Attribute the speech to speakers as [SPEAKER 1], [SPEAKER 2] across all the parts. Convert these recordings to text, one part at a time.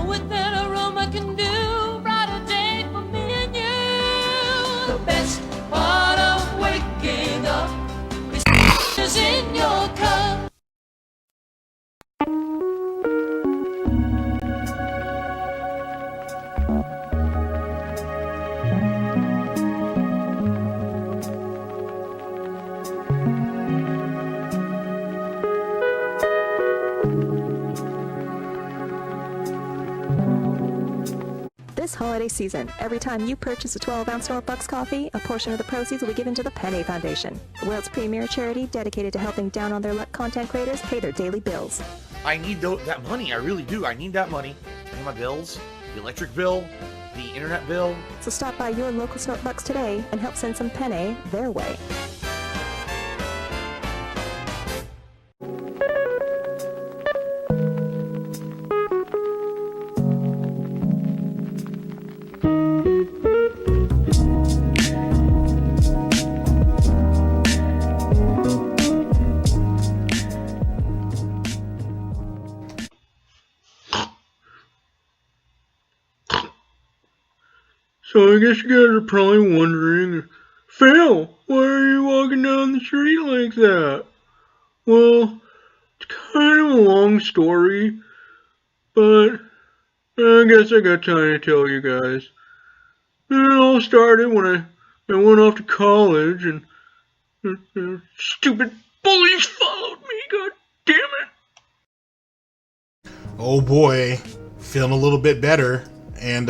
[SPEAKER 1] with an aroma can do. Brighter day for me and you. The best part of waking up is in your cup.
[SPEAKER 2] This holiday season, every time you purchase a 12-ounce SnortBucks coffee, a portion of the proceeds will be given to the Penny Foundation, the world's premier charity dedicated to helping down-on-their-luck content creators pay their daily bills.
[SPEAKER 3] I need that money. I really do. I need that money. Pay my bills, the electric bill, the internet bill.
[SPEAKER 2] So stop by your local SnortBucks today and help send some Penny their way.
[SPEAKER 4] So I guess you guys are probably wondering, Phil, why are you walking down the street like that? Well, it's kind of a long story, but I guess I got time to tell you guys. It all started when I went off to college and stupid bullies followed me, god damn it.
[SPEAKER 5] Oh boy, feeling a little bit better. And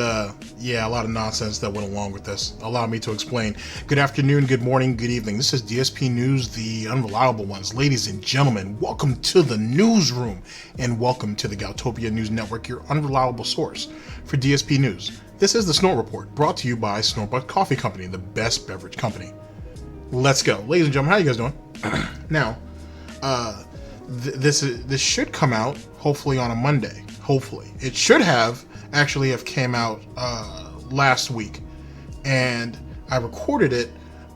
[SPEAKER 5] yeah, a lot of nonsense that went along with this. Allow me to explain. Good afternoon, good morning, good evening. This is Dspnews, the unreliable ones. Ladies and gentlemen, welcome to the newsroom and welcome to the Galtopia News Network, your unreliable source for DSP News. This is the Snort Report, brought to you by SnortBucks Coffee Company, the best beverage company. Let's go. Ladies and gentlemen, how you guys doing? Now, this should come out hopefully on a Monday. Hopefully. It should actually have came out last week, and I recorded it,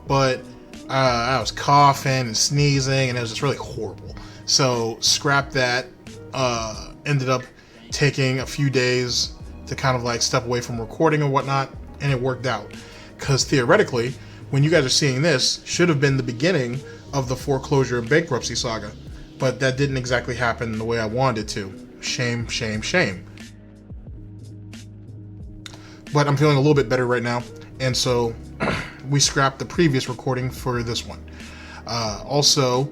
[SPEAKER 5] but I was coughing and sneezing and it was just really horrible, so scrap that. Ended up taking a few days to kind of like step away from recording and whatnot, and it worked out, because theoretically when you guys are seeing this should have been the beginning of the foreclosure and bankruptcy saga, but that didn't exactly happen the way I wanted it to. Shame, shame, shame. But I'm feeling a little bit better right now, and so we scrapped the previous recording for this one. So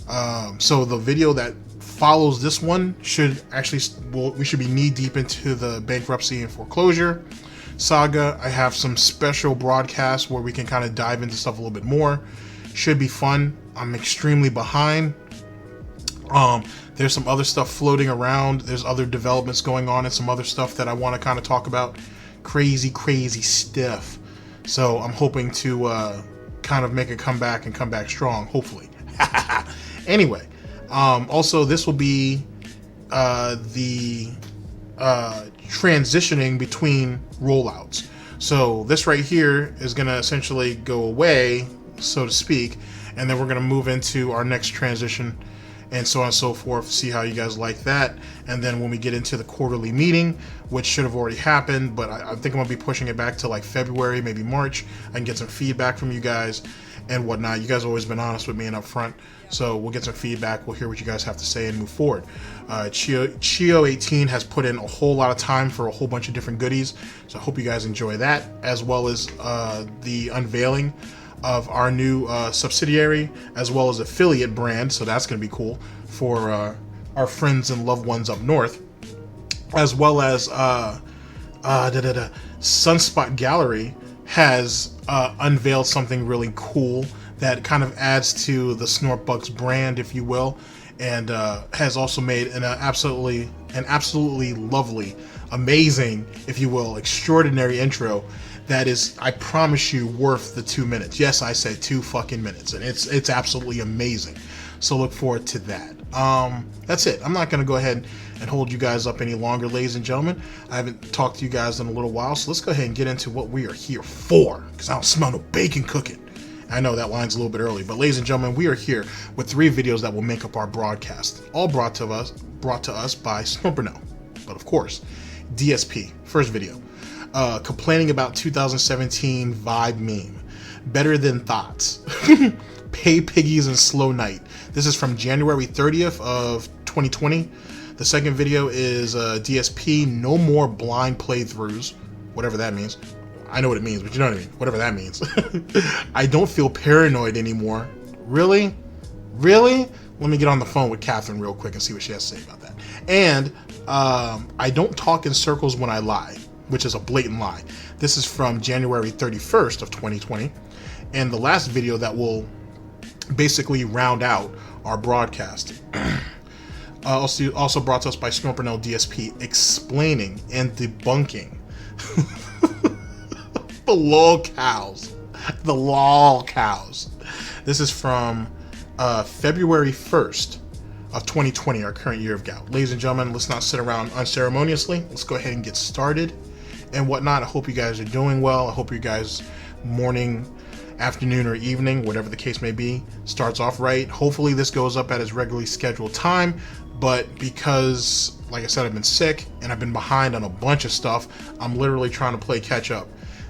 [SPEAKER 5] the video that follows this one should actually, we should be knee deep into the bankruptcy and foreclosure saga. I have some special broadcasts where we can kind of dive into stuff a little bit more. Should be fun. I'm extremely behind. There's some other stuff floating around. There's other developments going on and some other stuff that I want to kind of talk about. Crazy stuff. So I'm hoping to kind of make a comeback and come back strong, hopefully. Anyway, also this will be the transitioning between rollouts. So this right here is going to essentially go away, so to speak, and then we're going to move into our next transition, and so on and so forth. See how you guys like that. And then when we get into the quarterly meeting, which should have already happened, but I think I'm gonna be pushing it back to like February, maybe March. I can get some feedback from you guys and whatnot. You guys have always been honest with me and upfront, so we'll get some feedback. We'll hear what you guys have to say and move forward. Chio18 has put in a whole lot of time for a whole bunch of different goodies, so I hope you guys enjoy that, as well as the unveiling of our new subsidiary as well as affiliate brand, so that's going to be cool for our friends and loved ones up north, as well as Sunspot Gallery has unveiled something really cool that kind of adds to the SnortBucks brand, if you will, and has also made an absolutely lovely, amazing, if you will, extraordinary intro that is, I promise you, worth the 2 minutes. Yes, I said 2 fucking minutes, and it's absolutely amazing. So look forward to that. That's it. I'm not going to go ahead and hold you guys up any longer, ladies and gentlemen. I haven't talked to you guys in a little while, so let's go ahead and get into what we are here for, because I don't smell no bacon cooking. I know that line's a little bit early, but ladies and gentlemen, we are here with 3 videos that will make up our broadcast, all brought to us by Burnell. But of course, DSP, first video. Complaining about 2017 vibe meme. Better than Thots. Pay piggies and slow night. This is from January 30th of 2020. The second video is DSP, no more blind playthroughs. Whatever that means. I know what it means, but you know what I mean. Whatever that means. I don't feel paranoid anymore. Really? Really? Let me get on the phone with Catherine real quick and see what she has to say about that. And I don't talk in circles when I lie, which is a blatant lie. This is from January 31st of 2020. And the last video that will basically round out our broadcast. Also brought to us by Burnell DSP, explaining and debunking the lawlcows. The lawlcows. This is from February 1st of 2020, our current year of gout. Ladies and gentlemen, let's not sit around unceremoniously. Let's go ahead and get started and whatnot. I hope you guys are doing well. I hope you guys morning, afternoon, or evening, whatever the case may be, starts off right. Hopefully this goes up at its regularly scheduled time, but because, like I said, I've been sick and I've been behind on a bunch of stuff, I'm literally trying to play catch up,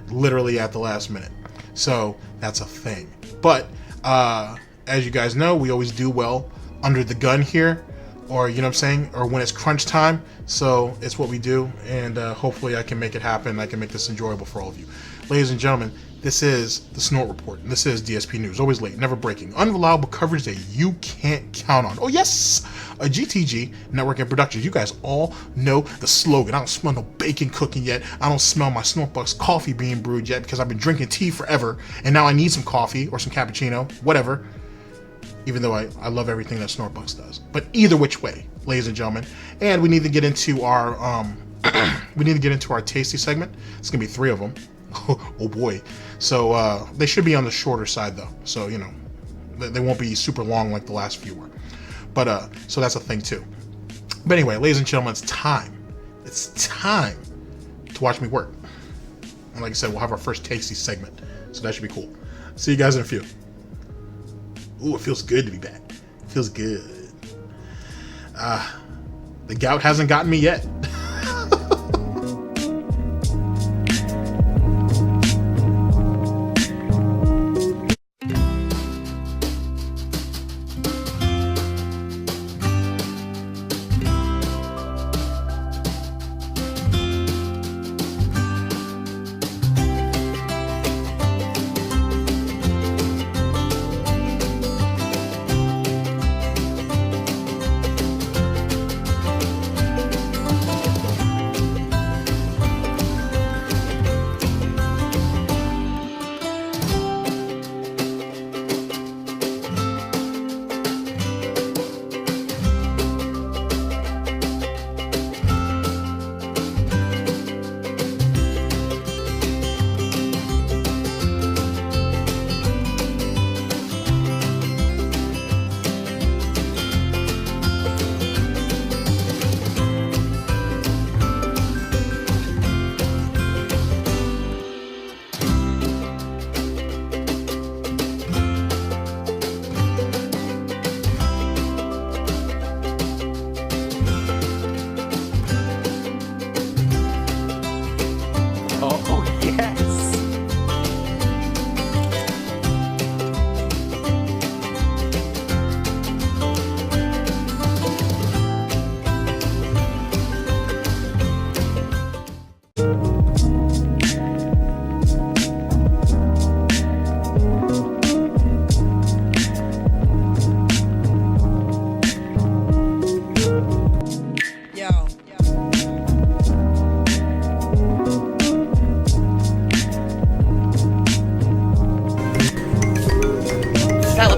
[SPEAKER 5] literally at the last minute. So that's a thing. But as you guys know, we always do well under the gun here, or you know what I'm saying, or when it's crunch time. So it's what we do, and hopefully I can make it happen. I can make this enjoyable for all of you. Ladies and gentlemen, this is the Snort Report, and this is DSP News. Always late, never breaking. Unreliable coverage that you can't count on. Oh yes! A GTG, Network and Productions. You guys all know the slogan. I don't smell no bacon cooking yet. I don't smell my SnortBucks coffee being brewed yet, because I've been drinking tea forever, and now I need some coffee, or some cappuccino, whatever. Even though I love everything that SnortBucks does. But either which way, ladies and gentlemen. And we need to get into our tasty segment. It's gonna be 3 of them. Oh boy. So they should be on the shorter side though. So you know, they won't be super long like the last few were. But so that's a thing too. But anyway, ladies and gentlemen, it's time. It's time to watch me work. And like I said, we'll have our first tasty segment. So that should be cool. See you guys in a few. Ooh, it feels good to be back. It feels good. The gout hasn't gotten me yet.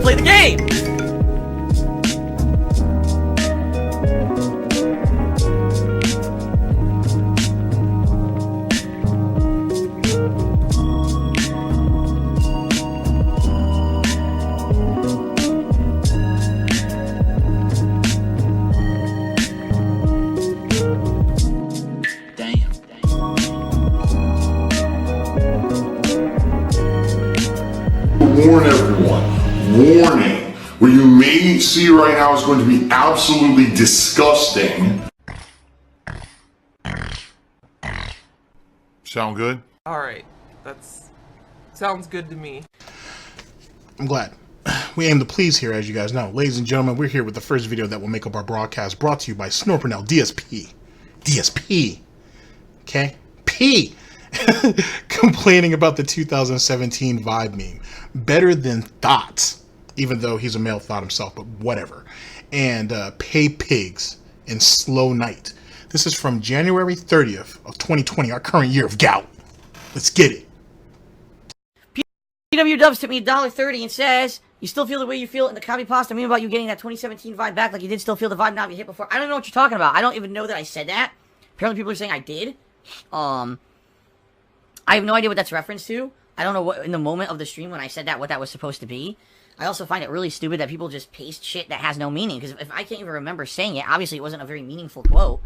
[SPEAKER 1] Play the game!
[SPEAKER 6] Warn everyone. Warning. What you may see right now is going to be absolutely disgusting. Sound good?
[SPEAKER 7] Alright, that's... sounds good to me.
[SPEAKER 5] I'm glad. We aim to please here, as you guys know. Ladies and gentlemen, we're here with the first video that will make up our broadcast, brought to you by Burnell, DSP. DSP. Okay? P. Complaining about the 2017 Vibe meme. Better than Thots, even though he's a male thought himself, but whatever. And paypigs and Slow Night. This is from January 30th of 2020, our current year of gout. Let's get it.
[SPEAKER 8] PW Dubs took me $1.30 and says, you still feel the way you feel in the copy pasta meme about you getting that 2017 vibe back like you did still feel the vibe now you hit before. I don't know what you're talking about. I don't even know that I said that. Apparently people are saying I did. I have no idea what that's reference to. I don't know what, in the moment of the stream when I said that, what that was supposed to be. I also find it really stupid that people just paste shit that has no meaning. Because if I can't even remember saying it, obviously it wasn't a very meaningful quote.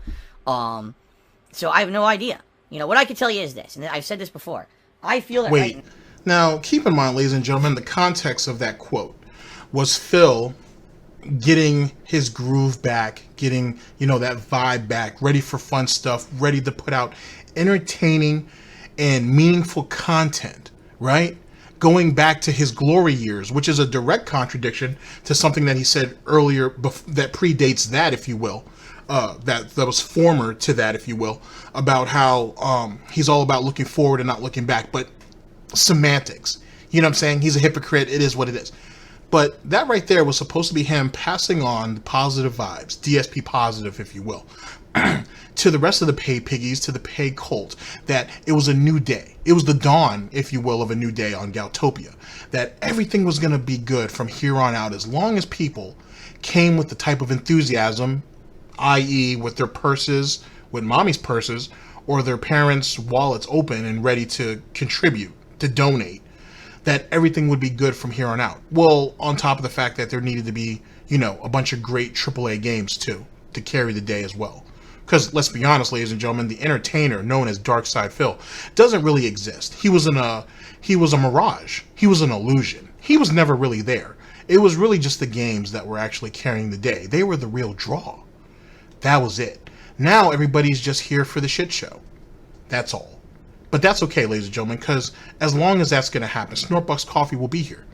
[SPEAKER 8] So I have no idea. You know, what I can tell you is this, and I've said this before. I feel that
[SPEAKER 5] Wait. Now, keep in mind, ladies and gentlemen, the context of that quote was Phil getting his groove back, getting, you know, that vibe back, ready for fun stuff, ready to put out entertaining and meaningful content, right? Going back to his glory years, which is a direct contradiction to something that he said earlier that predates that, if you will, that was former to that, if you will, about how he's all about looking forward and not looking back, but semantics. You know what I'm saying? He's a hypocrite. It is what it is. But that right there was supposed to be him passing on the positive vibes, DSP positive, if you will, to the rest of the pay piggies, to the pay cult, that it was a new day. It was the dawn, if you will, of a new day on Galtopia. That everything was going to be good from here on out as long as people came with the type of enthusiasm, i.e. with their purses, with mommy's purses, or their parents' wallets open and ready to contribute, to donate, that everything would be good from here on out. Well, on top of the fact that there needed to be, you know, a bunch of great AAA games too, to carry the day as well. Because let's be honest, ladies and gentlemen, the entertainer known as Dark Side Phil doesn't really exist. He was a mirage. He was an illusion. He was never really there. It was really just the games that were actually carrying the day. They were the real draw. That was it. Now everybody's just here for the shit show. That's all. But that's okay, ladies and gentlemen, because as long as that's going to happen, SnortBucks Coffee will be here.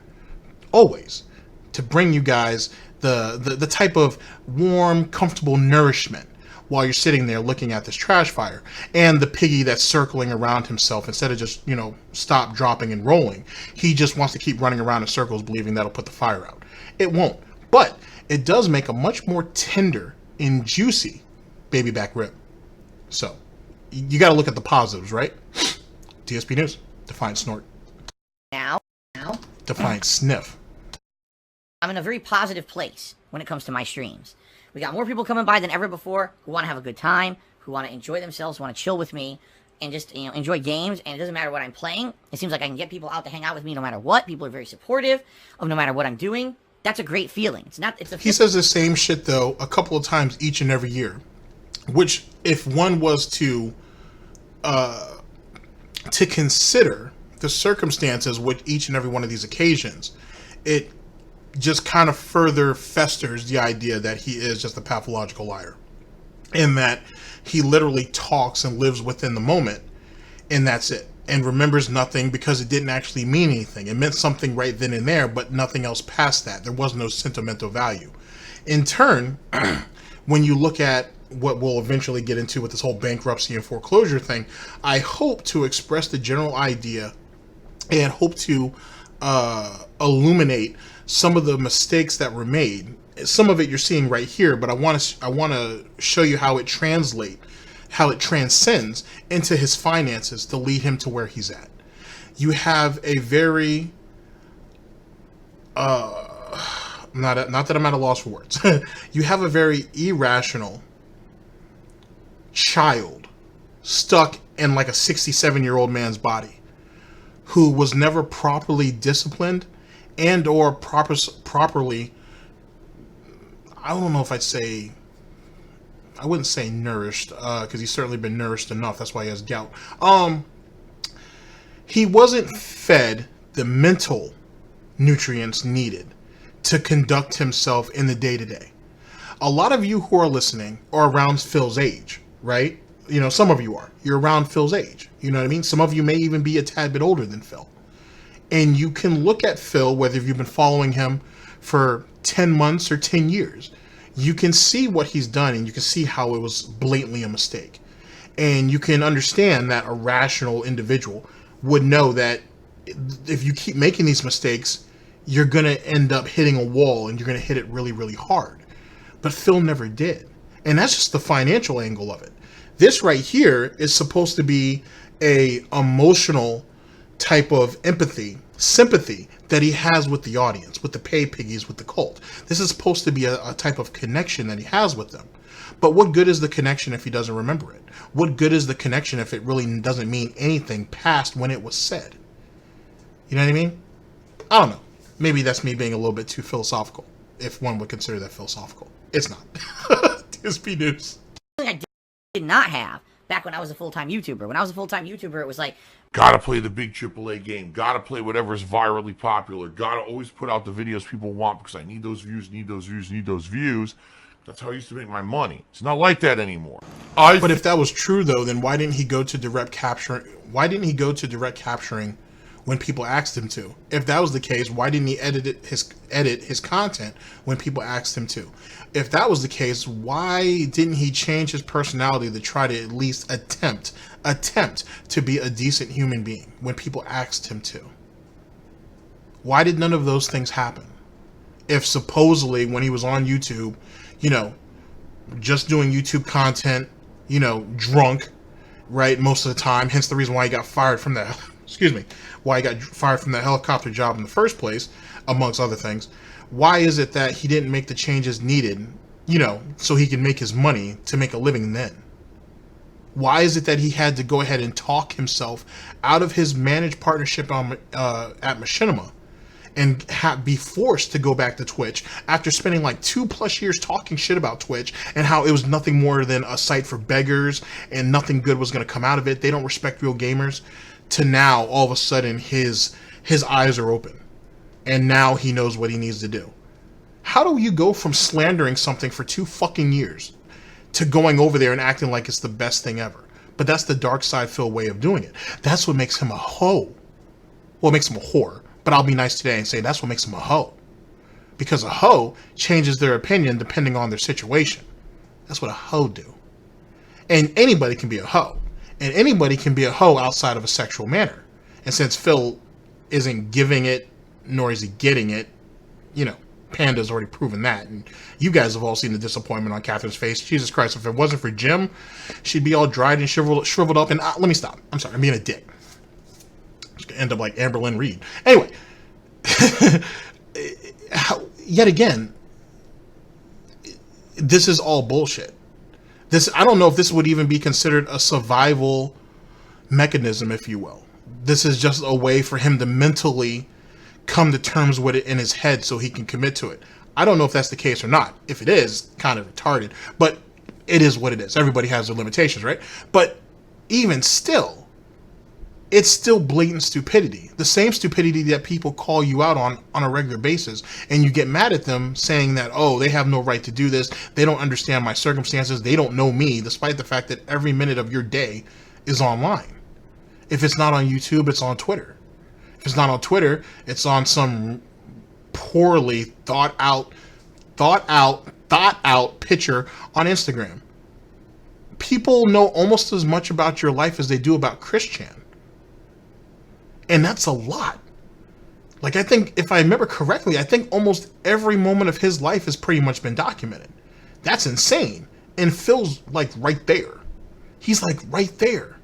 [SPEAKER 5] Always. To bring you guys the type of warm, comfortable nourishment while you're sitting there looking at this trash fire. And the piggy that's circling around himself instead of just, you know, stop, dropping, and rolling. He just wants to keep running around in circles believing that'll put the fire out. It won't. But it does make a much more tender and juicy baby back rib. So, you got to look at the positives, right? DSP News. Defiant Snort.
[SPEAKER 8] Now,
[SPEAKER 5] Defiant Sniff.
[SPEAKER 8] I'm in a very positive place when it comes to my streams. We got more people coming by than ever before who want to have a good time, who want to enjoy themselves, want to chill with me, and just, you know, enjoy games. And it doesn't matter what I'm playing. It seems like I can get people out to hang out with me no matter what. People are very supportive of no matter what I'm doing. That's a great feeling.
[SPEAKER 5] He says the same shit, though, a couple of times each and every year. Which, if one was to consider the circumstances with each and every one of these occasions, it just kind of further festers the idea that he is just a pathological liar. In that he literally talks and lives within the moment, and that's it. And remembers nothing because it didn't actually mean anything. It meant something right then and there, but nothing else past that. There was no sentimental value. In turn, when you look at what we'll eventually get into with this whole bankruptcy and foreclosure thing, I hope to express the general idea and hope to illuminate some of the mistakes that were made. Some of it you're seeing right here, but I want to show you how it transcends into his finances to lead him to where he's at. You have a very not that I'm at a loss for words. You have a very irrational child stuck in like a 67-year-old man's body who was never properly disciplined and or properly, I don't know if I wouldn't say nourished, because he's certainly been nourished enough. That's why he has gout. He wasn't fed the mental nutrients needed to conduct himself in the day-to-day. A lot of you who are listening are around Phil's age, right? You know, some of you are. You're around Phil's age. You know what I mean? Some of you may even be a tad bit older than Phil. And you can look at Phil, whether you've been following him for 10 months or 10 years. You can see what he's done, and you can see how it was blatantly a mistake. And you can understand that a rational individual would know that if you keep making these mistakes, you're going to end up hitting a wall, and you're going to hit it really, really hard. But Phil never did. And that's just the financial angle of it. This right here is supposed to be a emotional type of empathy, sympathy that he has with the audience, with the pay piggies, with the cult. This is supposed to be a type of connection that he has with them. But what good is the connection if he doesn't remember it? What good is the connection if it really doesn't mean anything past when it was said? You know what I mean? I don't know. Maybe that's me being a little bit too philosophical, if one would consider that philosophical. It's not. DSP News.
[SPEAKER 8] I did not have back when I was a full-time YouTuber. When I was a full-time YouTuber, it was like,
[SPEAKER 6] Gotta play the big AAA game. Gotta play whatever's virally popular. Gotta always put out the videos people want because I need those views, need those views, need those views. That's how I used to make my money. It's not like that anymore.
[SPEAKER 5] But if that was true, though, then why didn't he go to direct capturing? Why didn't he go to direct capturing when people asked him to? If that was the case, why didn't he edit his content when people asked him to? If that was the case, why didn't he change his personality to try to at least attempt to be a decent human being when people asked him to? Why did none of those things happen? If supposedly when he was on YouTube, you know, just doing YouTube content, you know, drunk, right, most of the time, hence the reason why he got fired from that, why he got fired from that helicopter job in the first place, amongst other things. Why is it that he didn't make the changes needed, you know, so he can make his money to make a living then? Why is it that he had to go ahead and talk himself out of his managed partnership at Machinima and be forced to go back to Twitch after spending like 2+ years talking shit about Twitch and how it was nothing more than a site for beggars and nothing good was going to come out of it? They don't respect real gamers. To now, all of a sudden, his eyes are open. And now he knows what he needs to do. How do you go from slandering something for 2 fucking years to going over there and acting like it's the best thing ever? But that's the dark side Phil way of doing it. That's what makes him a hoe. Well, it makes him a whore. But I'll be nice today and say that's what makes him a hoe. Because a hoe changes their opinion depending on their situation. That's what a hoe do. And anybody can be a hoe. And anybody can be a hoe outside of a sexual manner. And since Phil isn't giving it, nor is he getting it, you know, Panda's already proven that. And you guys have all seen the disappointment on Catherine's face. Jesus Christ, if it wasn't for Jim, she'd be all dried and shriveled up. And let me stop. I'm sorry, I'm being a dick. I'm just going to end up like Amberlynn Reed. Anyway, yet again, this is all bullshit. I don't know if this would even be considered a survival mechanism, if you will. This is just a way for him to mentally come to terms with it in his head so he can commit to it. I don't know if that's the case or not. If it is, kind of retarded. But it is what it is. Everybody has their limitations, right? But even still, it's still blatant stupidity. The same stupidity that people call you out on a regular basis, and you get mad at them saying that, oh, they have no right to do this, they don't understand my circumstances, they don't know me, despite the fact that every minute of your day is online. If it's not on YouTube, it's on Twitter. If it's not on Twitter, it's on some poorly thought out picture on Instagram. People know almost as much about your life as they do about Christian. And that's a lot. Like, I think, if I remember correctly, I think almost every moment of his life has pretty much been documented. That's insane. And Phil's, like, right there. He's, like, right there.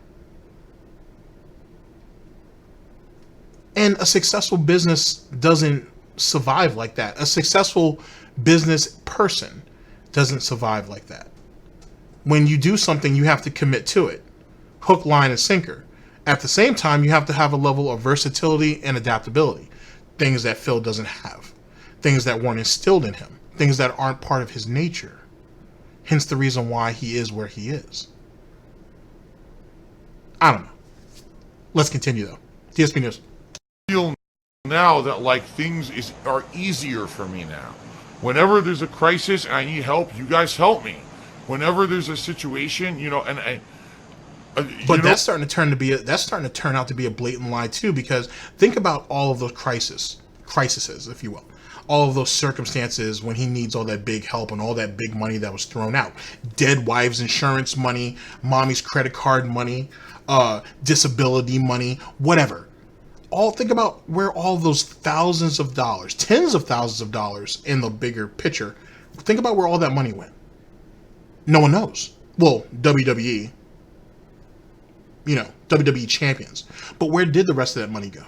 [SPEAKER 5] And a successful business doesn't survive like that. A successful business person doesn't survive like that. When you do something, you have to commit to it. Hook, line, and sinker. At the same time, you have to have a level of versatility and adaptability. Things that Phil doesn't have. Things that weren't instilled in him. Things that aren't part of his nature. Hence the reason why he is where he is. I don't know. Let's continue, though. DSP News.
[SPEAKER 6] Feel now that, like, things are easier for me now. Whenever there's a crisis and I need help, you guys help me. Whenever there's a situation, you know, and
[SPEAKER 5] But that's starting to turn out to be a blatant lie too, because think about all of those crises, if you will, all of those circumstances when he needs all that big help and all that big money that was thrown out, dead wives' insurance money, mommy's credit card money, disability money, whatever. Think about where all those thousands of dollars, tens of thousands of dollars in the bigger picture. Think about where all that money went. No one knows. Well, WWE. WWE champions. But where did the rest of that money go?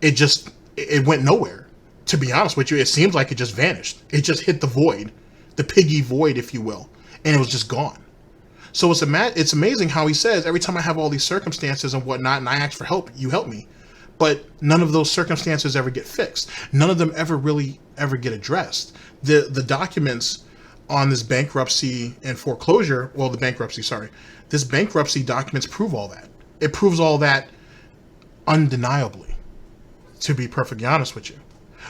[SPEAKER 5] It went nowhere. To be honest with you, it seems like it just vanished. It just hit the void, the piggy void, if you will, and it was just gone. So it's amazing how he says, every time I have all these circumstances and whatnot, and I ask for help, you help me. But none of those circumstances ever get fixed. None of them ever get addressed. The documents on this bankruptcy and foreclosure, this bankruptcy documents prove all that. It proves all that undeniably, to be perfectly honest with you,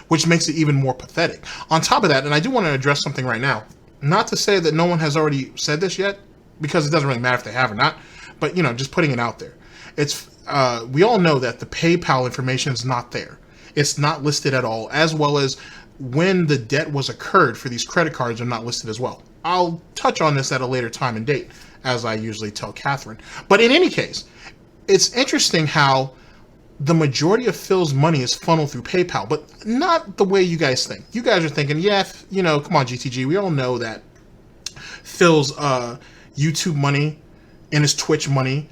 [SPEAKER 5] which makes it even more pathetic. On top of that, and I do want to address something right now, not to say that no one has already said this yet, because it doesn't really matter if they have or not, but just putting it out there. We all know that the PayPal information is not there. It's not listed at all, as well as when the debt was incurred for these credit cards are not listed as well. I'll touch on this at a later time and date, as I usually tell Catherine. But in any case, it's interesting how the majority of Phil's money is funneled through PayPal, but not the way you guys think. You guys are thinking, come on, GTG, we all know that Phil's YouTube money and his Twitch money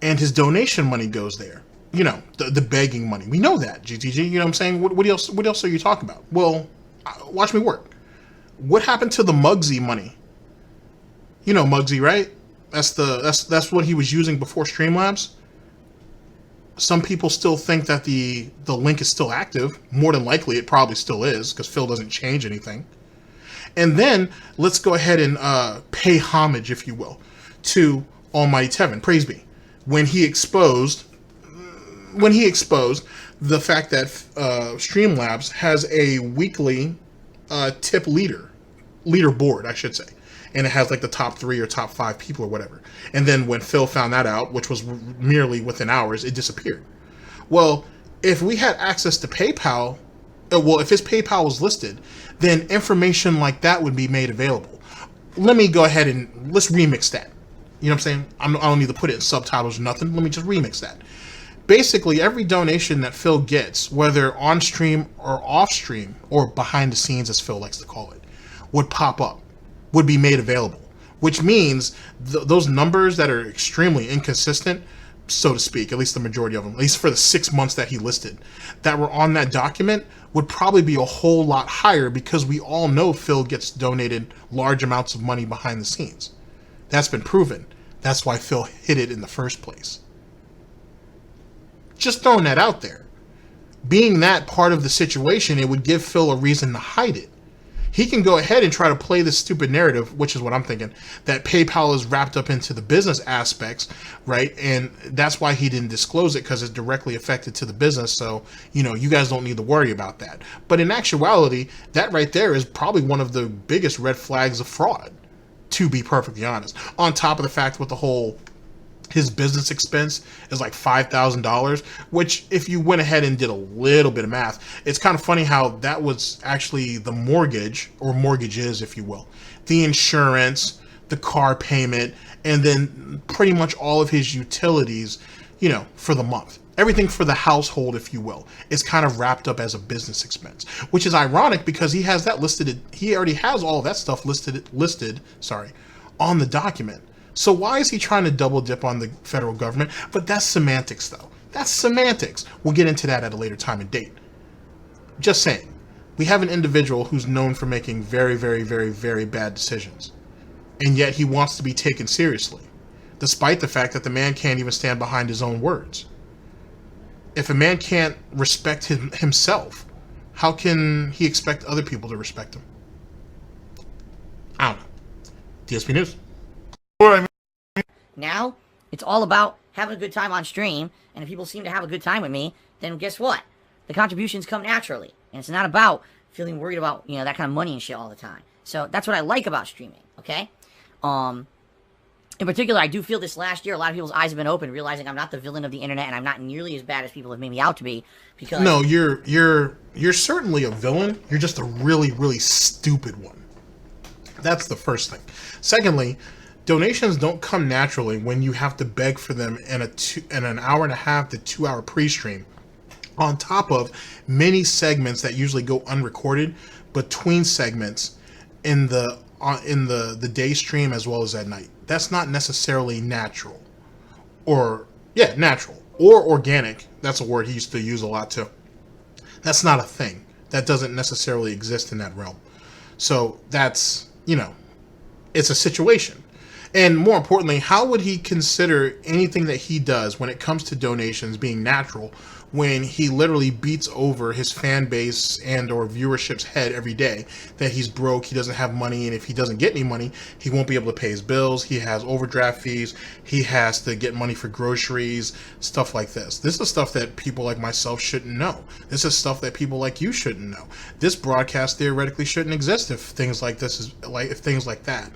[SPEAKER 5] and his donation money goes there. The begging money. We know that, GTG. You know what I'm saying? What else are you talking about? Well, watch me work. What happened to the Muggsy money? You know Muggsy, right? That's what he was using before Streamlabs. Some people still think that the link is still active. More than likely, it probably still is, because Phil doesn't change anything. And then let's go ahead and pay homage, if you will, to Almighty Tevin, praise be, when he exposed the fact that Streamlabs has a weekly tip leaderboard, I should say, and it has like the top 3 or top 5 people or whatever. And then when Phil found that out, which was merely within hours, it disappeared. Well, if we had access to PayPal, if his PayPal was listed, then information like that would be made available. Let me go ahead and let's remix that. You know what I'm saying? I don't need to put it in subtitles or nothing. Let me just remix that. Basically, every donation that Phil gets, whether on stream or off stream, or behind the scenes as Phil likes to call it, would pop up, would be made available. Which means those numbers that are extremely inconsistent, so to speak, at least the majority of them, at least for the 6 months that he listed, that were on that document, would probably be a whole lot higher, because we all know Phil gets donated large amounts of money behind the scenes. That's been proven. That's why Phil hid it in the first place. Just throwing that out there. Being that part of the situation, it would give Phil a reason to hide it. He can go ahead and try to play this stupid narrative, which is what I'm thinking, that PayPal is wrapped up into the business aspects, right? And that's why he didn't disclose it, because it's directly affected to the business. So, you guys don't need to worry about that. But in actuality, that right there is probably one of the biggest red flags of fraud, to be perfectly honest. On top of the fact with the whole, his business expense is like $5,000, which if you went ahead and did a little bit of math, it's kind of funny how that was actually the mortgage, or mortgages, if you will, the insurance, the car payment, and then pretty much all of his utilities, for the month. Everything for the household, if you will, is kind of wrapped up as a business expense, which is ironic because he has that listed. He already has all of that stuff listed on the document. So why is he trying to double dip on the federal government? But that's semantics, though. That's semantics. We'll get into that at a later time and date. Just saying. We have an individual who's known for making very, very, very, very bad decisions. And yet he wants to be taken seriously, despite the fact that the man can't even stand behind his own words. If a man can't respect himself, how can he expect other people to respect him? I don't know. DSP News.
[SPEAKER 8] Now, it's all about having a good time on stream, and if people seem to have a good time with me, then guess what? The contributions come naturally, and it's not about feeling worried about, that kind of money and shit all the time. So that's what I like about streaming, okay? In particular, I do feel this last year, a lot of people's eyes have been open, realizing I'm not the villain of the internet, and I'm not nearly as bad as people have made me out to be. Because
[SPEAKER 5] No, you're certainly a villain. You're just a really, really stupid one. That's the first thing. Secondly, donations don't come naturally when you have to beg for them in an hour and a half to 2 hour pre-stream, on top of many segments that usually go unrecorded between segments in the day stream as well as at night. That's not necessarily natural, natural or organic. That's a word he used to use a lot too. That's not a thing. That doesn't necessarily exist in that realm. So that's, it's a situation. And more importantly, how would he consider anything that he does when it comes to donations being natural when he literally beats over his fan base and or viewership's head every day that he's broke, he doesn't have money, and if he doesn't get any money, he won't be able to pay his bills, he has overdraft fees, he has to get money for groceries, stuff like this. This is stuff that people like myself shouldn't know. This is stuff that people like you shouldn't know. This broadcast theoretically shouldn't exist if things like that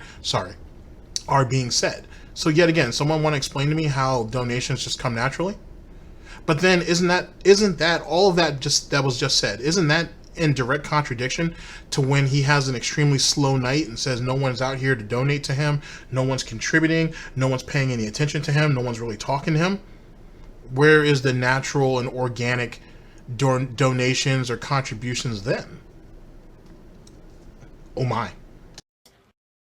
[SPEAKER 5] are being said. So yet again, someone want to explain to me how donations just come naturally? But then isn't that all of that was just said? Isn't that in direct contradiction to when he has an extremely slow night and says no one's out here to donate to him, no one's contributing, no one's paying any attention to him, no one's really talking to him? Where is the natural and organic donations or contributions then? Oh my.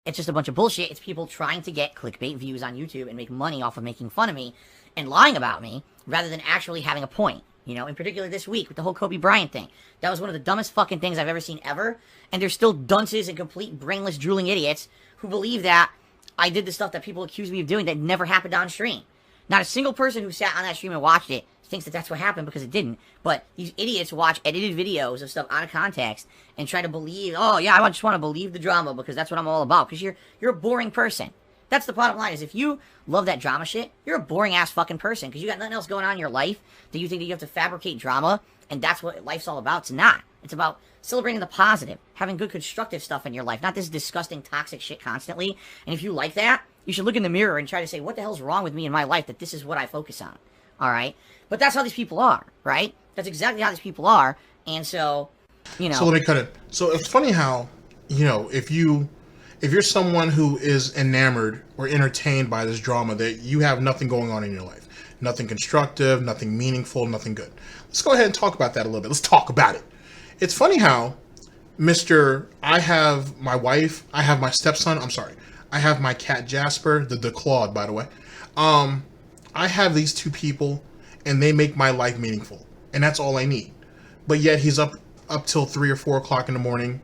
[SPEAKER 8] it's just a bunch of bullshit. It's people trying to get clickbait views on YouTube and make money off of making fun of me and lying about me rather than actually having a point. You know, in particular this week with the whole Kobe Bryant thing. That was one of the dumbest fucking things I've ever seen ever. And there's still dunces and complete brainless drooling idiots who believe that I did the stuff that people accuse me of doing that never happened on stream. Not a single person who sat on that stream and watched it thinks that that's what happened, because it didn't. But these idiots watch edited videos of stuff out of context and try to believe, oh yeah, I just want to believe the drama because that's what I'm all about. Because you're a boring person. That's the bottom line, is if you love that drama shit, you're a boring ass fucking person because you got nothing else going on in your life that you think that you have to fabricate drama and that's what life's all about. It's not. It's about celebrating the positive, having good constructive stuff in your life, not this disgusting toxic shit constantly. And if you like that, you should look in the mirror and try to say, what the hell's wrong with me in my life that this is what I focus on? All right? But that's how these people are, right? That's exactly how these people are. And so, you know.
[SPEAKER 5] So let me cut it. So it's funny how, you know, if you're someone who is enamored or entertained by this drama, that you have nothing going on in your life. Nothing constructive, nothing meaningful, nothing good. Let's go ahead and talk about that a little bit. Let's talk about it. It's funny how I have my wife, I have my stepson, I have my cat Jasper, the Claude, by the way. I have these two people, and they make my life meaningful. And that's all I need. But yet he's up till 3 or 4 o'clock in the morning,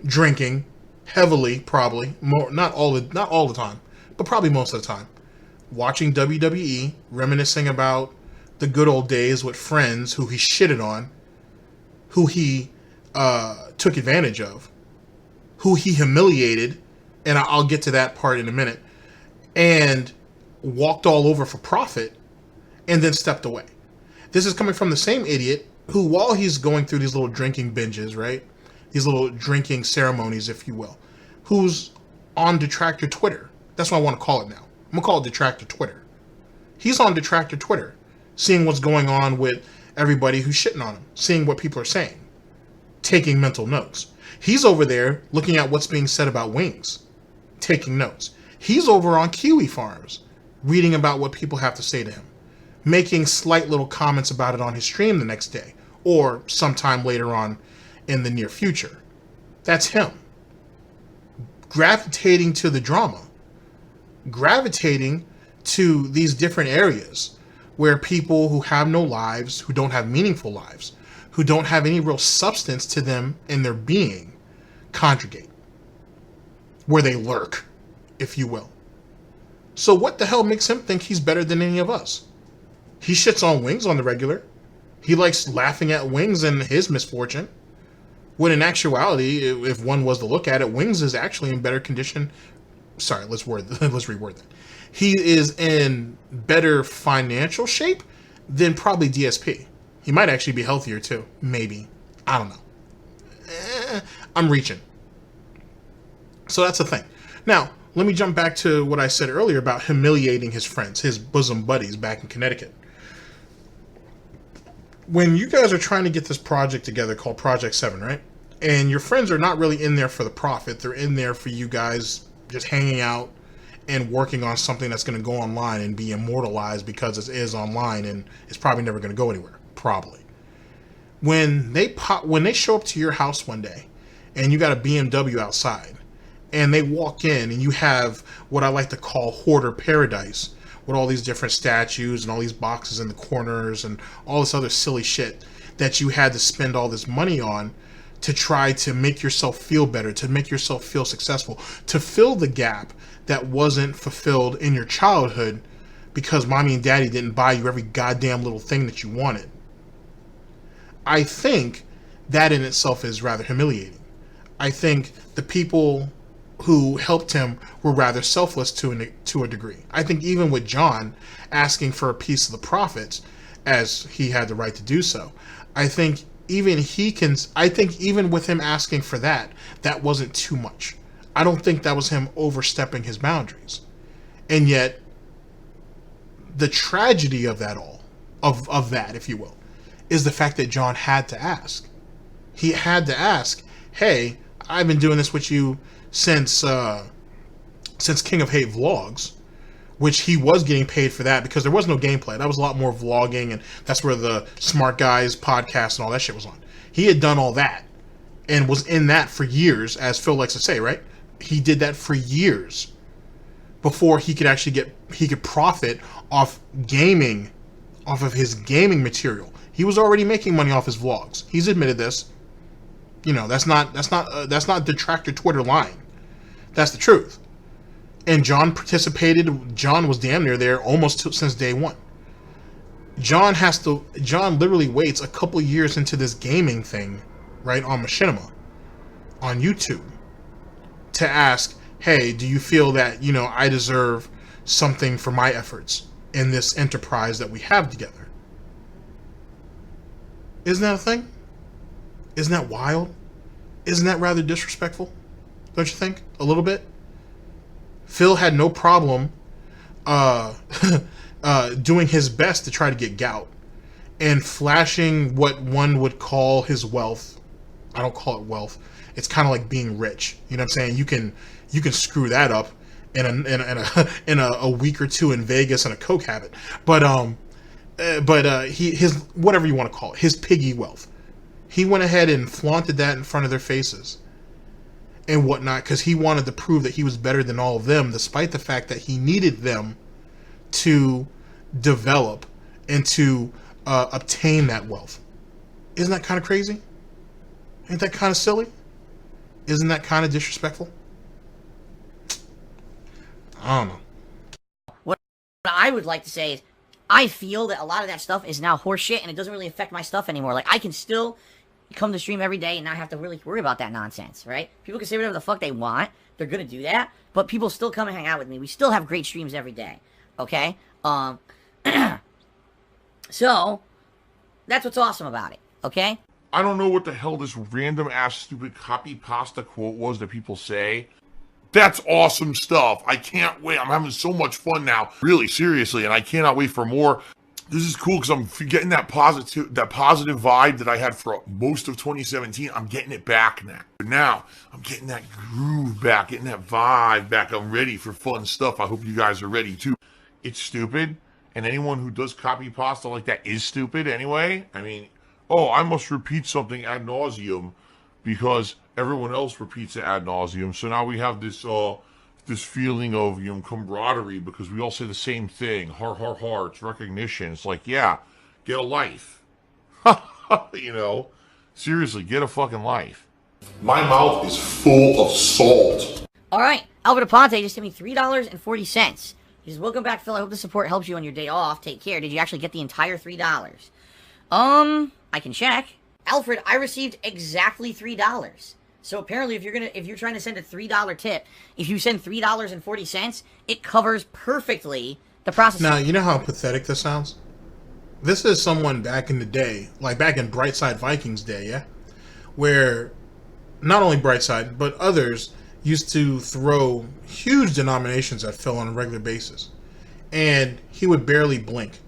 [SPEAKER 5] drinking, heavily, probably, not all the time, but probably most of the time, watching WWE, reminiscing about the good old days with friends who he shitted on, who he took advantage of, who he humiliated, and I'll get to that part in a minute, and walked all over for profit, and then stepped away. This is coming from the same idiot who, while he's going through these little drinking binges, right? These little drinking ceremonies, if you will, who's on Detractor Twitter. That's what I want to call it now. I'm going to call it Detractor Twitter. He's on Detractor Twitter, seeing what's going on with everybody who's shitting on him, seeing what people are saying, taking mental notes. He's over there looking at what's being said about wings, taking notes. He's over on Kiwi Farms, reading about what people have to say to him, making slight little comments about it on his stream the next day, or sometime later on in the near future. That's him. Gravitating to the drama. Gravitating to these different areas where people who have no lives, who don't have meaningful lives, who don't have any real substance to them in their being, congregate. Where they lurk, if you will. So what the hell makes him think he's better than any of us? He shits on wings on the regular. He likes laughing at wings and his misfortune. When in actuality, if one was to look at it, Wings is actually in better condition. Sorry, let's reword that. He is in better financial shape than probably DSP. He might actually be healthier too. Maybe. I don't know. I'm reaching. So that's the thing. Now, let me jump back to what I said earlier about humiliating his friends, his bosom buddies back in Connecticut. When you guys are trying to get this project together called Project 7, right? And your friends are not really in there for the profit. They're in there for you guys just hanging out and working on something that's going to go online and be immortalized because it is online and it's probably never going to go anywhere. Probably. When they show up to your house one day and you got a BMW outside and they walk in and you have what I like to call hoarder paradise with all these different statues and all these boxes in the corners and all this other silly shit that you had to spend all this money on to try to make yourself feel better, to make yourself feel successful, to fill the gap that wasn't fulfilled in your childhood because mommy and daddy didn't buy you every goddamn little thing that you wanted. I think that in itself is rather humiliating. I think the people who helped him were rather selfless to a degree. I think even with John asking for a piece of the profits, as he had the right to do so, I think even with him asking for that, that wasn't too much. I don't think that was him overstepping his boundaries. And yet, the tragedy of that all, of that, if you will, is the fact that John had to ask. He had to ask, hey, I've been doing this with you since King of Hate Vlogs, which he was getting paid for that because there was no gameplay. That was a lot more vlogging, and that's where the Smart Guys podcast and all that shit was on. He had done all that and was in that for years, as Phil likes to say, right? He did that for years before he could actually profit off gaming, off of his gaming material. He was already making money off his vlogs. He's admitted this. You know, that's not detractor Twitter lying. That's the truth. And John participated. John was damn near there almost since day one. John literally waits a couple years into this gaming thing, right, on Machinima, on YouTube, to ask, hey, do you feel that, you know, I deserve something for my efforts in this enterprise that we have together? Isn't that a thing? Isn't that wild? Isn't that rather disrespectful? Don't you think? A little bit? Phil had no problem doing his best to try to get gout and flashing what one would call his wealth. I don't call it wealth. It's kind of like being rich. You know what I'm saying? You can screw that up in a week or two in Vegas and a coke habit. But his whatever you want to call it, his piggy wealth. He went ahead and flaunted that in front of their faces and whatnot because he wanted to prove that he was better than all of them, despite the fact that he needed them to develop and to obtain that wealth. Isn't that kind of crazy? Ain't that kind of silly? Isn't that kind of disrespectful? I don't know.
[SPEAKER 8] What I would like to say is, I feel that a lot of that stuff is now horseshit, and it doesn't really affect my stuff anymore. Like, I can still come to stream every day and not have to really worry about that nonsense, right? People can say whatever the fuck they want. They're gonna do that, but people still come and hang out with me. We still have great streams every day, okay? So, that's what's awesome about it, okay?
[SPEAKER 6] I don't know what the hell this random ass stupid copy pasta quote was that people say. That's awesome stuff. I can't wait. I'm having so much fun now. Really, seriously, and I cannot wait for more. This is cool because I'm getting that positive vibe that I had for most of 2017. I'm getting it back now. Now, I'm getting that groove back, getting that vibe back. I'm ready for fun stuff. I hope you guys are ready too. It's stupid, and anyone who does copy pasta like that is stupid anyway. I mean, oh, I must repeat something ad nauseum because everyone else repeats it ad nauseum. So now we have this this feeling of, you know, camaraderie because we all say the same thing. Har, har, har. It's recognition. It's like, yeah, get a life. You know, seriously, get a fucking life. My mouth is full of salt.
[SPEAKER 8] All right, Albert Aponte just sent me $3.40. He says, welcome back, Phil. I hope the support helps you on your day off. Take care. Did you actually get the entire $3? I can check. Alfred, I received exactly $3. So apparently if you're trying to send a $3 tip, if you send $3.40, it covers perfectly the process.
[SPEAKER 5] Now, you know how pathetic this sounds? This is someone back in the day, like back in Brightside Vikings day, yeah? Where not only Brightside, but others used to throw huge denominations at Phil on a regular basis, and he would barely blink.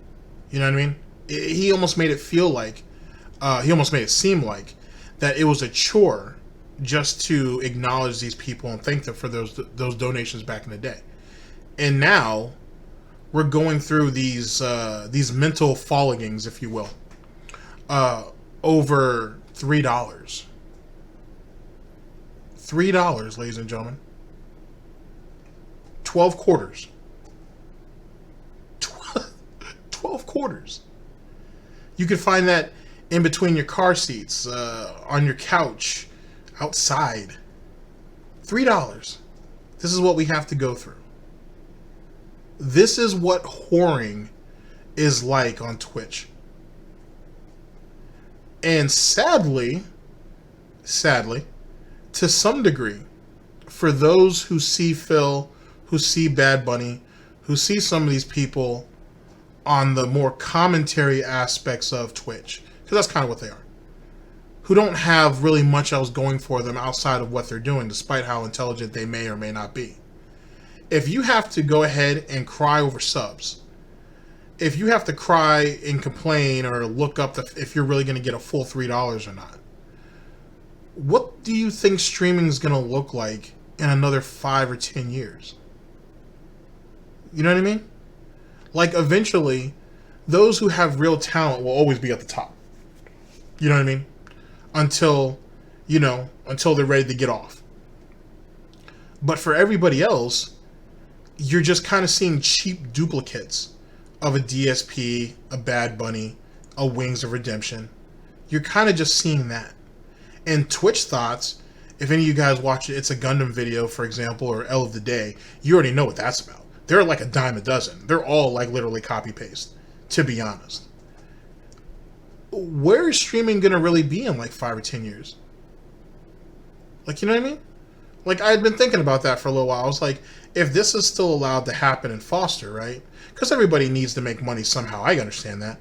[SPEAKER 5] You know what I mean? He almost made it feel like, he almost made it seem like that it was a chore just to acknowledge these people and thank them for those donations back in the day. And now we're going through these mental followings, if you will, over $3. $3, ladies and gentlemen. 12 quarters. 12 quarters. You can find that in between your car seats, on your couch, outside. $3. This is what we have to go through. This is what whoring is like on Twitch. And sadly, to some degree, for those who see Phil, who see Bad Bunny, who see some of these people on the more commentary aspects of Twitch, because that's kind of what they are, who don't have really much else going for them outside of what they're doing, despite how intelligent they may or may not be. If you have to go ahead and cry over subs, if you have to cry and complain or look up if you're really going to get a full $3 or not, what do you think streaming is going to look like in another 5 or 10 years? You know what I mean? Like, eventually, those who have real talent will always be at the top. You know what I mean? Until they're ready to get off. But for everybody else, you're just kind of seeing cheap duplicates of a DSP, a Bad Bunny, a Wings of Redemption. You're kind of just seeing that. And Twitch Thots, if any of you guys watch it, It's a Gundam video, for example, or L of the Day, you already know what that's about. They're like a dime a dozen. They're all like literally copy-paste, to be honest. Where is streaming going to really be in like 5 or 10 years? Like, you know what I mean? Like, I had been thinking about that for a little while. I was like, if this is still allowed to happen and foster, right? Because everybody needs to make money somehow. I understand that.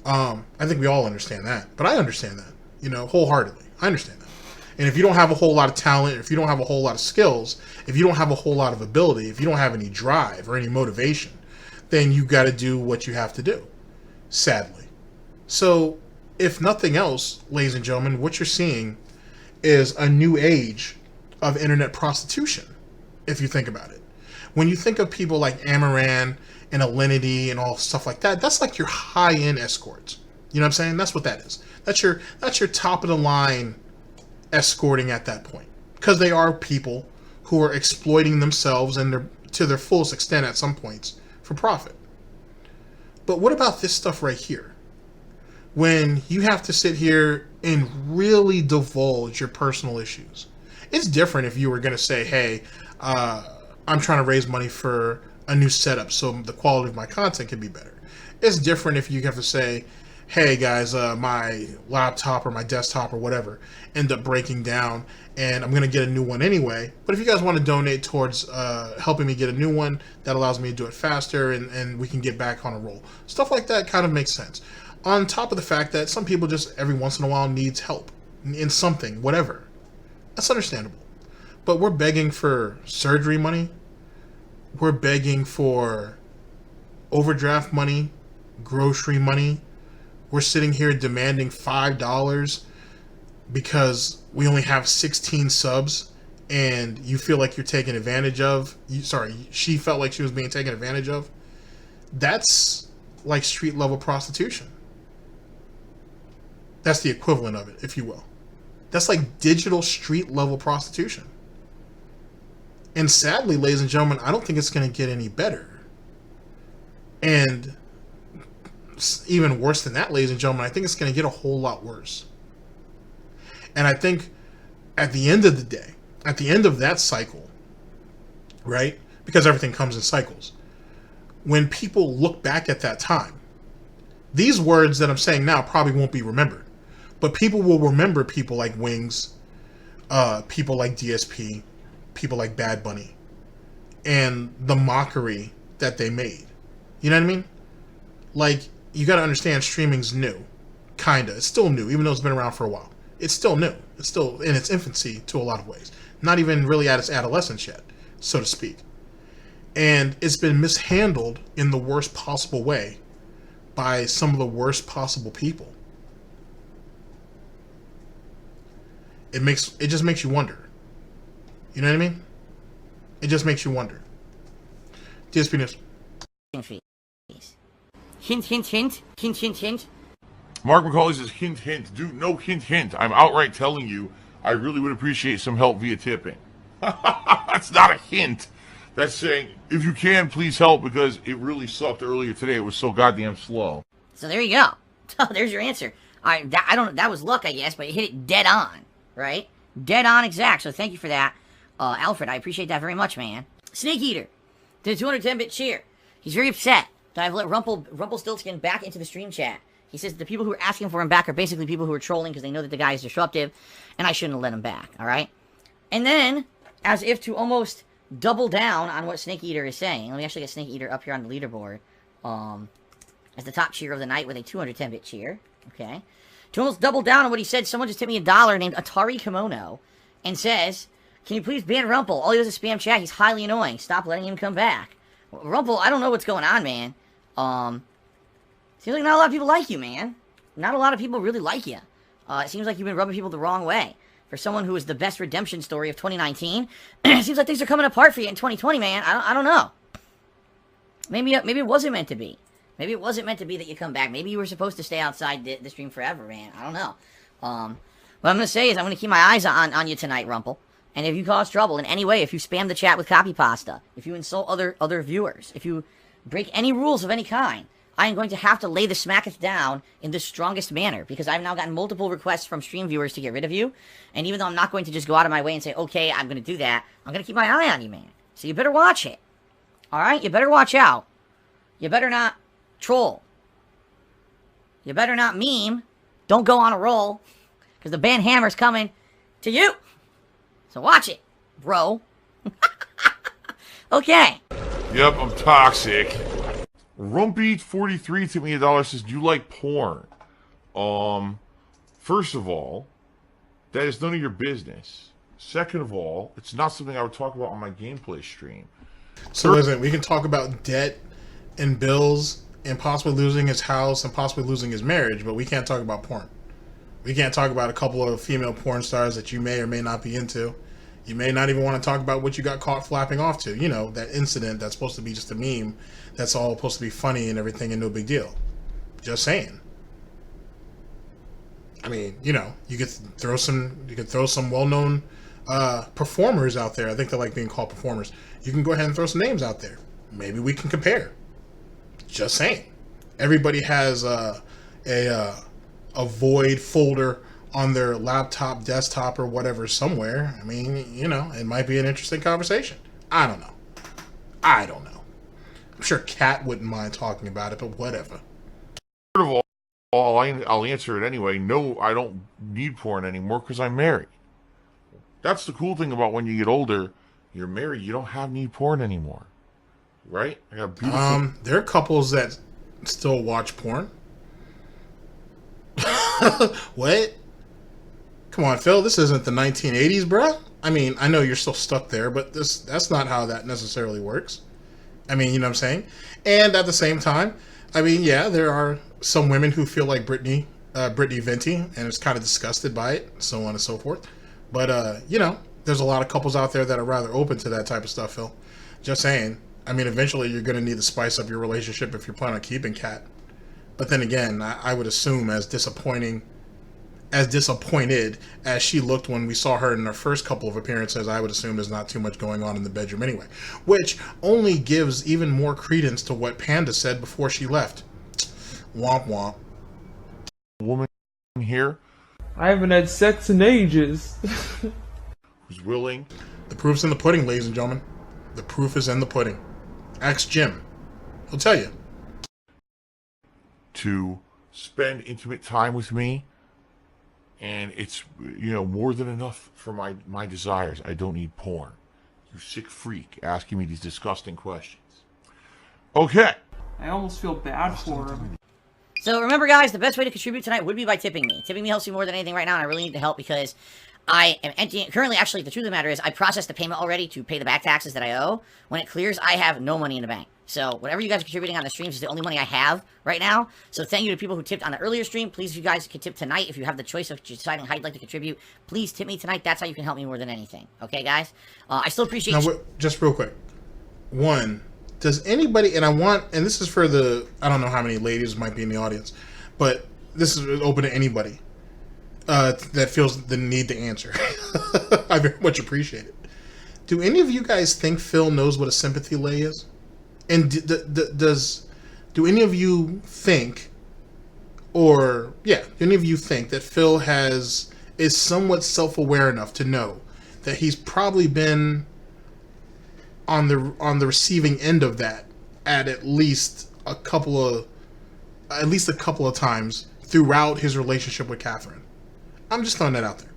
[SPEAKER 5] I think we all understand that. But I understand that, wholeheartedly. I understand that. And if you don't have a whole lot of talent, if you don't have a whole lot of skills, if you don't have a whole lot of ability, if you don't have any drive or any motivation, then you got to do what you have to do, sadly. So, if nothing else, ladies and gentlemen, what you're seeing is a new age of internet prostitution, if you think about it. When you think of people like Amaran and Alinity and all stuff like that, that's like your high-end escorts. You know what I'm saying? That's what that is. That's your top of the line escorting at that point, because they are people who are exploiting themselves and to their fullest extent at some points for profit. But what about this stuff right here? When you have to sit here and really divulge your personal issues. It's different if you were going to say, hey, I'm trying to raise money for a new setup so the quality of my content can be better. It's different if you have to say, hey guys, my laptop or my desktop or whatever end up breaking down and I'm going to get a new one anyway. But if you guys want to donate towards helping me get a new one, that allows me to do it faster and we can get back on a roll. Stuff like that kind of makes sense. On top of the fact that some people just every once in a while needs help in something, whatever. That's understandable. But we're begging for surgery money. We're begging for overdraft money, grocery money. We're sitting here demanding $5 because we only have 16 subs and you feel like you're taken advantage of. She felt like she was being taken advantage of. That's like street level prostitution. That's the equivalent of it, if you will. That's like digital street level prostitution. And sadly, ladies and gentlemen, I don't think it's going to get any better. And even worse than that, ladies and gentlemen, I think it's going to get a whole lot worse. And I think at the end of the day, at the end of that cycle, right? Because everything comes in cycles. When people look back at that time, these words that I'm saying now probably won't be remembered. But people will remember people like Wings, people like DSP, people like Bad Bunny, and the mockery that they made. You know what I mean? Like, you got to understand streaming's new. Kinda. It's still new, even though it's been around for a while. It's still new. It's still in its infancy to a lot of ways. Not even really at its adolescence yet, so to speak. And it's been mishandled in the worst possible way by some of the worst possible people. It just makes you wonder. You know what I mean? It just makes you wonder. DSP News.
[SPEAKER 8] Hint, hint, hint. Hint, hint, hint.
[SPEAKER 6] Mark McCauley says, hint, hint. Dude, no hint, hint. I'm outright telling you, I really would appreciate some help via tipping. That's not a hint. That's saying, if you can, please help, because it really sucked earlier today. It was so goddamn slow.
[SPEAKER 8] So there you go. There's your answer. All right, that was luck, I guess, but you hit it dead on, right? Dead on exact. So thank you for that, Alfred. I appreciate that very much, man. Snake Eater did a 210-bit cheer. He's very upset that I've let Rumpelstiltskin back into the stream chat. He says the people who are asking for him back are basically people who are trolling because they know that the guy is disruptive, and I shouldn't have let him back, all right? And then, as if to almost double down on what Snake Eater is saying, let me actually get Snake Eater up here on the leaderboard as the top cheer of the night with a 210-bit cheer, okay? To almost double down on what he said, someone just tipped me $1 named Atari Kimono and says, can you please ban Rumpel? All he does is spam chat. He's highly annoying. Stop letting him come back. Rumpel, I don't know what's going on, man. Seems like not a lot of people like you, man. Not a lot of people really like you. It seems like you've been rubbing people the wrong way. For someone who is the best redemption story of 2019, it seems like things are coming apart for you in 2020, man. I don't know. Maybe it wasn't meant to be. Maybe it wasn't meant to be that you come back. Maybe you were supposed to stay outside the stream forever, man. I don't know. What I'm going to say is I'm going to keep my eyes on you tonight, Rumpel. And if you cause trouble in any way, if you spam the chat with copy pasta, if you insult other viewers, if you break any rules of any kind, I am going to have to lay the smacketh down in the strongest manner, because I've now gotten multiple requests from stream viewers to get rid of you. And even though I'm not going to just go out of my way and say, okay, I'm going to do that, I'm going to keep my eye on you, man. So you better watch it. Alright? You better watch out. You better not troll. You better not meme. Don't go on a roll, because the ban hammer's coming to you. So watch it, bro. Okay.
[SPEAKER 6] Yep, I'm toxic. Rumpy43 to me $1 says, do you like porn? First of all, that is none of your business. Second of all, it's not something I would talk about on my gameplay stream.
[SPEAKER 5] So listen, we can talk about debt and bills and possibly losing his house and possibly losing his marriage, but we can't talk about porn. We can't talk about a couple of female porn stars that you may or may not be into. You may not even want to talk about what you got caught flapping off to. You know, that incident that's supposed to be just a meme. That's all supposed to be funny and everything and no big deal. Just saying. I mean, you know, you could throw some well-known performers out there. I think they like being called performers. You can go ahead and throw some names out there. Maybe we can compare. Just saying. Everybody has a void folder on their laptop, desktop, or whatever somewhere. I mean, you know, it might be an interesting conversation. I don't know. I'm sure Kat wouldn't mind talking about it, but whatever.
[SPEAKER 6] First of all, I'll answer it anyway. No, I don't need porn anymore because I'm married. That's the cool thing about when you get older. You're married. You don't need porn anymore, right? I got beautiful.
[SPEAKER 5] There are couples that still watch porn. What? Come on, Phil. This isn't the 1980s, bruh. I mean, I know you're still stuck there, but that's not how that necessarily works. I mean, you know what I'm saying? And at the same time, I mean, yeah, there are some women who feel like Brittany Venti and is kind of disgusted by it, so on and so forth. But, you know, there's a lot of couples out there that are rather open to that type of stuff, Phil. Just saying. I mean, eventually you're going to need to spice up your relationship if you're planning on keeping Kat. But then again, I would assume as disappointed as she looked when we saw her in her first couple of appearances, I would assume there's not too much going on in the bedroom anyway. Which only gives even more credence to what Panda said before she left. Womp womp.
[SPEAKER 6] Woman here.
[SPEAKER 7] I haven't had sex in ages.
[SPEAKER 6] Who's willing.
[SPEAKER 5] The proof's in the pudding, ladies and gentlemen. The proof is in the pudding. Ask Jim. He'll tell you.
[SPEAKER 6] To spend intimate time with me, and it's, you know, more than enough for my desires. I don't need porn. You sick freak asking me these disgusting questions. Okay.
[SPEAKER 7] I almost feel bad for him.
[SPEAKER 8] So remember, guys, the best way to contribute tonight would be by tipping me. Tipping me helps me more than anything right now, and I really need the help because I am emptying. Currently, actually, the truth of the matter is I processed the payment already to pay the back taxes that I owe. When it clears, I have no money in the bank. So whatever you guys are contributing on the streams is the only money I have right now. So thank you to people who tipped on the earlier stream. Please, if you guys can tip tonight, if you have the choice of deciding how you'd like to contribute, please tip me tonight. That's how you can help me more than anything. Okay, guys? I still appreciate
[SPEAKER 5] Now, just real quick. One, does anybody, and this is for the, I don't know how many ladies might be in the audience, but this is open to anybody that feels the need to answer. I very much appreciate it. Do any of you guys think Phil knows what a sympathy lay is? And do any of you think, do any of you think that Phil is somewhat self-aware enough to know that he's probably been on the receiving end of that at least a couple of times throughout his relationship with Catherine? I'm just throwing that out there.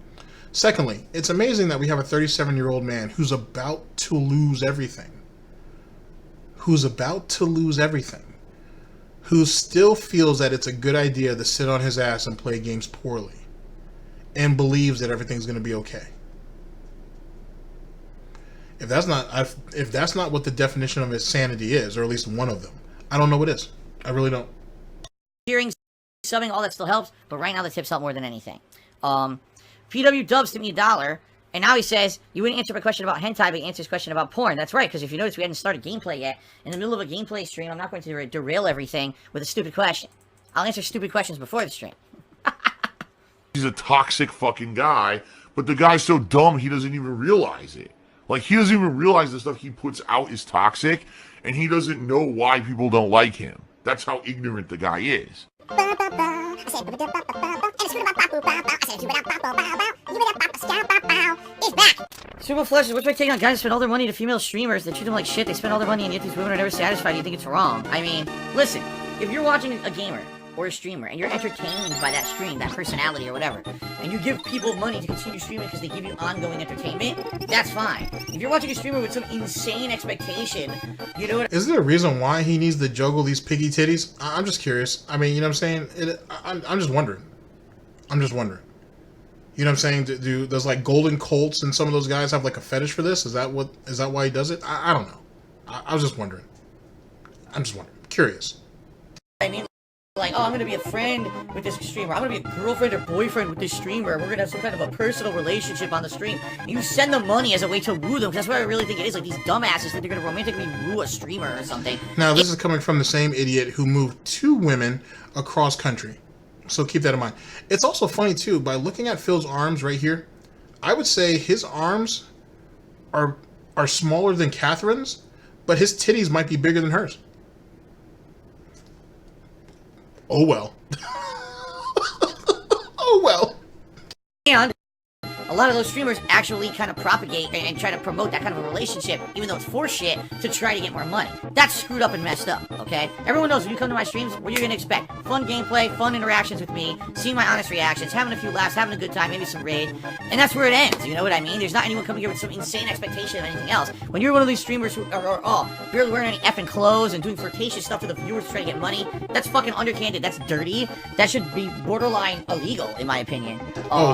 [SPEAKER 5] Secondly, it's amazing that we have a 37-year-old man who's about to lose everything. Who still feels that it's a good idea to sit on his ass and play games poorly, and believes that everything's going to be okay. If that's not what the definition of his sanity is, or at least one of them, I don't know what is. I really don't.
[SPEAKER 8] Hearing, subbing, all that still helps, but right now the tips help more than anything. PW Dubs tipped me $1, and now he says, you wouldn't answer my question about hentai, but you answered his question about porn. That's right, because if you notice, we hadn't started gameplay yet. In the middle of a gameplay stream, I'm not going to derail everything with a stupid question. I'll answer stupid questions before the stream.
[SPEAKER 6] He's a toxic fucking guy, but the guy's so dumb he doesn't even realize it. Like, he doesn't even realize the stuff he puts out is toxic, and he doesn't know why people don't like him. That's how ignorant the guy is.
[SPEAKER 8] Super Flushes, what's my take on guys who spend all their money to female streamers? They treat them like shit, they spend all their money, and yet these women are never satisfied. You think it's wrong? I mean, listen, if you're watching a gamer or a streamer, and you're entertained by that stream, that personality or whatever, and you give people money to continue streaming because they give you ongoing entertainment, that's fine. If you're watching a streamer with some insane expectation, you know what?
[SPEAKER 5] Is there a reason why he needs to juggle these piggy titties? I'm just curious. I mean, you know what I'm saying? I'm just wondering. You know what I'm saying? Does like Golden Colts and some of those guys have like a fetish for this? Is that why he does it? I don't know. I was just wondering. Curious.
[SPEAKER 8] I mean, like, oh, I'm gonna be a friend with this streamer. I'm gonna be a girlfriend or boyfriend with this streamer. We're gonna have some kind of a personal relationship on the stream. And you send them money as a way to woo them. That's what I really think it is. Like, these dumbasses think they're gonna romantically woo a streamer or something.
[SPEAKER 5] Now, this is coming from the same idiot who moved 2 women across country. So keep that in mind. It's also funny, too, by looking at Phil's arms right here, I would say his arms are smaller than Catherine's, but his titties might be bigger than hers. Oh, well. Oh, well.
[SPEAKER 8] And a lot of those streamers actually kind of propagate and try to promote that kind of a relationship, even though it's for shit, to try to get more money. That's screwed up and messed up, okay? Everyone knows when you come to my streams, what you're gonna expect. Fun gameplay, fun interactions with me, seeing my honest reactions, having a few laughs, having a good time, maybe some raid, and that's where it ends, you know what I mean? There's not anyone coming here with some insane expectation of anything else. When you're one of these streamers who are barely wearing any effing clothes and doing flirtatious stuff to the viewers to try to get money, that's fucking underhanded, that's dirty, that should be borderline illegal, in my opinion.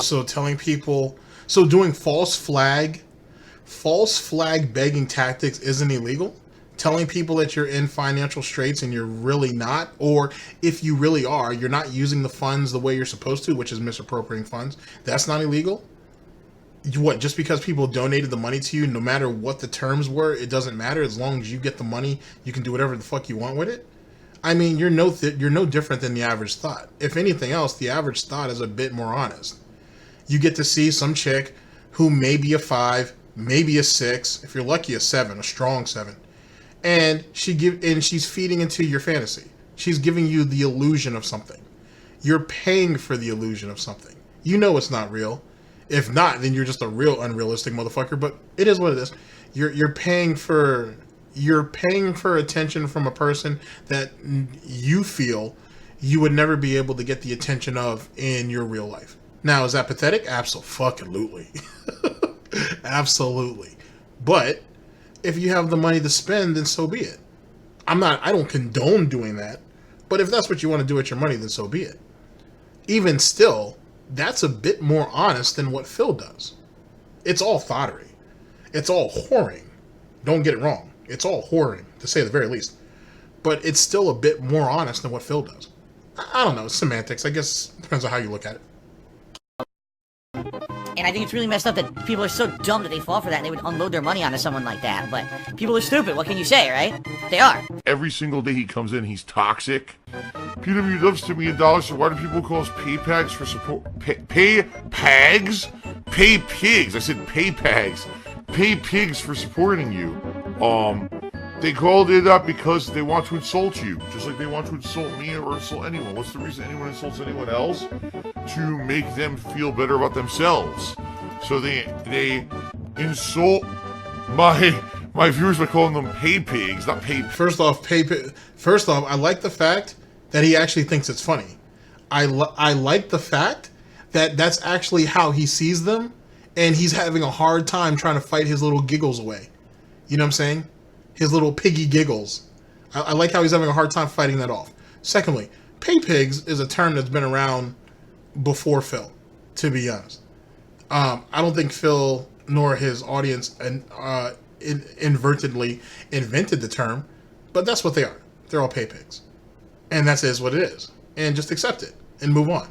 [SPEAKER 5] So telling people... So doing false flag begging tactics isn't illegal? Telling people that you're in financial straits and you're really not, or if you really are, you're not using the funds the way you're supposed to, which is misappropriating funds, that's not illegal? What, just because people donated the money to you, no matter what the terms were, it doesn't matter? As long as you get the money, you can do whatever the fuck you want with it? I mean, you're no different than the average thought. If anything else, the average thought is a bit more honest. You get to see some chick who may be a 5, maybe a 6, if you're lucky a 7, a strong 7, and she's feeding into your fantasy. She's giving you the illusion of something. You're paying for the illusion of something. You know it's not real. If not, then you're just a real unrealistic motherfucker. But it is what it is. You're paying for attention from a person that you feel you would never be able to get the attention of in your real life. Now, is that pathetic? Absolutely. Absolutely. But if you have the money to spend, then so be it. I don't condone doing that, But if that's what you want to do with your money, then so be it. Even still, that's a bit more honest than what Phil does. It's all thottery. It's all whoring. Don't get it wrong. It's all whoring, to say the very least. But it's still a bit more honest than what Phil does. I don't know. It's semantics. I guess it depends on how you look at it.
[SPEAKER 8] And I think it's really messed up that people are so dumb that they fall for that and they would unload their money onto someone like that. But people are stupid. What can you say, right? They are.
[SPEAKER 6] Every single day he comes in, he's toxic. PW loves to me $1, so why do people call us paypags for support? Paypags? Pay pigs. I said paypags. Pay pigs for supporting you. They called it up because they want to insult you, just like they want to insult me or insult anyone. What's the reason anyone insults anyone else? To make them feel better about themselves. So they insult my viewers by calling them pay pigs, not pay.
[SPEAKER 5] First off, I like the fact that he actually thinks it's funny. I like the fact that that's actually how he sees them, and he's having a hard time trying to fight his little giggles away. You know what I'm saying? His little piggy giggles. I like how he's having a hard time fighting that off. Secondly, pay pigs is a term that's been around before Phil, to be honest. I don't think Phil nor his audience inadvertently invented the term, but that's what they are. They're all pay pigs. And that is what it is. And just accept it and move on.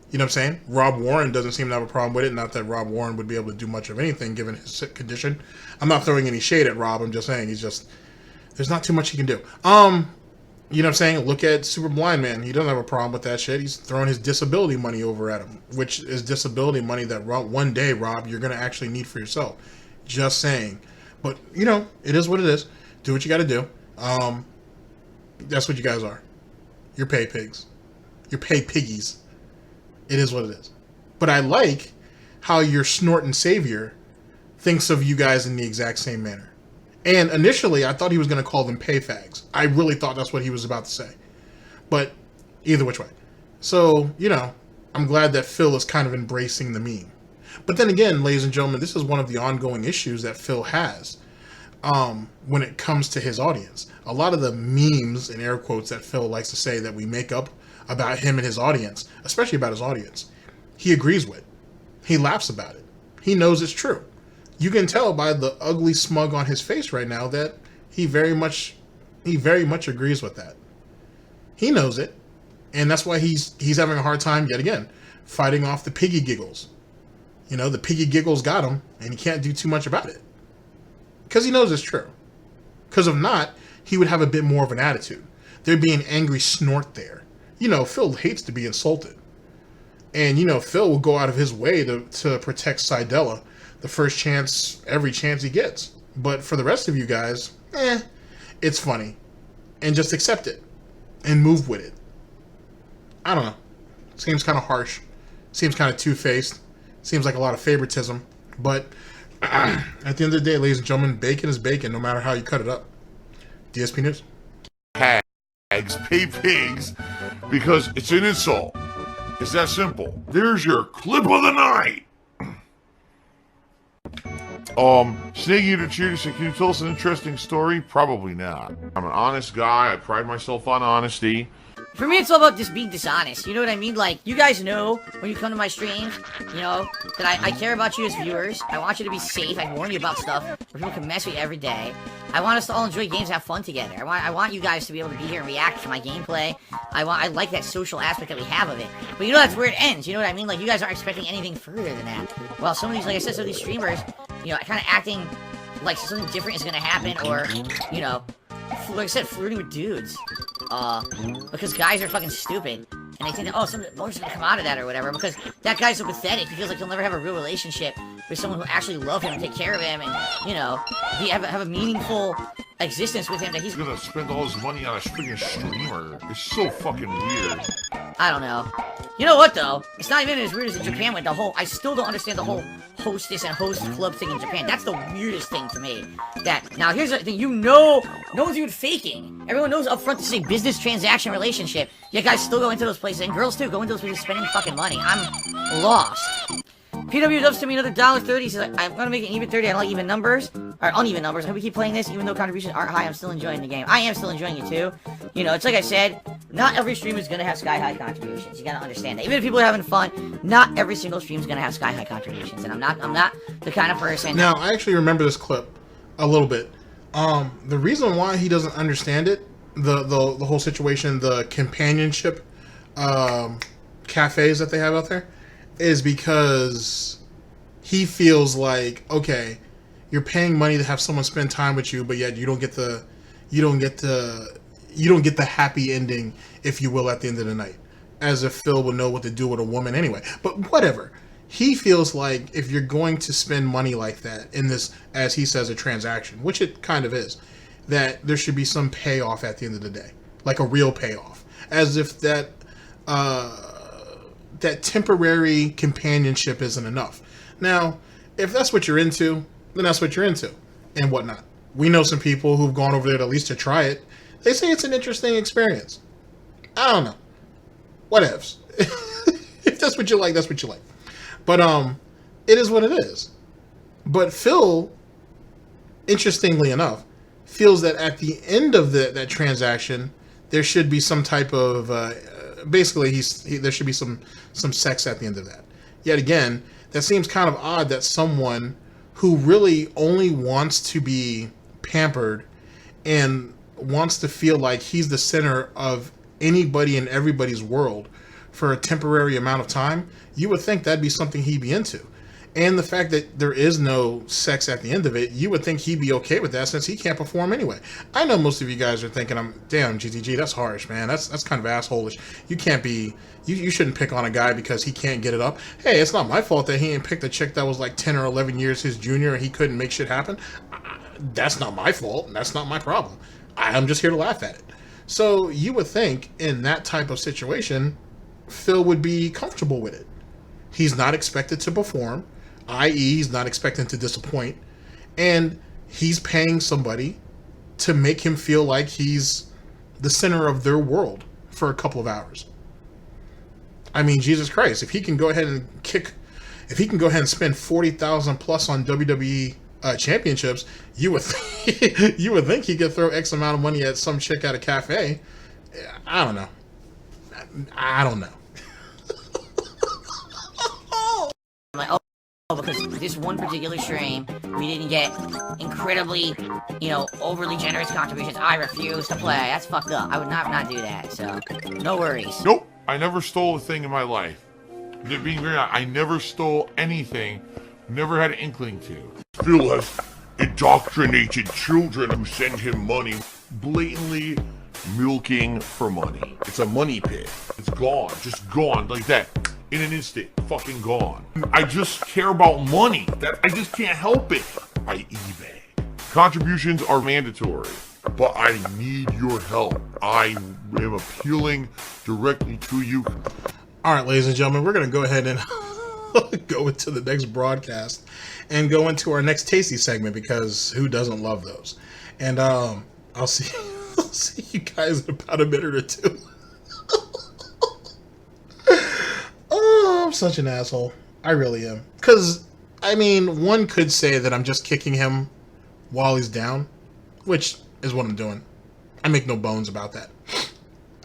[SPEAKER 5] You know what I'm saying? Rob Warren doesn't seem to have a problem with it. Not that Rob Warren would be able to do much of anything given his sick condition. I'm not throwing any shade at Rob. I'm just saying there's not too much he can do. You know what I'm saying? Look at Super Blind Man. He doesn't have a problem with that shit. He's throwing his disability money over at him, which is disability money that one day, Rob, you're going to actually need for yourself. Just saying. But, you know, it is what it is. Do what you got to do. That's what you guys are. You're pay pigs. You're pay piggies. It is what it is. But I like how your snorting savior thinks of you guys in the exact same manner. And initially, I thought he was going to call them pay fags. I really thought that's what he was about to say. But either which way. So, you know, I'm glad that Phil is kind of embracing the meme. But then again, ladies and gentlemen, this is one of the ongoing issues that Phil has when it comes to his audience. A lot of the memes, in air quotes, that Phil likes to say that we make up about him and his audience, especially about his audience, he agrees with. He laughs about it. He knows it's true. You can tell by the ugly smug on his face right now that he very much agrees with that. He knows it, and that's why he's having a hard time yet again fighting off the piggy giggles. You know, the piggy giggles got him, and he can't do too much about it because he knows it's true. Because if not, he would have a bit more of an attitude. There'd be an angry snort there. You know, Phil hates to be insulted. And, you know, Phil will go out of his way to protect Sidella every chance he gets. But for the rest of you guys, it's funny. And just accept it. And move with it. I don't know. Seems kind of harsh. Seems kind of two-faced. Seems like a lot of favoritism. But at the end of the day, ladies and gentlemen, bacon is bacon no matter how you cut it up. DSP News.
[SPEAKER 6] Pay pigs, because it's an insult. It's that simple. There's your clip of the night. Snake Eater Cheer said, can you tell us an interesting story? Probably not. I'm an honest guy. I pride myself on honesty.
[SPEAKER 8] For me, it's all about just being dishonest. You know what I mean? Like, you guys know when you come to my streams, you know, that I care about you as viewers. I want you to be safe. I warn you about stuff where people can mess with you every day. I want us to all enjoy games and have fun together. I want you guys to be able to be here and react to my gameplay. I like that social aspect that we have of it. But you know, that's where it ends. You know what I mean? Like, you guys aren't expecting anything further than that. Well, some of these, like I said, some of these streamers, you know, kind of acting like something different is going to happen, or, you know, like I said, flirting with dudes. Because guys are fucking stupid. And they think that, oh, some emotion's gonna come out of that or whatever. Because that guy's so pathetic. He feels like he'll never have a real relationship with someone who actually love him and take care of him and, you know, have a meaningful existence with him that he's
[SPEAKER 6] gonna spend all his money on a freaking streamer. It's so fucking weird.
[SPEAKER 8] I don't know. You know what, though? It's not even as weird as in Japan with the whole... I still don't understand the whole hostess and host club thing in Japan. That's the weirdest thing to me. Now, here's the thing. You know, no one's even faking. Everyone knows up front to say business transaction relationship. You guys still go into those places, and girls too go into those places spending fucking money. I'm lost. PW loves to me another $1.30. He says, I'm gonna make it even 30. I don't like even numbers. Or uneven numbers. I hope we keep playing this, even though contributions aren't high. I'm still enjoying the game. I am still enjoying it too. You know, it's like I said, Not every stream is gonna have sky-high contributions. You gotta understand that. Even if people are having fun, not every single stream is gonna have sky-high contributions. And I'm not the kind of person...
[SPEAKER 5] Now, I actually remember this clip a little bit. The reason why he doesn't understand it, the whole situation, the companionship cafes that they have out there, is because he feels like, okay, you're paying money to have someone spend time with you, but yet you don't get the happy ending, if you will, at the end of the night. As if Phil would know what to do with a woman anyway. But whatever. He feels like if you're going to spend money like that in this, as he says, a transaction, which it kind of is, that there should be some payoff at the end of the day. Like a real payoff. As if that temporary companionship isn't enough. Now, if that's what you're into, then that's what you're into. And whatnot. We know some people who've gone over there at least to try it. They say it's an interesting experience. I don't know. Whatevs. If that's what you like, that's what you like. But it is what it is. But Phil, interestingly enough, feels that at the end of that transaction, there should be some type of basically there should be some sex at the end of that. Yet again, that seems kind of odd that someone who really only wants to be pampered and wants to feel like he's the center of anybody and everybody's world for a temporary amount of time, you would think that'd be something he'd be into. And the fact that there is no sex at the end of it, you would think he'd be okay with that since he can't perform anyway. I know most of you guys are thinking, damn, GTG, that's harsh, man. That's kind of assholish. You can't be, you shouldn't pick on a guy because he can't get it up. Hey, it's not my fault that he ain't picked a chick that was like 10 or 11 years his junior and he couldn't make shit happen. That's not my fault. That's not my problem. I'm just here to laugh at it. So you would think in that type of situation, Phil would be comfortable with it. He's not expected to perform, i.e. he's not expected to disappoint, and he's paying somebody to make him feel like he's the center of their world for a couple of hours. I mean, Jesus Christ, if he can go ahead and spend 40,000 plus on WWE championships, you would think he could throw X amount of money at some chick at a cafe. I don't know.
[SPEAKER 8] I'm like, oh, because this one particular stream, we didn't get incredibly, overly generous contributions. I refuse to play. That's fucked up. I would not do that, so no worries.
[SPEAKER 6] Nope. I never stole a thing in my life. Being very honest, I never stole anything. Never had an inkling to. Phil has indoctrinated children who send him money, blatantly milking for money. It's a money pit. It's gone. Just gone like that. In an instant. Fucking gone. I just care about money. I just can't help it. By eBay. Contributions are mandatory, but I need your help. I am appealing directly to you.
[SPEAKER 5] All right, ladies and gentlemen, we're going to go ahead and go into the next broadcast and go into our next tasty segment, because who doesn't love those? And I'll see you guys in about a minute or two. Oh, I'm such an asshole. I really am. Because, I mean, one could say that I'm just kicking him while he's down, which is what I'm doing. I make no bones about that.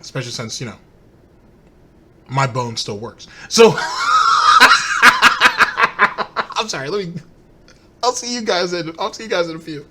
[SPEAKER 5] Especially since, my bone still works. So, I'm sorry, I'll see you guys in a few.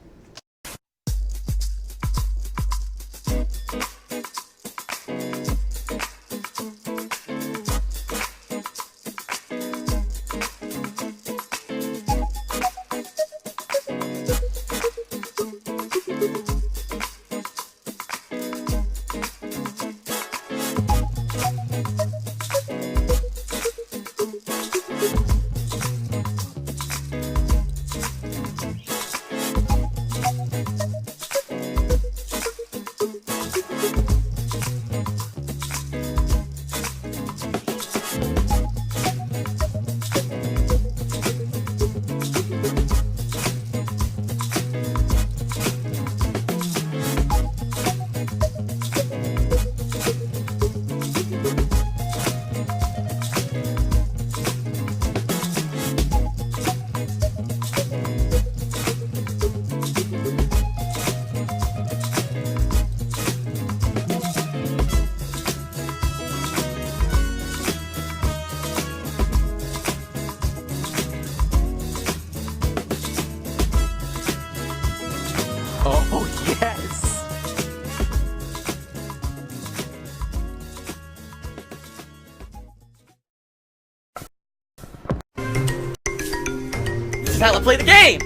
[SPEAKER 8] how I play the game!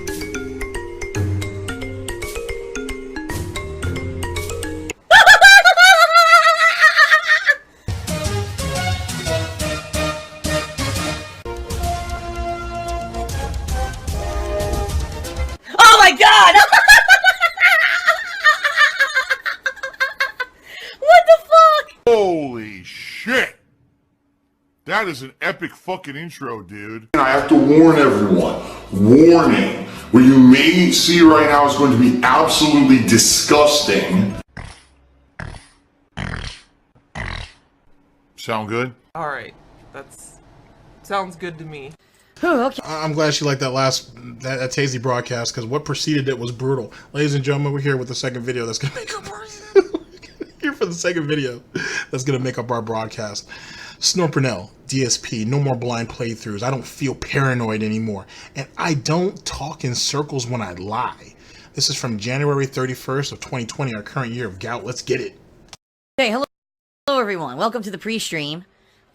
[SPEAKER 8] Oh my god! What the fuck?
[SPEAKER 6] Holy shit! That is an epic fucking intro, dude. And I have to warn everyone. Warning. What you may see right now is going to be absolutely disgusting. Sound good?
[SPEAKER 7] Alright, sounds good to me.
[SPEAKER 8] Okay.
[SPEAKER 5] I'm glad she liked that that Tazy broadcast, because what preceded it was brutal. Ladies and gentlemen, we're here with the second video that's gonna make up our here for the second video that's gonna make up our broadcast. Snort Burnell, DSP, no more blind playthroughs. I don't feel paranoid anymore, and I don't talk in circles when I lie. This is from January 31st of 2020, our current year of gout. Let's get it.
[SPEAKER 8] Hey, hello everyone. Welcome to the pre-stream.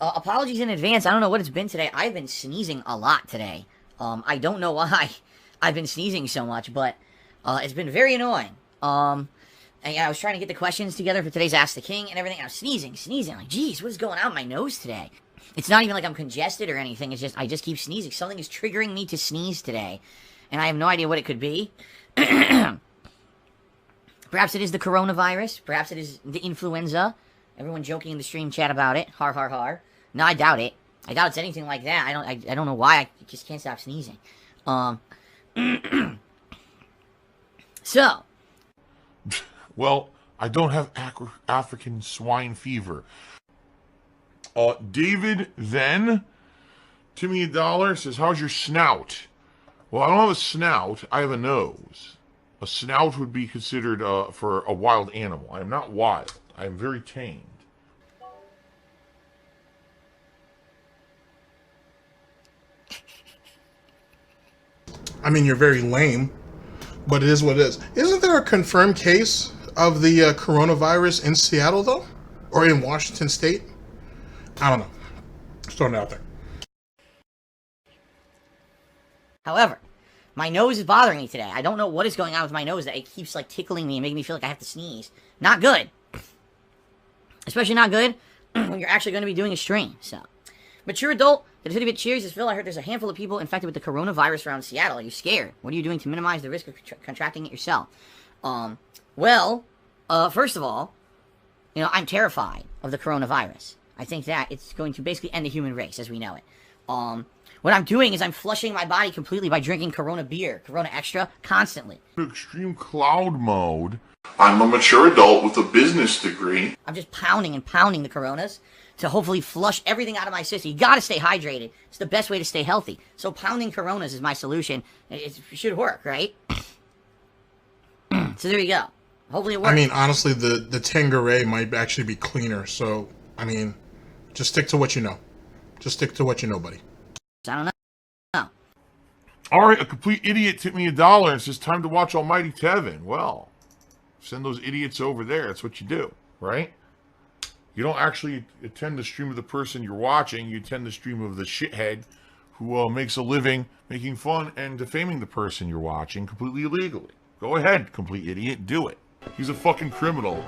[SPEAKER 8] Apologies in advance. I don't know what it's been today. I've been sneezing a lot today. I don't know why I've been sneezing so much, but it's been very annoying. And I was trying to get the questions together for today's Ask the King and everything. And I was sneezing. Like, geez, what is going on with my nose today? It's not even like I'm congested or anything. It's just, I just keep sneezing. Something is triggering me to sneeze today. And I have no idea what it could be. Perhaps it is the coronavirus. Perhaps it is the influenza. Everyone joking in the stream chat about it. Har, har, har. No, I doubt it. I doubt it's anything like that. I don't know why. I just can't stop sneezing. So.
[SPEAKER 6] Well, I don't have African swine fever. David then, Timmy $1 says, how's your snout? Well, I don't have a snout. I have a nose. A snout would be considered for a wild animal. I am not wild. I am very tamed.
[SPEAKER 5] I mean, you're very lame, but it is what it is. Isn't there a confirmed case of the coronavirus in Seattle, though? Or in Washington State? I don't know. Just throwing it out there.
[SPEAKER 8] However, my nose is bothering me today. I don't know what is going on with my nose that it keeps, like, tickling me and making me feel like I have to sneeze. Not good. Especially not good when you're actually going to be doing a stream, so. Mature adult, the bit cheers is Phil. I heard there's a handful of people infected with the coronavirus around Seattle. Are you scared? What are you doing to minimize the risk of contracting it yourself? Well, first of all, you know, I'm terrified of the coronavirus. I think that it's going to basically end the human race as we know it. What I'm doing is I'm flushing my body completely by drinking Corona beer, Corona Extra, constantly.
[SPEAKER 6] Extreme cloud mode. I'm a mature adult with a business degree.
[SPEAKER 8] I'm just pounding and pounding the Coronas to hopefully flush everything out of my system. You gotta stay hydrated. It's the best way to stay healthy. So pounding Coronas is my solution. It should work, right? So there you go. Hopefully it works.
[SPEAKER 5] I mean, honestly, the Tanqueray might actually be cleaner. So, I mean, just stick to what you know. Just stick to what you know, buddy.
[SPEAKER 8] I don't know.
[SPEAKER 6] All right, a complete idiot tipped me $1 and says, time to watch Almighty Tevin. Well, send those idiots over there. That's what you do, right? You don't actually attend the stream of the person you're watching. You attend the stream of the shithead who makes a living making fun and defaming the person you're watching completely illegally. Go ahead, complete idiot. Do it. He's a fucking criminal.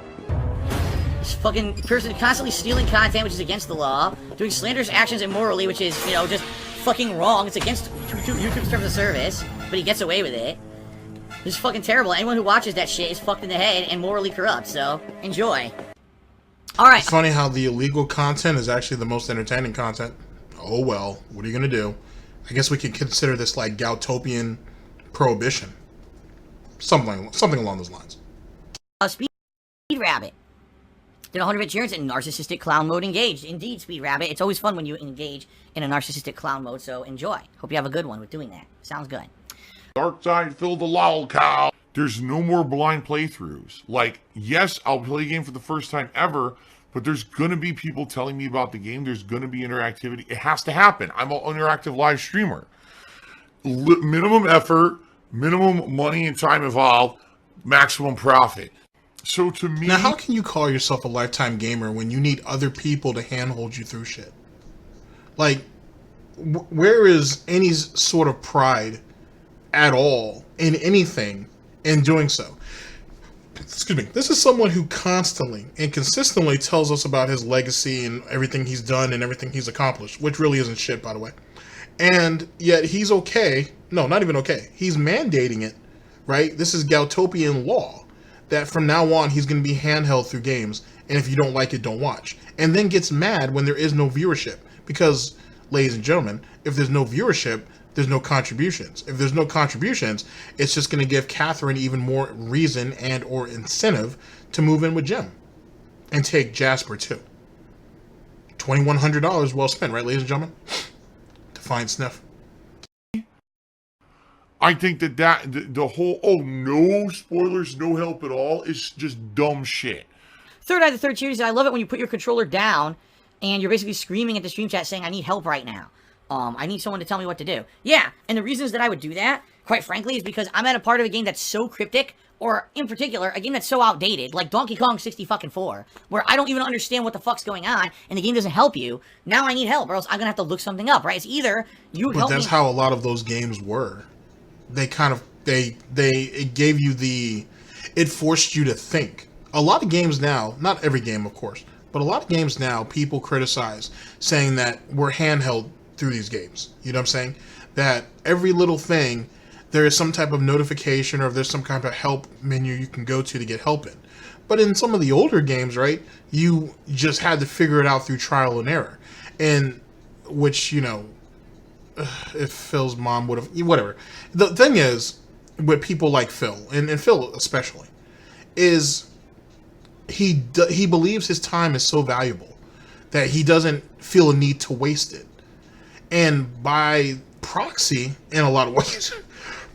[SPEAKER 8] This fucking person constantly stealing content, which is against the law, doing slanderous actions immorally, which is, you know, just fucking wrong. It's against YouTube's terms of service, but he gets away with it. This is fucking terrible. Anyone who watches that shit is fucked in the head and morally corrupt, so enjoy. Alright.
[SPEAKER 5] It's funny how the illegal content is actually the most entertaining content. Oh well, what are you gonna do? I guess we could consider this like Gautopian prohibition. Something along those lines.
[SPEAKER 8] Speed Rabbit. Did 100-bit cheers in narcissistic clown mode engaged. Indeed, Speed Rabbit. It's always fun when you engage in a narcissistic clown mode, so enjoy. Hope you have a good one with doing that. Sounds good.
[SPEAKER 6] Dark side, Phil the lawlcow. There's no more blind playthroughs. Like, yes, I'll play a game for the first time ever, but there's gonna be people telling me about the game. There's gonna be interactivity. It has to happen. I'm an interactive live streamer. Minimum effort, minimum money and time involved, maximum profit. So to me...
[SPEAKER 5] Now, how can you call yourself a lifetime gamer when you need other people to handhold you through shit? Like, where is any sort of pride at all in anything in doing so. Excuse me. This is someone who constantly and consistently tells us about his legacy and everything he's done and everything he's accomplished, which really isn't shit, by the way. And yet he's okay. No, not even okay. He's mandating it, right? This is Gautopian law that from now on he's going to be handheld through games, and if you don't like it, don't watch. And then gets mad when there is no viewership. Because, ladies and gentlemen, if there's no viewership, there's no contributions. If there's no contributions, it's just going to give Catherine even more reason and or incentive to move in with Jim. And take Jasper too. $2,100 well spent, right, ladies and gentlemen? To find Sniff.
[SPEAKER 6] I think that the whole, oh, no spoilers, no help at all, is just dumb shit.
[SPEAKER 8] Third Eye the Third Series, I love it when you put your controller down and you're basically screaming at the stream chat saying, I need help right now. I need someone to tell me what to do. Yeah, and the reasons that I would do that, quite frankly, is because I'm at a part of a game that's so cryptic, or in particular, a game that's so outdated, like Donkey Kong 64, where I don't even understand what the fuck's going on, and the game doesn't help you. Now I need help, or else I'm gonna have to look something up, right? It's either you help me.
[SPEAKER 5] But that's how a lot of those games were. They kind of, it gave you it forced you to think. A lot of games now, not every game, of course, but a lot of games now, people criticize, saying that we're handheld through these games. You know what I'm saying? That every little thing, there is some type of notification or there's some kind of help menu you can go to get help in. But in some of the older games, right, you just had to figure it out through trial and error. And which, you know, if Phil's mom would have, whatever. The thing is, with people like Phil, and Phil especially, is he believes his time is so valuable that he doesn't feel a need to waste it. And by proxy, in a lot of ways,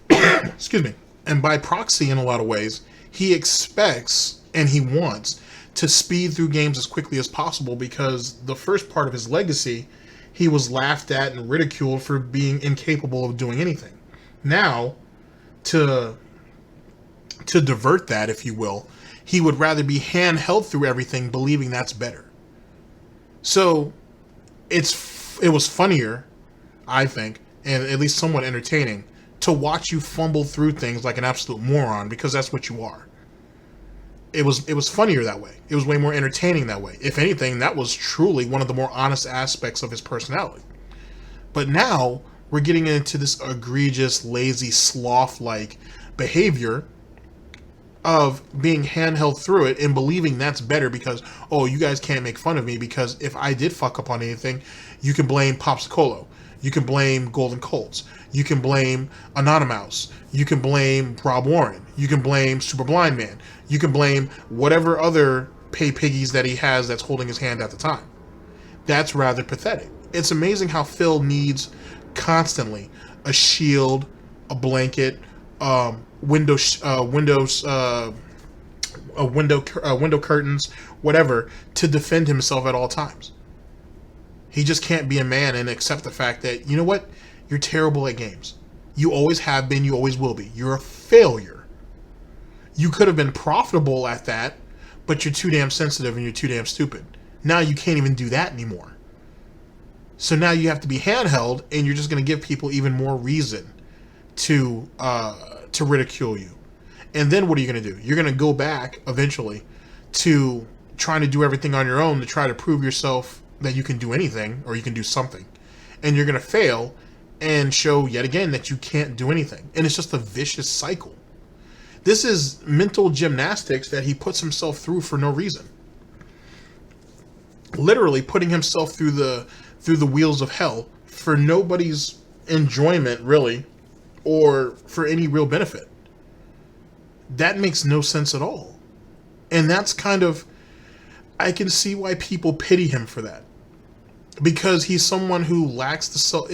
[SPEAKER 5] excuse me, and by proxy in a lot of ways, he expects and he wants to speed through games as quickly as possible because the first part of his legacy, he was laughed at and ridiculed for being incapable of doing anything. Now, to divert that, if you will, he would rather be handheld through everything, believing that's better. So, it was funnier, I think, and at least somewhat entertaining, to watch you fumble through things like an absolute moron, because that's what you are. It was funnier that way. It was way more entertaining that way. If anything, that was truly one of the more honest aspects of his personality. But now, we're getting into this egregious, lazy, sloth-like behavior of being handheld through it and believing that's better because, oh, you guys can't make fun of me because if I did fuck up on anything, you can blame Popsicolo. You can blame Golden Colts. You can blame Anonymous. You can blame Rob Warren. You can blame Super Blind Man. You can blame whatever other pay piggies that he has that's holding his hand at the time. That's rather pathetic. It's amazing how Phil needs constantly a shield, a blanket, window curtains, whatever, to defend himself at all times. He just can't be a man and accept the fact that, you know what, you're terrible at games. You always have been, you always will be. You're a failure. You could have been profitable at that, but you're too damn sensitive and you're too damn stupid. Now you can't even do that anymore. So now you have to be handheld, and you're just going to give people even more reason to ridicule you. And then what are you going to do? You're going to go back eventually to trying to do everything on your own to try to prove yourself that you can do anything or you can do something. And you're going to fail and show yet again that you can't do anything. And it's just a vicious cycle. This is mental gymnastics that he puts himself through for no reason. Literally putting himself through the wheels of hell for nobody's enjoyment, really, or for any real benefit. That makes no sense at all. And that's kind of, I can see why people pity him for that. Because he's someone who lacks so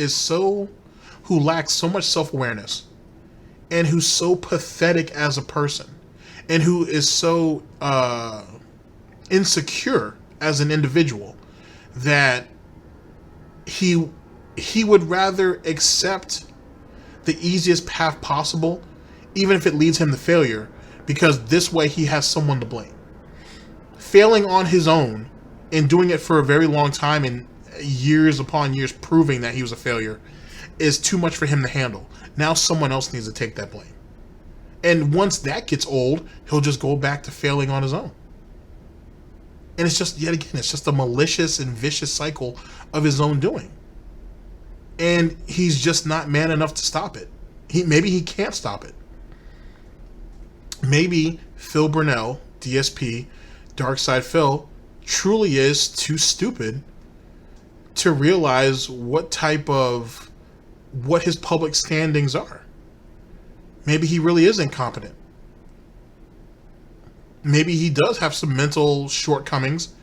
[SPEAKER 5] much self-awareness, and who's so pathetic as a person, and who is so insecure as an individual that he would rather accept the easiest path possible, even if it leads him to failure, because this way he has someone to blame. Failing on his own and doing it for a very long time and years upon years proving that he was a failure, is too much for him to handle. Now someone else needs to take that blame. And once that gets old, he'll just go back to failing on his own. And it's just, yet again, it's just a malicious and vicious cycle of his own doing. And he's just not man enough to stop it. Maybe he can't stop it. Maybe Phil Burnell, DSP, Darkside Phil, truly is too stupid to realize what his public standings are. Maybe he really is incompetent. Maybe he does have some mental shortcomings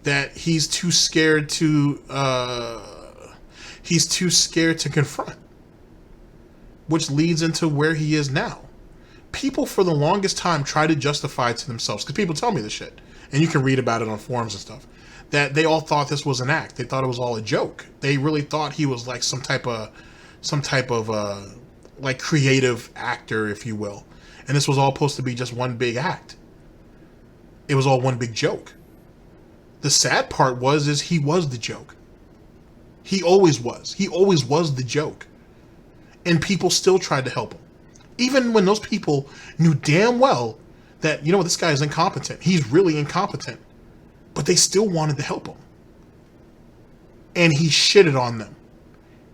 [SPEAKER 5] that he's too scared to confront, which leads into where he is now. People for the longest time try to justify to themselves, because people tell me this shit, and you can read about it on forums and stuff, that they all thought this was an act. They thought it was all a joke. They really thought he was like some type of like creative actor, if you will. And this was all supposed to be just one big act. It was all one big joke. The sad part is he was the joke. He always was. He always was the joke. And people still tried to help him. Even when those people knew damn well that, you know, this guy is incompetent. He's really incompetent. But they still wanted to help him. And he shitted on them.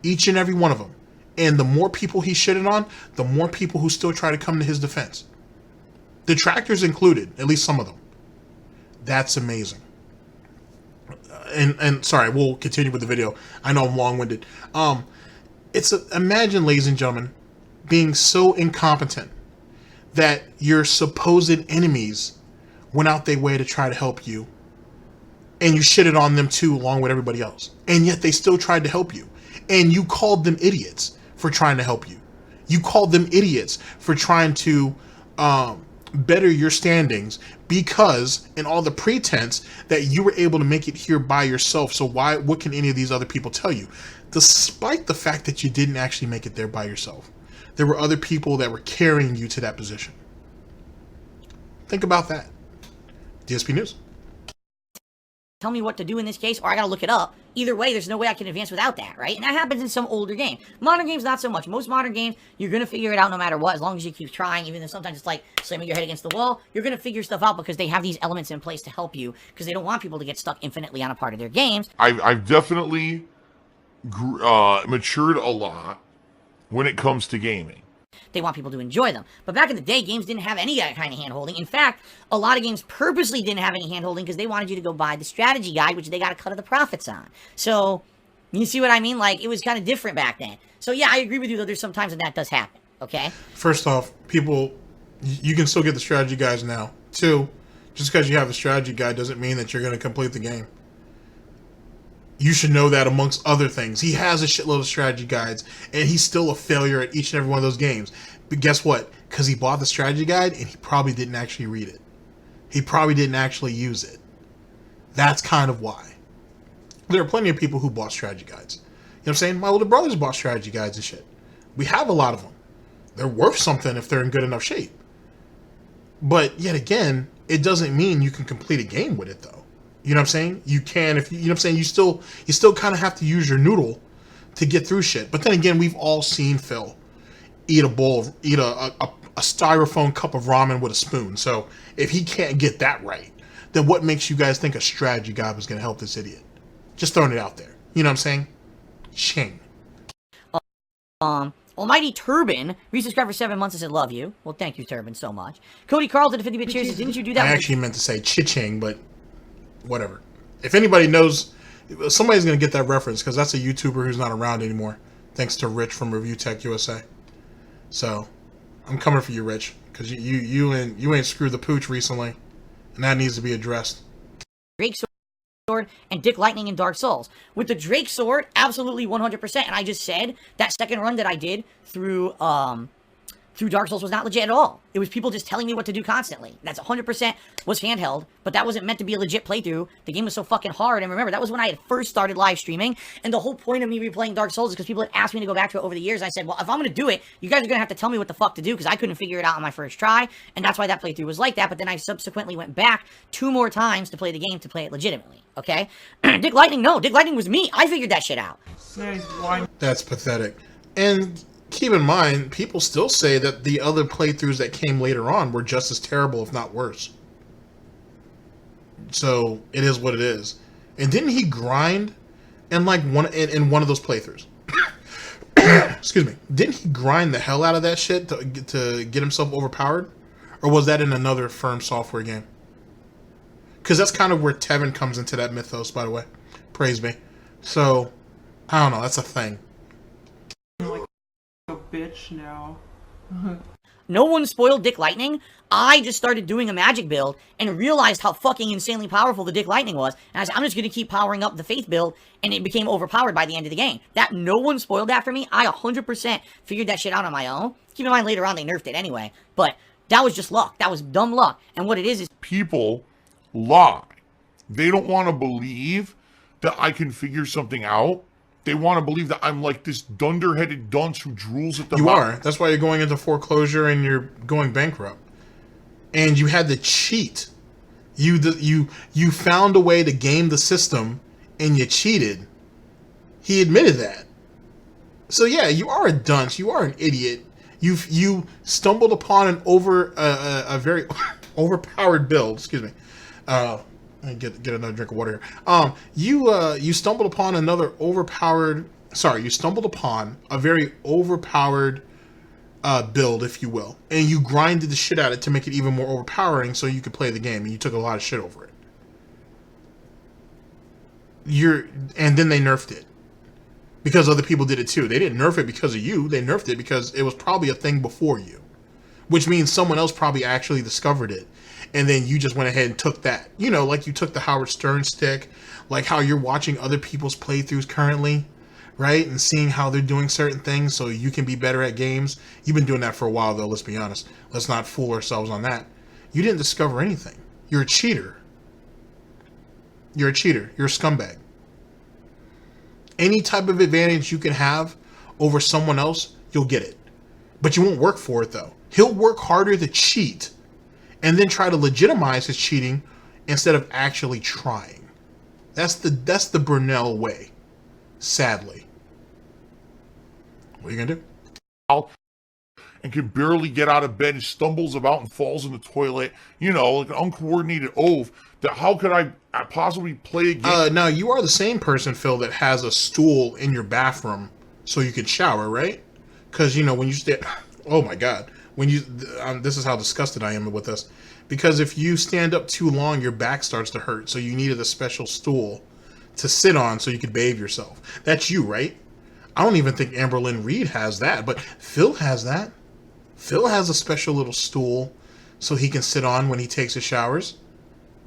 [SPEAKER 5] Each and every one of them. And the more people he shitted on, the more people who still try to come to his defense. Detractors included, at least some of them. That's amazing. And sorry, we'll continue with the video. I know I'm long-winded. Imagine, ladies and gentlemen, being so incompetent that your supposed enemies went out their way to try to help you, and you shitted on them too, along with everybody else. And yet they still tried to help you. And you called them idiots for trying to help you. You called them idiots for trying to better your standings because, in all the pretense that you were able to make it here by yourself. So what can any of these other people tell you? Despite the fact that you didn't actually make it there by yourself, there were other people that were carrying you to that position. Think about that. DSP News.
[SPEAKER 8] Tell me what to do in this case, or I gotta look it up. Either way, there's no way I can advance without that, right? And that happens in some older games. Modern games, not so much. Most modern games, you're gonna figure it out no matter what, as long as you keep trying, even though sometimes it's like slamming your head against the wall. You're gonna figure stuff out because they have these elements in place to help you, because they don't want people to get stuck infinitely on a part of their games.
[SPEAKER 6] I've definitely matured a lot when it comes to gaming.
[SPEAKER 8] They want people to enjoy them. But back in the day, games didn't have any of that kind of hand-holding. In fact, a lot of games purposely didn't have any hand-holding because they wanted you to go buy the strategy guide, which they got a cut of the profits on. So, you see what I mean? Like, it was kind of different back then. So, yeah, I agree with you, though. There's sometimes that does happen, okay?
[SPEAKER 5] First off, people, you can still get the strategy guides now. Two, just because you have the strategy guide doesn't mean that you're going to complete the game. You should know that amongst other things. He has a shitload of strategy guides, and he's still a failure at each and every one of those games. But guess what? Because he bought the strategy guide, and he probably didn't actually read it. He probably didn't actually use it. That's kind of why. There are plenty of people who bought strategy guides. You know what I'm saying? My older brothers bought strategy guides and shit. We have a lot of them. They're worth something if they're in good enough shape. But yet again, it doesn't mean you can complete a game with it, though. You know what I'm saying? You can, if you know what I'm saying, you still kind of have to use your noodle to get through shit. But then again, we've all seen Phil eat a styrofoam cup of ramen with a spoon. So if he can't get that right, then what makes you guys think a strategy guide was going to help this idiot? Just throwing it out there. You know what I'm saying? Shame.
[SPEAKER 8] Almighty Turban resubscribed for 7 months and said, love you. Well, thank you, Turban, so much. Cody Carlton, 50-bit cheers, didn't you do that?
[SPEAKER 5] I actually meant to say cha-ching, but whatever. If anybody knows, somebody's going to get that reference because that's a YouTuber who's not around anymore. Thanks to Rich from Review Tech USA. So, I'm coming for you, Rich, because you ain't screwed the pooch recently, and that needs to be addressed.
[SPEAKER 8] Drake Sword and Dick Lightning in Dark Souls. With the Drake Sword, absolutely 100%. And I just said that second run that I did through Dark Souls was not legit at all. It was people just telling me what to do constantly. That's 100% was handheld, but that wasn't meant to be a legit playthrough. The game was so fucking hard, and remember, that was when I had first started live streaming, and the whole point of me replaying Dark Souls is because people had asked me to go back to it over the years. I said, well, if I'm going to do it, you guys are going to have to tell me what the fuck to do, because I couldn't figure it out on my first try, and that's why that playthrough was like that, but then I subsequently went back 2 more times to play the game to play it legitimately, okay? Dick Lightning, no. Dick Lightning was me. I figured that shit out.
[SPEAKER 5] That's pathetic. And keep in mind, people still say that the other playthroughs that came later on were just as terrible, if not worse. So it is what it is. And didn't he grind in like in one of those playthroughs? Excuse me. Didn't he grind the hell out of that shit to get himself overpowered? Or was that in another Firm Software game? Because that's kind of where Tevin comes into that mythos, by the way. Praise me. So, I don't know. That's a thing.
[SPEAKER 7] I'm like a bitch now.
[SPEAKER 8] No one spoiled Dick Lightning. I just started doing a magic build and realized how fucking insanely powerful the Dick Lightning was. And I said, I'm just going to keep powering up the Faith build, and it became overpowered by the end of the game. That no one spoiled that for me. I 100% figured that shit out on my own. Keep in mind, later on they nerfed it anyway. But that was just luck. That was dumb luck. And what it is
[SPEAKER 6] People lie. They don't want to believe that I can figure something out. They want to believe that I'm like this dunderheaded dunce who drools at the
[SPEAKER 5] You are. That's why you're going into foreclosure and you're going bankrupt. And you had to cheat. You found a way to game the system and you cheated. He admitted that. So yeah, you are a dunce. You are an idiot. You stumbled upon a very overpowered build. Excuse me. Get another drink of water here. You stumbled upon another overpowered. Sorry, you stumbled upon a very overpowered build, if you will, and you grinded the shit out of it to make it even more overpowering, so you could play the game, and you took a lot of shit over it. And then they nerfed it because other people did it too. They didn't nerf it because of you. They nerfed it because it was probably a thing before you, which means someone else probably actually discovered it. And then you just went ahead and took that. You know, like you took the Howard Stern stick, like how you're watching other people's playthroughs currently, right? And seeing how they're doing certain things so you can be better at games. You've been doing that for a while, though, let's be honest. Let's not fool ourselves on that. You didn't discover anything. You're a cheater. You're a cheater. You're a scumbag. Any type of advantage you can have over someone else, you'll get it. But you won't work for it, though. He'll work harder to cheat and then try to legitimize his cheating instead of actually trying. That's the Burnell way, sadly. What are you gonna do?
[SPEAKER 6] And can barely get out of bed and stumbles about and falls in the toilet, you know, like an uncoordinated oaf. That how could I possibly play a game?
[SPEAKER 5] Now you are the same person, Phil, that has a stool in your bathroom so you can shower, right? Because, you know, when you stay, oh my God, when you, this is how disgusted I am with this. Because if you stand up too long, your back starts to hurt. So you needed a special stool to sit on so you could bathe yourself. That's you, right? I don't even think Amberlynn Reed has that, but Phil has that. Phil has a special little stool so he can sit on when he takes his showers.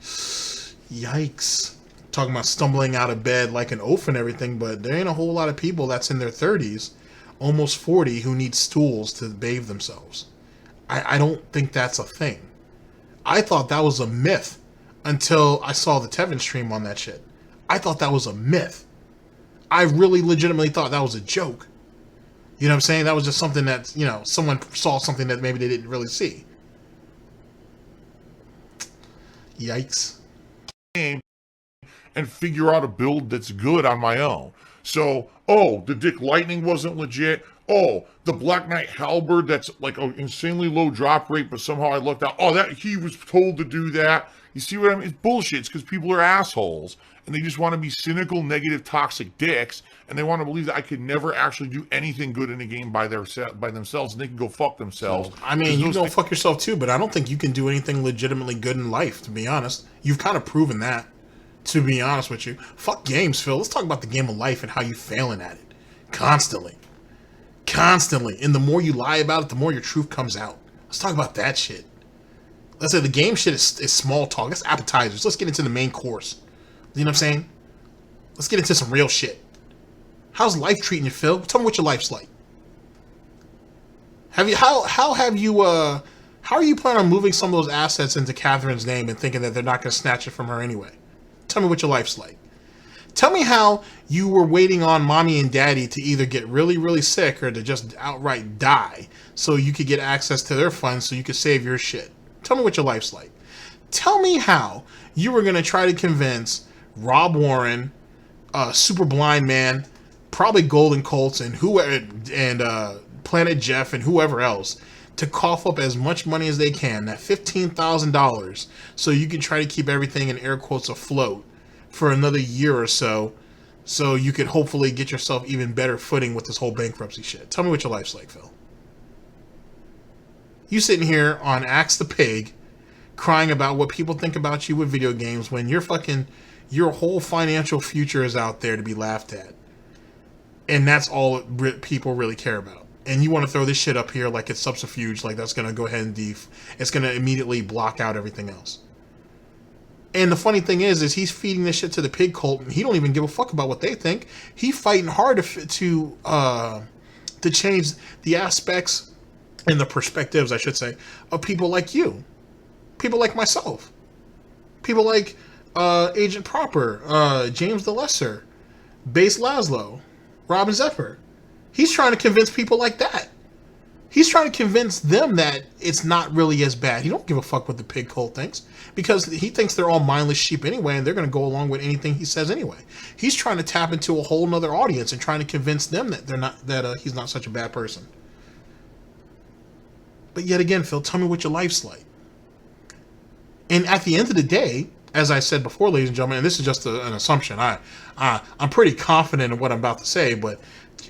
[SPEAKER 5] Yikes. Talking about stumbling out of bed like an oaf and everything, but there ain't a whole lot of people that's in their 30s, almost 40, who need stools to bathe themselves. I don't think that's a thing. I thought that was a myth until I saw the Tevin stream on that shit. I thought that was a myth. I really legitimately thought that was a joke. You know what I'm saying? That was just something that, you know, someone saw something that maybe they didn't really see. Yikes.
[SPEAKER 6] And figure out a build that's good on my own. So, oh, the Dick Lightning wasn't legit. Oh, the Black Knight Halberd, that's like an insanely low drop rate, but somehow I looked out. Oh, that he was told to do that. You see what I mean? It's bullshit. It's because people are assholes, and they just want to be cynical, negative, toxic dicks, and they want to believe that I could never actually do anything good in a game by themselves, and they can go fuck themselves.
[SPEAKER 5] I mean, you go fuck yourself too, but I don't think you can do anything legitimately good in life, to be honest. You've kind of proven that, to be honest with you. Fuck games, Phil. Let's talk about the game of life and how you failing at it. Constantly. And the more you lie about it, the more your truth comes out. Let's talk about that shit. Let's say the game shit is small talk. That's appetizers. Let's get into the main course. You know what I'm saying? Let's get into some real shit. How's life treating you, Phil? Tell me what your life's like. How are you planning on moving some of those assets into Catherine's name and thinking that they're not going to snatch it from her anyway? Tell me what your life's like. Tell me how you were waiting on mommy and daddy to either get really, really sick or to just outright die so you could get access to their funds so you could save your shit. Tell me what your life's like. Tell me how you were going to try to convince Rob Warren, Super Blind Man, probably Golden Colts and Planet Jeff and whoever else to cough up as much money as they can, that $15,000, so you can try to keep everything in air quotes afloat for another year or so you could hopefully get yourself even better footing with this whole bankruptcy shit. Tell me what your life's like, Phil. You sitting here on Axe the Pig crying about what people think about you with video games when your whole financial future is out there to be laughed at. And that's all people really care about. And you want to throw this shit up here like it's subterfuge, like that's going to go ahead and it's going to immediately block out everything else. And the funny thing is he's feeding this shit to the pig cult, and he don't even give a fuck about what they think. He's fighting hard to change the aspects and the perspectives, I should say, of people like you, people like myself, people like Agent Proper, James the Lesser, Base Laszlo, Robin Zephyr. He's trying to convince people like that. He's trying to convince them that it's not really as bad. He don't give a fuck what the pig cult thinks, because he thinks they're all mindless sheep anyway, and they're going to go along with anything he says anyway. He's trying to tap into a whole nother audience and trying to convince them that he's not such a bad person. But yet again, Phil, tell me what your life's like. And at the end of the day, as I said before, ladies and gentlemen, and this is just an assumption, I'm pretty confident in what I'm about to say, but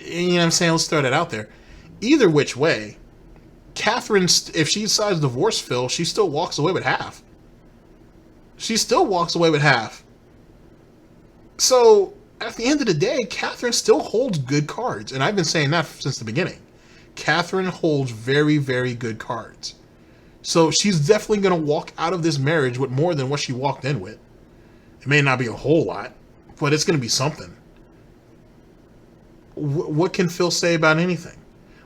[SPEAKER 5] you know what I'm saying? Let's throw that out there. Either which way, Catherine, if she decides to divorce Phil, she still walks away with half. She still walks away with half. So, at the end of the day, Catherine still holds good cards. And I've been saying that since the beginning. Catherine holds very, very good cards. So, she's definitely going to walk out of this marriage with more than what she walked in with. It may not be a whole lot, but it's going to be something. What can Phil say about anything?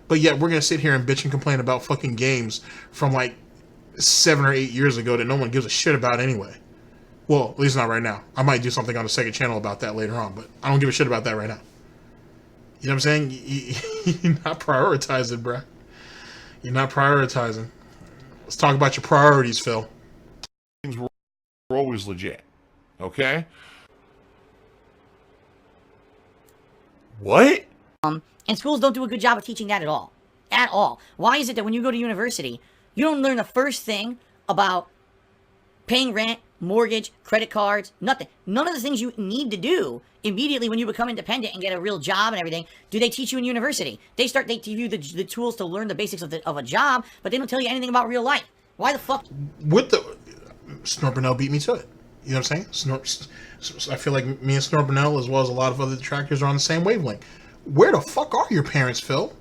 [SPEAKER 5] But yet we're going to sit here and bitch and complain about fucking games from like 7 or 8 years ago that no one gives a shit about anyway. Well, at least not right now. I might do something on the second channel about that later on, but I don't give a shit about that right now. You know what I'm saying? You're not prioritizing, bruh. You're not prioritizing. Let's talk about your priorities, Phil.
[SPEAKER 6] Things were always legit. Okay? What?
[SPEAKER 8] And schools don't do a good job of teaching that at all. At all. Why is it that when you go to university, you don't learn the first thing about paying rent, mortgage, credit cards, nothing. None of the things you need to do immediately when you become independent and get a real job and everything, do they teach you in university. They give you the tools to learn the basics of a job, but they don't tell you anything about real life. Why the fuck?
[SPEAKER 5] Snort Burnell beat me to it. You know what I'm saying? I feel like me and Snort Burnell, as well as a lot of other detractors, are on the same wavelength. Where the fuck are your parents, Phil?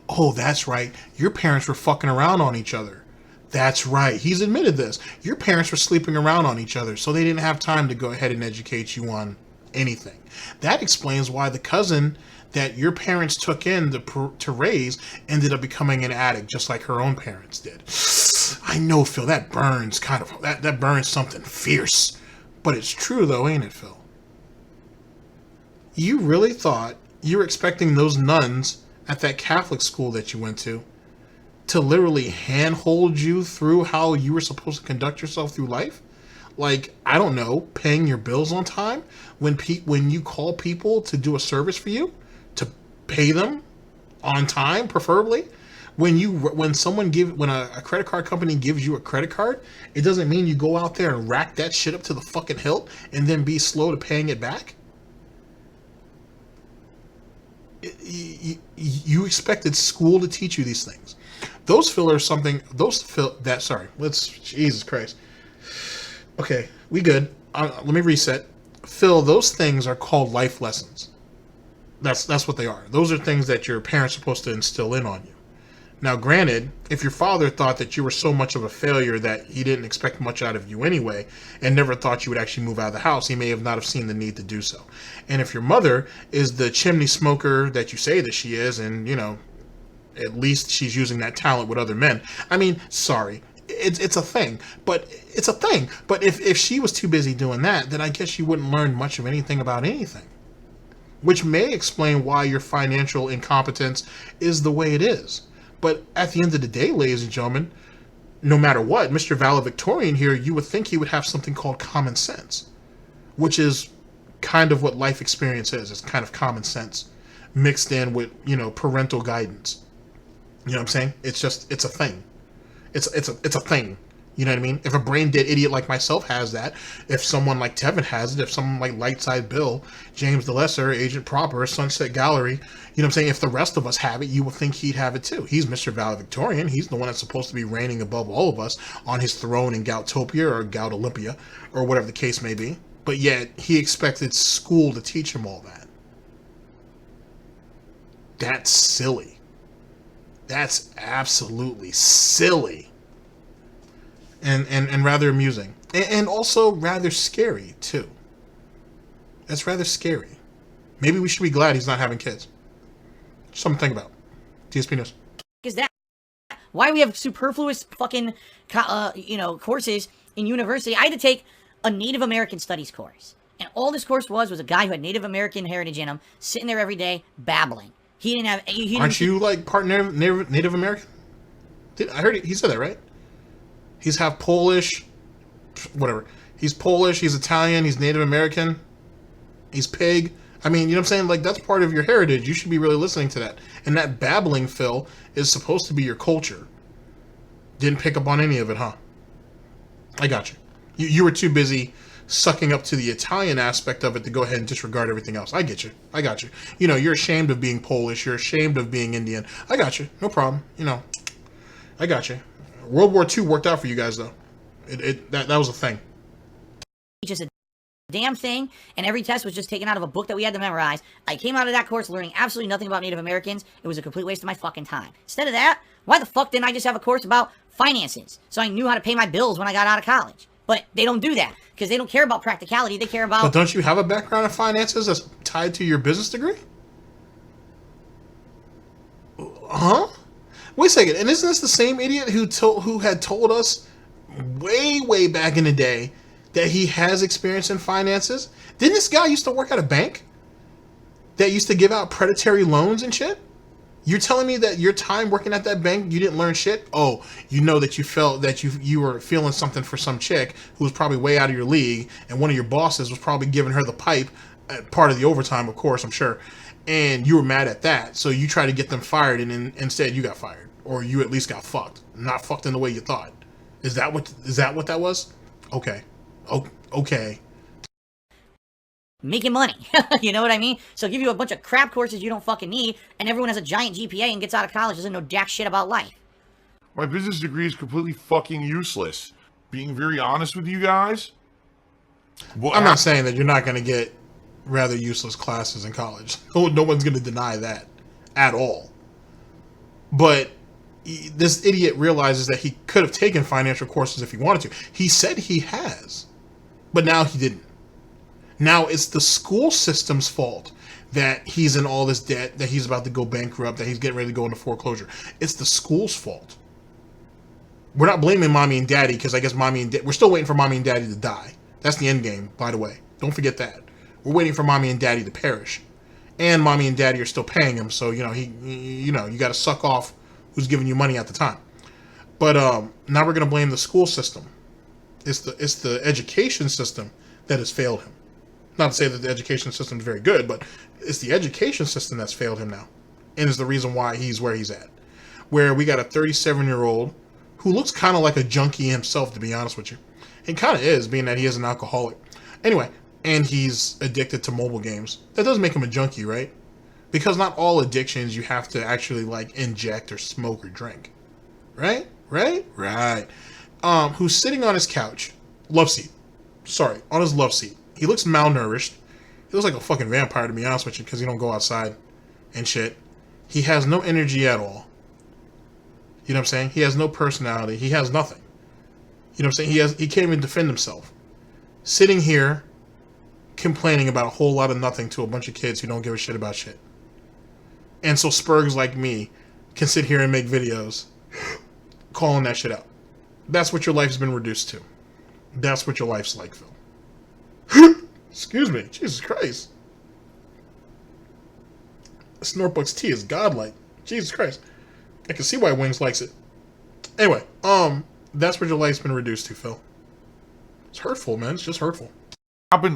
[SPEAKER 5] Oh, that's right. Your parents were fucking around on each other. That's right. He's admitted this. Your parents were sleeping around on each other, so they didn't have time to go ahead and educate you on anything. That explains why the cousin that your parents took in to raise ended up becoming an addict, just like her own parents did. I know, Phil, that burns that burns something fierce. But it's true, though, ain't it, Phil? You really thought you were expecting those nuns at that Catholic school that you went to literally handhold you through how you were supposed to conduct yourself through life? Like, I don't know, paying your bills on time? When you call people to do a service for you, to pay them on time, preferably? When a credit card company gives you a credit card, it doesn't mean you go out there and rack that shit up to the fucking hilt and then be slow to paying it back. You expected school to teach you these things. Jesus Christ. Okay, we good. Let me reset. Phil, those things are called life lessons. That's what they are. Those are things that your parents are supposed to instill in on you. Now, granted, if your father thought that you were so much of a failure that he didn't expect much out of you anyway, and never thought you would actually move out of the house, he may have not have seen the need to do so. And if your mother is the chimney smoker that you say that she is, and, you know, at least she's using that talent with other men, I mean, sorry, it's a thing. But it's a thing. But if she was too busy doing that, then I guess you wouldn't learn much of anything about anything. Which may explain why your financial incompetence is the way it is. But at the end of the day, ladies and gentlemen, no matter what, Mr. Valedictorian here, you would think he would have something called common sense, which is kind of what life experience is. It's kind of common sense. mixed in with, you know, parental guidance. You know what I'm saying? It's a thing. It's a thing. You know what I mean? If a brain dead idiot like myself has that, if someone like Tevin has it, if someone like Lightside Bill, James the Lesser, Agent Proper, Sunset Gallery, you know what I'm saying? If the rest of us have it, you would think he'd have it too. He's Mr. Valedictorian. He's the one that's supposed to be reigning above all of us on his throne in Goutopia or Gout Olympia or whatever the case may be. But yet he expected school to teach him all that. That's silly. That's absolutely silly. And rather amusing. And also rather scary, too. That's rather scary. Maybe we should be glad he's not having kids. Something to think about. DSP News.
[SPEAKER 8] Is that why we have superfluous fucking, courses in university? I had to take a Native American Studies course. And all this course was a guy who had Native American heritage in him, sitting there every day, babbling. He didn't have...
[SPEAKER 5] Aren't you, like, part Native American? I heard he said that, right? He's half Polish, whatever. He's Polish, he's Italian, he's Native American, he's pig. I mean, you know what I'm saying? Like, that's part of your heritage. You should be really listening to that. And that babbling, Phil, is supposed to be your culture. Didn't pick up on any of it, huh? I got you. You were too busy sucking up to the Italian aspect of it to go ahead and disregard everything else. I get you. I got you. You know, you're ashamed of being Polish. You're ashamed of being Indian. I got you. No problem. You know, I got you. World War II worked out for you guys, though. That was a thing.
[SPEAKER 8] Just a damn thing, and every test was just taken out of a book that we had to memorize. I came out of that course learning absolutely nothing about Native Americans. It was a complete waste of my fucking time. Instead of that, why the fuck didn't I just have a course about finances so I knew how to pay my bills when I got out of college? But they don't do that, because they don't care about practicality. They care about...
[SPEAKER 5] But don't you have a background in finances that's tied to your business degree? Huh? Wait a second, and isn't this the same idiot who had told us way back in the day that he has experience in finances? Didn't this guy used to work at a bank that used to give out predatory loans and shit? You're telling me that your time working at that bank, you didn't learn shit? Oh, you know that you felt that you were feeling something for some chick who was probably way out of your league, and one of your bosses was probably giving her the pipe, part of the overtime, of course, I'm sure, and you were mad at that, so you tried to get them fired, and instead you got fired. Or you at least got fucked. Not fucked in the way you thought. Is that what that was? Okay. Okay.
[SPEAKER 8] Making money. You know what I mean? So give you a bunch of crap courses you don't fucking need, and everyone has a giant GPA and gets out of college doesn't know jack shit about life.
[SPEAKER 6] My business degree is completely fucking useless. Being very honest with you guys.
[SPEAKER 5] I'm not saying that you're not going to get rather useless classes in college. No one's going to deny that at all. But this idiot realizes that he could have taken financial courses if he wanted to. He said he has, but now he didn't. Now it's the school system's fault that he's in all this debt, that he's about to go bankrupt, that he's getting ready to go into foreclosure. It's the school's fault. We're not blaming mommy and daddy, because I guess we're still waiting for mommy and daddy to die. That's the end game, by the way. Don't forget that. We're waiting for mommy and daddy to perish. And mommy and daddy are still paying him, so, you got to suck off who's giving you money at the time. But now we're going to blame the school system. It's the education system that has failed him. Not to say that the education system is very good, but it's the education system that's failed him now. And is the reason why he's where he's at. Where we got a 37-year-old who looks kind of like a junkie himself, to be honest with you. He kind of is, being that he is an alcoholic. Anyway, and he's addicted to mobile games. That does make him a junkie, right? Because not all addictions you have to actually, like, inject or smoke or drink. Right? Who's sitting on his couch. Love seat. Sorry, on his love seat. He looks malnourished. He looks like a fucking vampire, to be honest with you, because he don't go outside and shit. He has no energy at all. You know what I'm saying? He has no personality. He has nothing. You know what I'm saying? He can't even defend himself. Sitting here, complaining about a whole lot of nothing to a bunch of kids who don't give a shit about shit. And so Spurgs like me can sit here and make videos calling that shit out. That's what your life's been reduced to. That's what your life's like, Phil. Excuse me. Jesus Christ. SnortBucks tea is godlike. Jesus Christ. I can see why Wings likes it. Anyway, that's what your life's been reduced to, Phil. It's hurtful, man. It's just hurtful.
[SPEAKER 6] Happened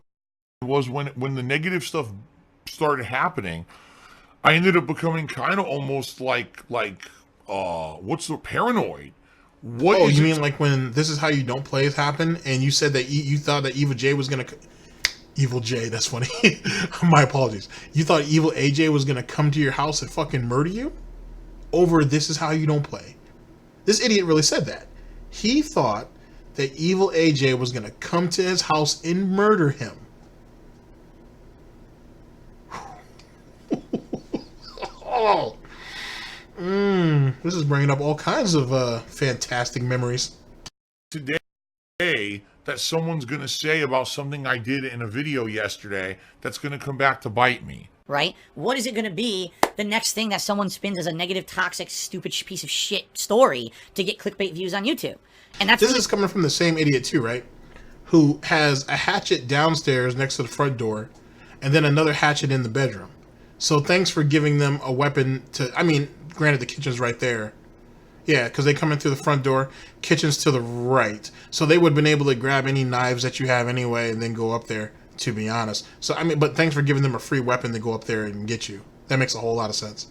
[SPEAKER 6] was when the negative stuff started happening, I ended up becoming kind of almost like what's the paranoid? What
[SPEAKER 5] Oh,
[SPEAKER 6] is
[SPEAKER 5] you
[SPEAKER 6] it-
[SPEAKER 5] mean like when This Is How You Don't Play happened, and you said that you thought that Evil J was gonna... Evil J, that's funny. My apologies. You thought Evil AJ was gonna come to your house and fucking murder you? Over This Is How You Don't Play. This idiot really said that. He thought that Evil AJ was gonna come to his house and murder him. Oh. This is bringing up all kinds of fantastic memories.
[SPEAKER 6] today that someone's going to say about something I did in a video yesterday that's going to come back to bite me?
[SPEAKER 8] Right? What is it going to be the next thing that someone spins as a negative, toxic, stupid piece of shit story to get clickbait views on YouTube? And that's
[SPEAKER 5] This is coming from the same idiot too, right? Who has a hatchet downstairs next to the front door, and then another hatchet in the bedroom. So thanks for giving them a weapon to... I mean, granted, the kitchen's right there. Yeah, because they come in through the front door, kitchen's to the right. So they would have been able to grab any knives that you have anyway and then go up there, to be honest. So, I mean, but thanks for giving them a free weapon to go up there and get you. That makes a whole lot of sense.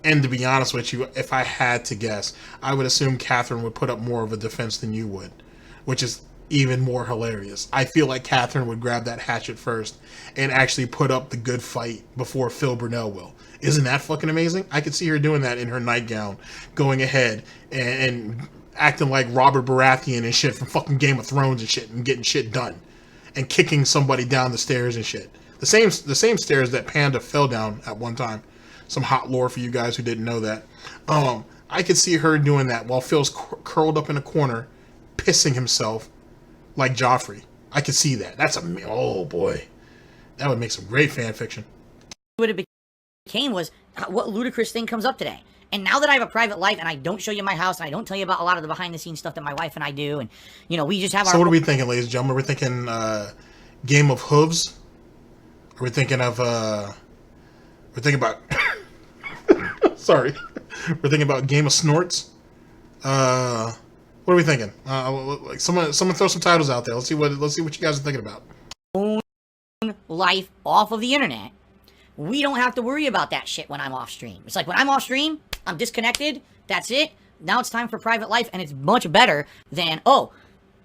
[SPEAKER 5] And to be honest with you, if I had to guess, I would assume Catherine would put up more of a defense than you would, which is even more hilarious. I feel like Catherine would grab that hatchet first and actually put up the good fight before Phil Burnell will. Isn't that fucking amazing? I could see her doing that in her nightgown, going ahead and acting like Robert Baratheon and shit from fucking Game of Thrones and shit, and getting shit done, and kicking somebody down the stairs and shit. The same stairs that Panda fell down at one time. Some hot lore for you guys who didn't know that. I could see her doing that while Phil's curled up in a corner, pissing himself like Joffrey. I could see that. Oh boy, that would make some great fan fiction.
[SPEAKER 8] what it became was what ludicrous thing comes up today. And now that I have a private life and I don't show you my house and I don't tell you about a lot of the behind the scenes stuff that my wife and I do, and you know, we just have our...
[SPEAKER 5] So what are we thinking, ladies and gentlemen? We're thinking Game of Hooves? Are we thinking of we're thinking about sorry. We're thinking about Game of Snorts? What are we thinking? Like someone throw some titles out there. Let's see what you guys are thinking about.
[SPEAKER 8] own life off of the internet. We don't have to worry about that shit when I'm off stream. It's like when I'm off stream, I'm disconnected. That's it. Now it's time for private life, and it's much better than, oh,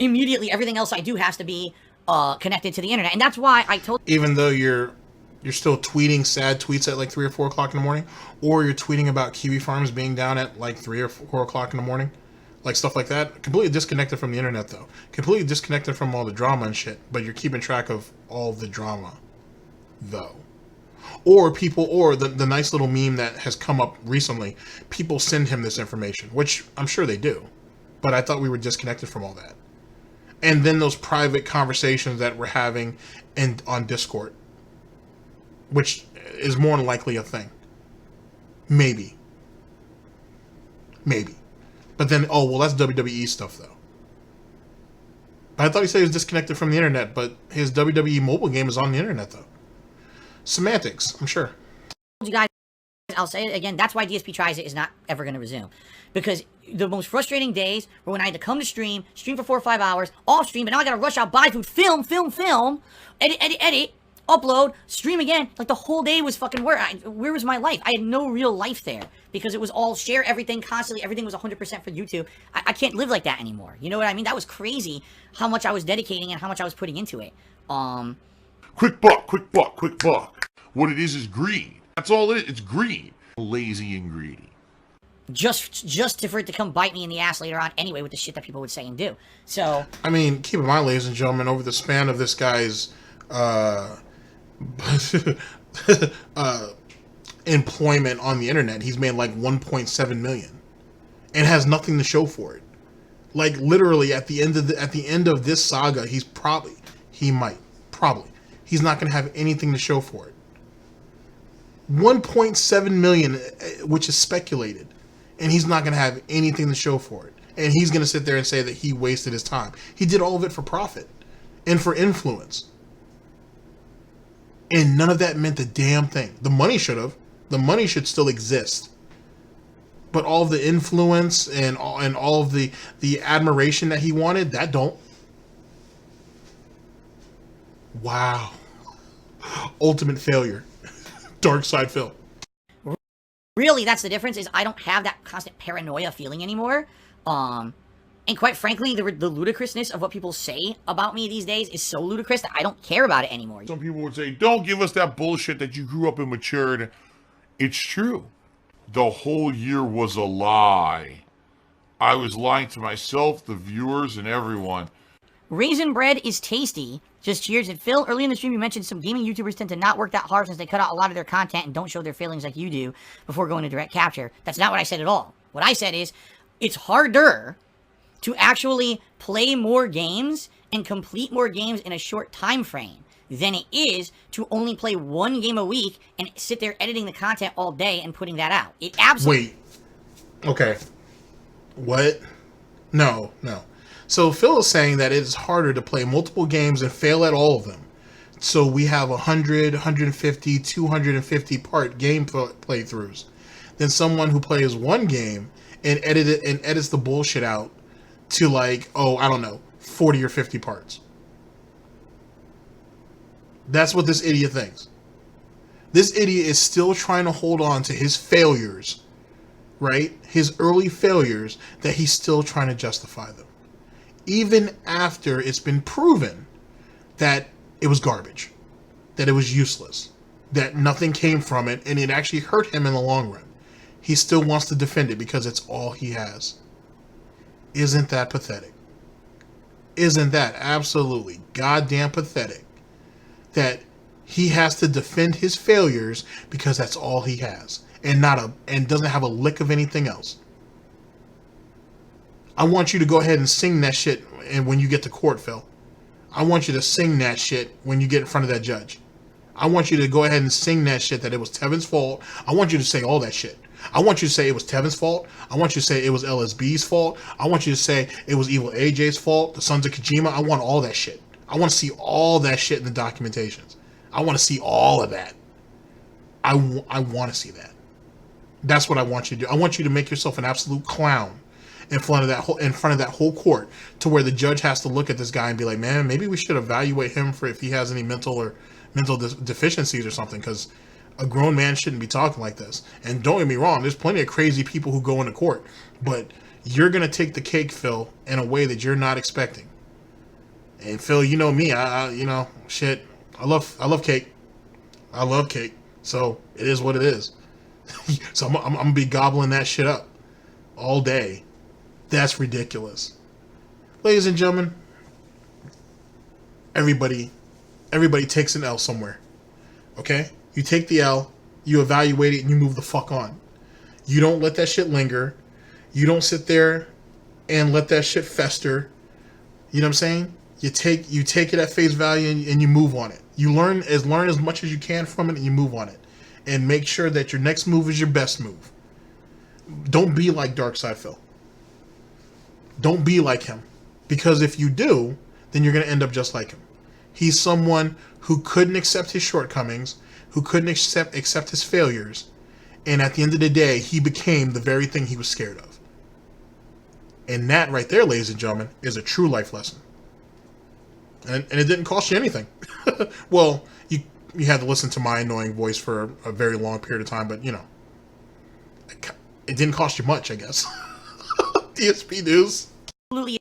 [SPEAKER 8] immediately everything else I do has to be connected to the internet. And that's why I told...
[SPEAKER 5] Even though you're still tweeting sad tweets at like 3 or 4 o'clock in the morning, or you're tweeting about kiwi farms being down at like 3 or 4 o'clock in the morning, like stuff like that. Completely disconnected from the internet, though. Completely disconnected from all the drama and shit. But you're keeping track of all the drama, though. Or people, or the nice little meme that has come up recently. People send him this information, which I'm sure they do. But I thought we were disconnected from all that. And then those private conversations that we're having on Discord, which is more than likely a thing. Maybe. But then, oh, well, that's WWE stuff, though. But I thought he said he was disconnected from the internet, but his WWE mobile game is on the internet, though. Semantics, I'm sure.
[SPEAKER 8] you guys, I'll say it again, that's why DSP Tries It is not ever going to resume. Because the most frustrating days were when I had to come to stream for 4 or 5 hours, off stream, but now I got to rush out, buy food, film, edit, upload, stream again. Like the whole day was fucking work. Where was my life? I had no real life there because it was all share everything constantly. Everything was 100% for YouTube. I can't live like that anymore. You know what I mean? That was crazy how much I was dedicating and how much I was putting into it.
[SPEAKER 6] Quick buck. What it is greed. That's all it is. It's greed. Lazy and greedy.
[SPEAKER 8] Just for it to come bite me in the ass later on anyway with the shit that people would say and do. So...
[SPEAKER 5] I mean, keep in mind, ladies and gentlemen, over the span of this guy's employment on the internet, he's made like 1.7 million and has nothing to show for it. Like literally at the end of this saga, he's not going to have anything to show for it. 1.7 million, which is speculated, and he's not going to have anything to show for it. And he's going to sit there and say that he wasted his time. He did all of it for profit and for influence. And none of that meant a damn thing. The money should have. The money should still exist. But all of the influence and all of the admiration that he wanted, that don't. Wow. Ultimate failure. Dark side Phil.
[SPEAKER 8] Really, that's the difference, is I don't have that constant paranoia feeling anymore. And quite frankly, the ludicrousness of what people say about me these days is so ludicrous that I don't care about it anymore.
[SPEAKER 6] Some people would say, don't give us that bullshit that you grew up and matured. It's true. The whole year was a lie. I was lying to myself, the viewers, and everyone.
[SPEAKER 8] Raisin bread is tasty. Just cheers. And Phil, early in the stream you mentioned some gaming YouTubers tend to not work that hard since they cut out a lot of their content and don't show their feelings like you do before going to direct capture. That's not what I said at all. What I said is, it's harder to actually play more games and complete more games in a short time frame than it is to only play one game a week and sit there editing the content all day and putting that out. It absolutely...
[SPEAKER 5] Wait. Okay. What? No. So Phil is saying that it is harder to play multiple games and fail at all of them. So we have 100, 150, 250 part game playthroughs than someone who plays one game and edits the bullshit out to like, oh, I don't know, 40 or 50 parts. That's what this idiot thinks. This idiot is still trying to hold on to his failures, right? His early failures, that he's still trying to justify them. Even after it's been proven that it was garbage, that it was useless, that nothing came from it, and it actually hurt him in the long run. He still wants to defend it because it's all he has. Isn't that pathetic? Isn't that absolutely goddamn pathetic? That he has to defend his failures because that's all he has, and doesn't have a lick of anything else. I want you to go ahead and sing that shit, and when you get to court, Phil, I want you to sing that shit when you get in front of that judge. I want you to go ahead and sing that shit that it was Tevin's fault. I want you to say all that shit. I want you to say it was Tevin's fault. I want you to say it was LSB's fault. I want you to say it was Evil AJ's fault, the Sons of Kojima. I want all that shit. I want to see all that shit in the documentations. I want to see all of that. I want to see that. That's what I want you to do. I want you to make yourself an absolute clown in front of that whole court, to where the judge has to look at this guy and be like, man, maybe we should evaluate him for if he has any mental deficiencies or something, because a grown man shouldn't be talking like this. And don't get me wrong, there's plenty of crazy people who go into court, but you're going to take the cake, Phil, in a way that you're not expecting. And Phil, you know me, I love cake. I love cake. So it is what it is. So I'm going to be gobbling that shit up all day. That's ridiculous. Ladies and gentlemen, everybody takes an L somewhere. Okay? You take the L, you evaluate it, and you move the fuck on. You don't let that shit linger. You don't sit there and let that shit fester. You know what I'm saying? You take it at face value and you move on it. You learn as much as you can from it, and you move on it. And make sure that your next move is your best move. Don't be like Darkside Phil. Don't be like him. Because if you do, then you're going to end up just like him. He's someone who couldn't accept his shortcomings, who couldn't accept his failures, and at the end of the day, he became the very thing he was scared of. And that right there, ladies and gentlemen, is a true life lesson. And it didn't cost you anything. Well, you had to listen to my annoying voice for a very long period of time, but, you know, it didn't cost you much, I guess. DSP News.
[SPEAKER 8] Absolutely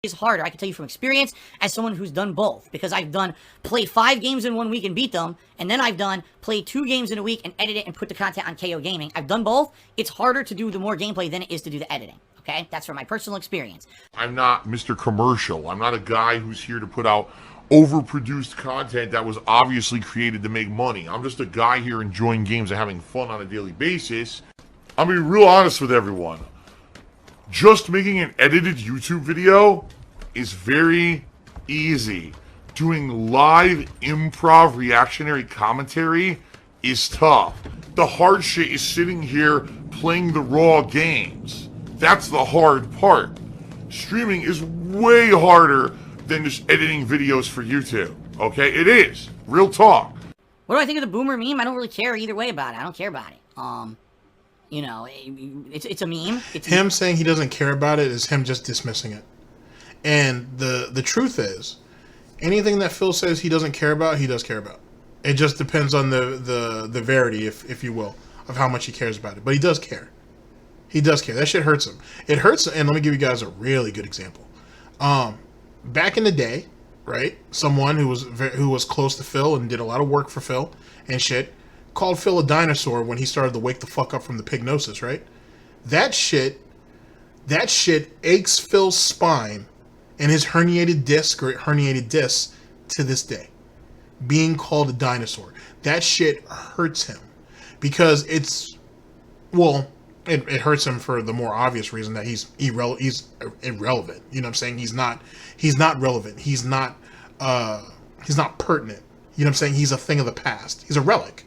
[SPEAKER 8] is harder. I can tell you from experience as someone who's done both, because I've done play 5 games in 1 week and beat them, and then I've done play 2 games in a week and edit it and put the content on KO Gaming. I've done both. It's harder to do the more gameplay than it is to do the editing. Okay? That's from my personal experience.
[SPEAKER 6] I'm not Mr. Commercial. I'm not a guy who's here to put out overproduced content that was obviously created to make money. I'm just a guy here enjoying games and having fun on a daily basis. I'm being real honest with everyone. Just making an edited YouTube video is very easy. Doing live improv reactionary commentary is tough. The hard shit is sitting here playing the raw games. That's the hard part. Streaming is way harder than just editing videos for YouTube. Okay? It is. Real talk.
[SPEAKER 8] What do I think of the boomer meme? I don't really care either way about it. I don't care about it. You know, it's a meme. It's
[SPEAKER 5] him saying he doesn't care about it is him just dismissing it. And the truth is, anything that Phil says he doesn't care about, he does care about. It just depends on the verity, if you will. of how much he cares about it. But he does care. He does care. That shit hurts him. It hurts, and let me give you guys a really good example. Back in the day, right? Someone who was close to Phil and did a lot of work for Phil and shit called Phil a dinosaur when he started to wake the fuck up from the pygnosis, right? That shit aches Phil's spine and his herniated disc to this day. Being called a dinosaur. That shit hurts him because it hurts him for the more obvious reason that he's irrelevant. You know what I'm saying? He's not relevant. He's not pertinent. You know what I'm saying? He's a thing of the past. He's a relic.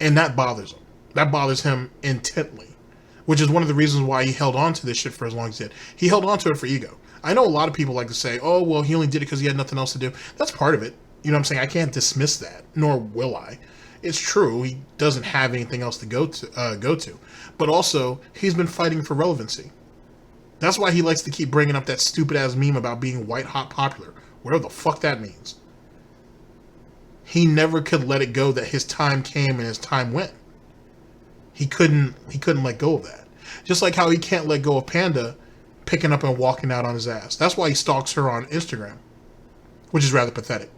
[SPEAKER 5] And that bothers him. That bothers him intently. Which is one of the reasons why he held on to this shit for as long as he did. He held on to it for ego. I know a lot of people like to say, oh, well, he only did it because he had nothing else to do. That's part of it. You know what I'm saying? I can't dismiss that, nor will I. It's true. He doesn't have anything else to go to. But also, he's been fighting for relevancy. That's why he likes to keep bringing up that stupid-ass meme about being white-hot popular. Whatever the fuck that means. He never could let it go that his time came and his time went. He couldn't let go of that. Just like how he can't let go of Panda picking up and walking out on his ass. That's why he stalks her on Instagram. Which is rather pathetic.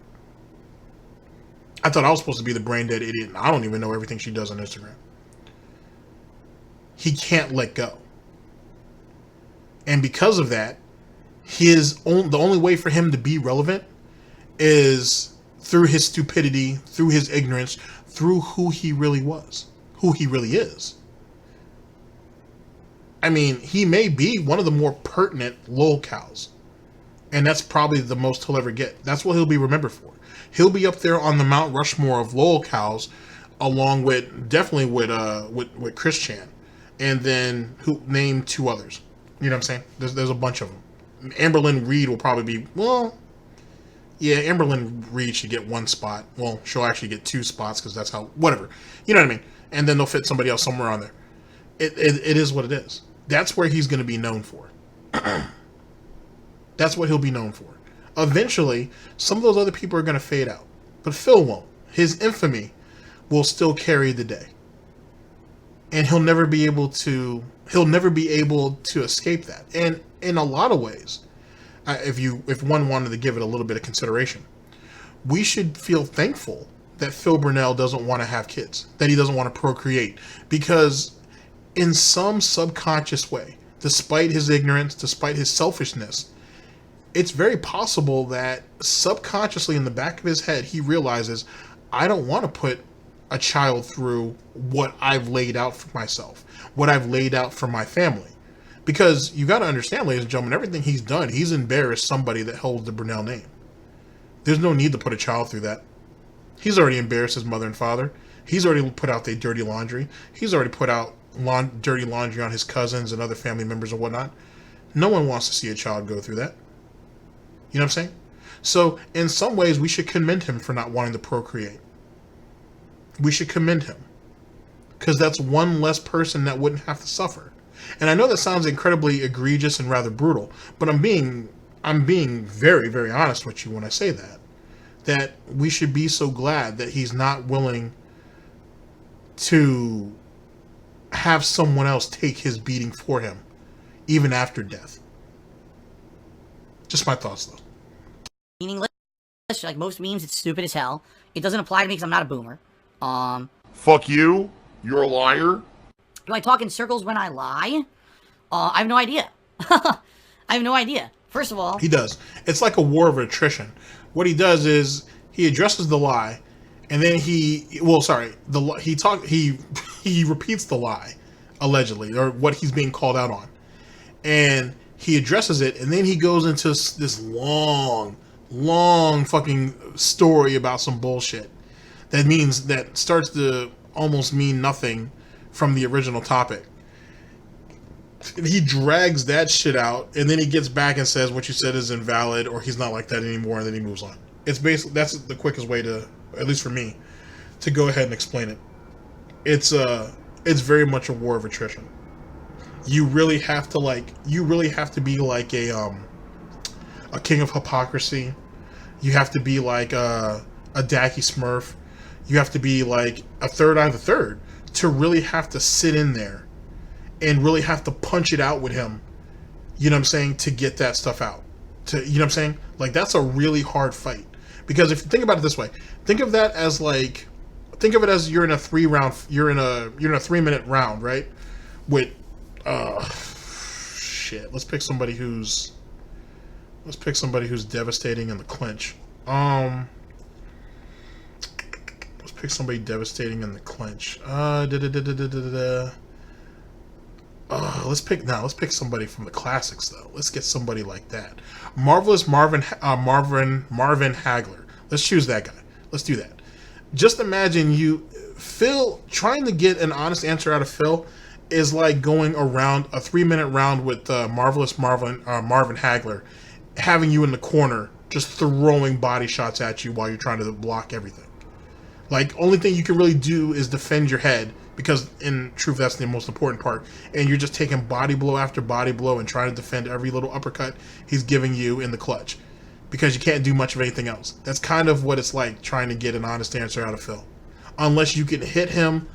[SPEAKER 5] I thought I was supposed to be the brain dead idiot, and I don't even know everything she does on Instagram. He can't let go. And because of that, the only way for him to be relevant is through his stupidity, through his ignorance, through who he really was, who he really is. I mean, he may be one of the more pertinent lawlcows. And that's probably the most he'll ever get. That's what he'll be remembered for. He'll be up there on the Mount Rushmore of lawlcows, along with, definitely with Chris Chan. And then, who name two others. You know what I'm saying? There's a bunch of them. Amberlynn Reed will probably be, Amberlynn Reed should get one spot. Well, she'll actually get two spots, because that's how, whatever. You know what I mean? And then they'll fit somebody else somewhere on there. It is what it is. That's where he's going to be known for. That's what he'll be known for. Eventually, some of those other people are going to fade out. But Phil won't. His infamy will still carry the day. And he'll never be able to escape that. And in a lot of ways, if one wanted to give it a little bit of consideration, we should feel thankful that Phil Burnell doesn't want to have kids, that he doesn't want to procreate, because in some subconscious way, despite his ignorance, despite his selfishness, it's very possible that subconsciously in the back of his head, he realizes, I don't want to put a child through what I've laid out for myself, what I've laid out for my family. Because you got to understand, ladies and gentlemen, everything he's done, he's embarrassed somebody that holds the Burnell name. There's no need to put a child through that. He's already embarrassed his mother and father. He's already put out their dirty laundry. He's already put out dirty laundry on his cousins and other family members and whatnot. No one wants to see a child go through that. You know what I'm saying? So, in some ways, we should commend him for not wanting to procreate. We should commend him. Because that's one less person that wouldn't have to suffer. And I know that sounds incredibly egregious and rather brutal, but I'm being very, very honest with you when I say that. That we should be so glad that he's not willing to have someone else take his beating for him, even after death. Just my thoughts, though.
[SPEAKER 8] Meaningless. Like most memes, it's stupid as hell. It doesn't apply to me because I'm not a boomer.
[SPEAKER 6] Fuck you. You're a liar.
[SPEAKER 8] Do I talk in circles when I lie? I have no idea. I have no idea. First of all,
[SPEAKER 5] he does. It's like a war of attrition. What he does is he addresses the lie, and then he repeats the lie, allegedly, or what he's being called out on, and he addresses it, and then he goes into this long fucking story about some bullshit that starts to almost mean nothing from the original topic. He drags that shit out, and then he gets back and says what you said is invalid, or he's not like that anymore, and then he moves on. It's basically, that's the quickest way to, at least for me, to go ahead and explain it. It's very much a war of attrition. You really have to be like a king of hypocrisy. You have to be like a Dacky Smurf. You have to be like a Third Eye the Third to really have to sit in there and really have to punch it out with him, you know what I'm saying, to get that stuff out. You know what I'm saying? Like, that's a really hard fight. Because if you think about it this way, think of that as like, think of it as you're in a 3-minute round, right? With, shit. Let's pick somebody who's devastating in the clinch. Let's pick somebody devastating in the clinch. Let's pick somebody from the classics though. Let's get somebody like that. Marvelous Marvin Hagler. Let's choose that guy. Let's do that. Just imagine Phil trying to get an honest answer out of Phil is like going around a 3-minute round with Marvelous Marvin Hagler, having you in the corner just throwing body shots at you while you're trying to block everything. Like, only thing you can really do is defend your head, because in truth that's the most important part, and you're just taking body blow after body blow and trying to defend every little uppercut he's giving you in the clutch, because you can't do much of anything else. That's kind of what it's like trying to get an honest answer out of Phil, unless you can hit him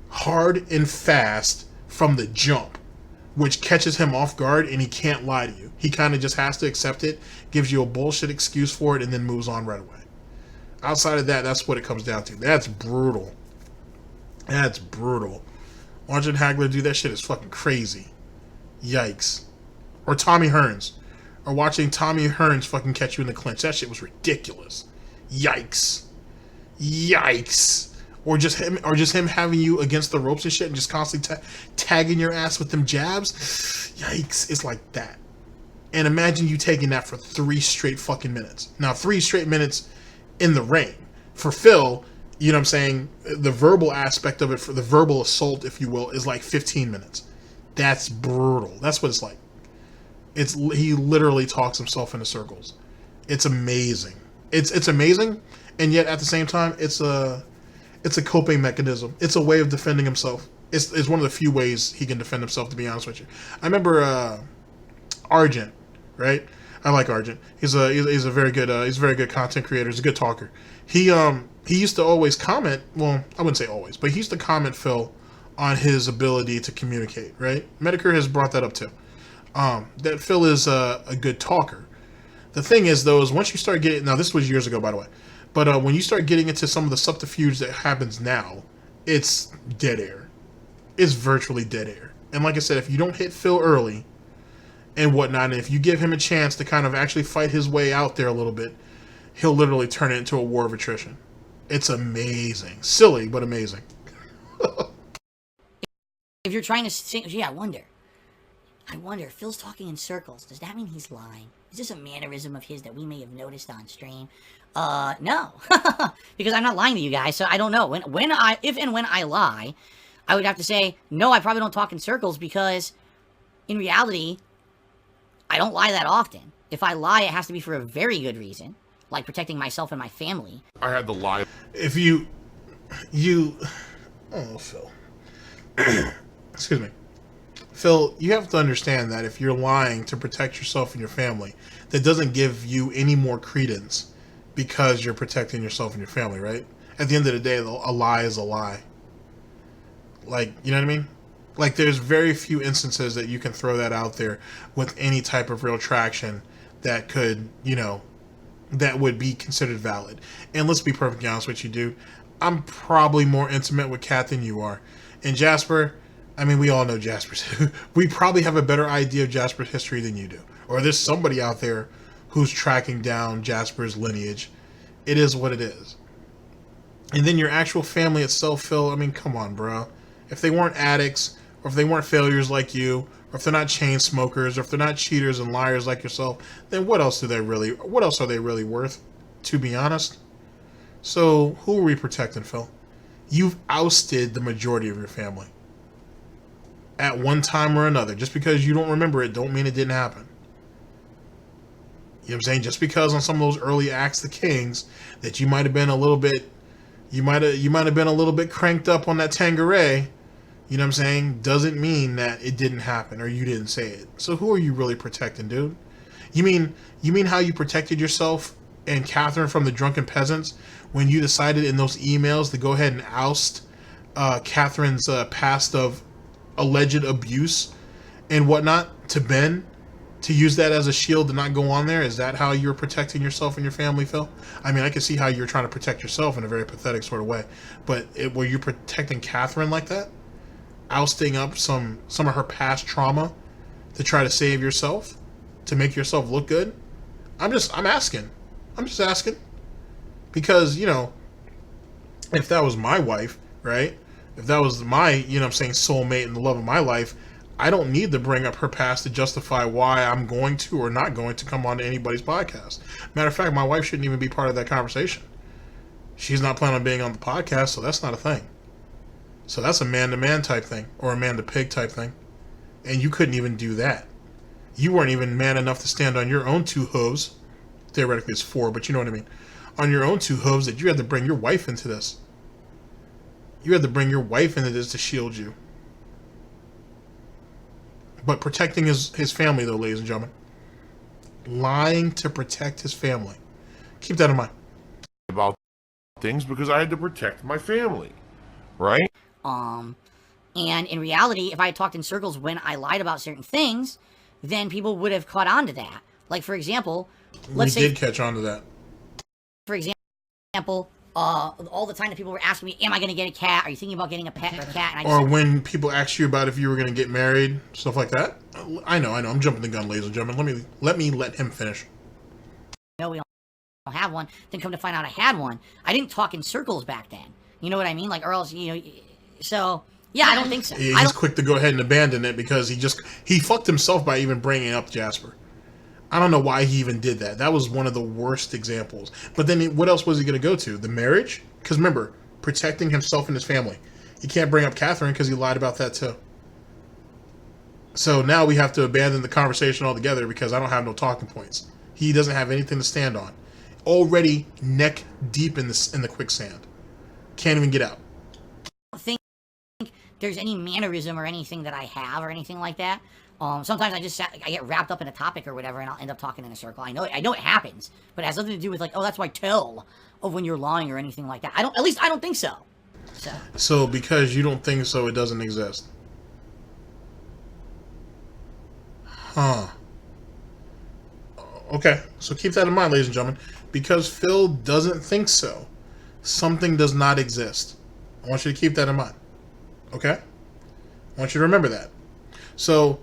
[SPEAKER 5] hard and fast from the jump, which catches him off guard and he can't lie to you. He kind of just has to accept it, gives you a bullshit excuse for it, and then moves on right away. Outside of that, that's what it comes down to. That's brutal. That's brutal. Watching Hagler do that shit is fucking crazy. Yikes. Or Tommy Hearns. Or watching Tommy Hearns fucking catch you in the clinch. That shit was ridiculous. Yikes. Yikes. Or just him having you against the ropes and shit and just constantly tagging your ass with them jabs. Yikes. It's like that. And imagine you taking that for 3 straight fucking minutes. Now, 3 straight minutes in the ring. For Phil, you know what I'm saying, the verbal aspect of it, for the verbal assault, if you will, is like 15 minutes. That's brutal. That's what it's like. He literally talks himself into circles. It's amazing. It's amazing, and yet at the same time, it's a coping mechanism. It's a way of defending himself. It's one of the few ways he can defend himself, to be honest with you. I remember Argent, right? I like Argent. He's a very good content creator. He's a good talker. He used to always comment. Well, I wouldn't say always, but he used to comment Phil on his ability to communicate. Right? Medicare has brought that up too. That Phil is a good talker. The thing is, though, is once you start getting, now this was years ago, by the way, but when you start getting into some of the subterfuge that happens now, it's dead air. It's virtually dead air. And like I said, if you don't hit Phil early and whatnot, and if you give him a chance to kind of actually fight his way out there a little bit, he'll literally turn it into a war of attrition. It's amazing. Silly, but amazing.
[SPEAKER 8] If you're trying to sing, I wonder, Phil's talking in circles. Does that mean he's lying? Is this a mannerism of his that we may have noticed on stream? No. Because I'm not lying to you guys, so I don't know. If and when I lie, I would have to say, no, I probably don't talk in circles, because in reality, I don't lie that often. If I lie, it has to be for a very good reason, like protecting myself and my family.
[SPEAKER 6] I had to lie.
[SPEAKER 5] If oh, Phil. Excuse me. Phil, you have to understand that if you're lying to protect yourself and your family, that doesn't give you any more credence because you're protecting yourself and your family, right? At the end of the day, a lie is a lie. Like, you know what I mean? Like, there's very few instances that you can throw that out there with any type of real traction that could, that would be considered valid. And let's be perfectly honest with you, dude. I'm probably more intimate with Kat than you are. And Jasper, I mean, we all know Jasper's. We probably have a better idea of Jasper's history than you do. Or there's somebody out there who's tracking down Jasper's lineage. It is what it is. And then your actual family itself, Phil, I mean, come on, bro. If they weren't addicts, or if they weren't failures like you, or if they're not chain smokers, or if they're not cheaters and liars like yourself, then what else are they really worth, to be honest? So, who are we protecting, Phil? You've ousted the majority of your family. At one time or another. Just because you don't remember it, don't mean it didn't happen. You know what I'm saying? Just because on some of those early acts, the Kings, that you might have been a little bit, you might have been a little bit cranked up on that Tanqueray, you know what I'm saying, doesn't mean that it didn't happen or you didn't say it. So who are you really protecting, dude? You mean how you protected yourself and Catherine from the drunken peasants when you decided in those emails to go ahead and oust Catherine's past of alleged abuse and whatnot to Ben, to use that as a shield to not go on there? Is that how you're protecting yourself and your family, Phil? I mean, I can see how you're trying to protect yourself in a very pathetic sort of way, but were you protecting Catherine like that? Ousting up some of her past trauma to try to save yourself, to make yourself look good? I'm just asking. Because, you know, if that was my wife, right? If that was my, you know what I'm saying, soulmate and the love of my life, I don't need to bring up her past to justify why I'm going to or not going to come on to anybody's podcast. Matter of fact, my wife shouldn't even be part of that conversation. She's not planning on being on the podcast, so that's not a thing. So that's a man-to-man type thing, or a man-to-pig type thing. And you couldn't even do that. You weren't even man enough to stand on your own two hooves. Theoretically it's four, but you know what I mean. On your own two hooves, that you had to bring your wife into this. You had to bring your wife into this to shield you. But protecting his family, though, ladies and gentlemen. Lying to protect his family. Keep that in mind.
[SPEAKER 6] About things because I had to protect my family, right?
[SPEAKER 8] And in reality, if I had talked in circles when I lied about certain things, then people would have caught on to that. Like, for example, let's say...
[SPEAKER 5] We did catch on to that.
[SPEAKER 8] For example, all the time that people were asking me, am I going to get a cat? Are you thinking about getting a pet or a cat? And I
[SPEAKER 5] or
[SPEAKER 8] just,
[SPEAKER 5] when people asked you about if you were going to get married, stuff like that. I know. I'm jumping the gun, ladies and gentlemen. Let him finish.
[SPEAKER 8] No, we don't have one. Then come to find out I had one. I didn't talk in circles back then. You know what I mean? Like, or else, you know... So, yeah, I don't think so.
[SPEAKER 5] He's quick to go ahead and abandon it because he fucked himself by even bringing up Jasper. I don't know why he even did that. That was one of the worst examples. But then what else was he going to go to? The marriage? Because remember, protecting himself and his family. He can't bring up Catherine because he lied about that too. So now we have to abandon the conversation altogether because I don't have no talking points. He doesn't have anything to stand on. Already neck deep in the quicksand. Can't even get out.
[SPEAKER 8] I don't think there's any mannerism or anything that I have or anything like that. Sometimes I get wrapped up in a topic or whatever, and I'll end up talking in a circle. I know it happens, but it has nothing to do with like, oh, that's my tell of when you're lying or anything like that. I don't think so.
[SPEAKER 5] So because you don't think so, it doesn't exist. Huh. Okay, so keep that in mind, ladies and gentlemen. Because Phil doesn't think so, something does not exist. I want you to keep that in mind. Okay? I want you to remember that. So,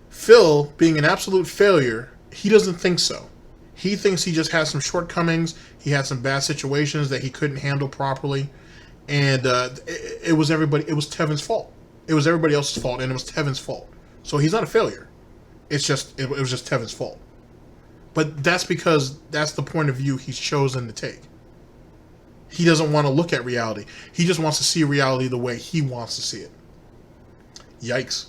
[SPEAKER 5] Phil, being an absolute failure, he doesn't think so. He thinks he just has some shortcomings. He had some bad situations that he couldn't handle properly. And it was Tevin's fault. It was everybody else's fault, and it was Tevin's fault. So he's not a failure. It was just Tevin's fault. But that's because that's the point of view he's chosen to take. He doesn't want to look at reality. He just wants to see reality the way he wants to see it. Yikes.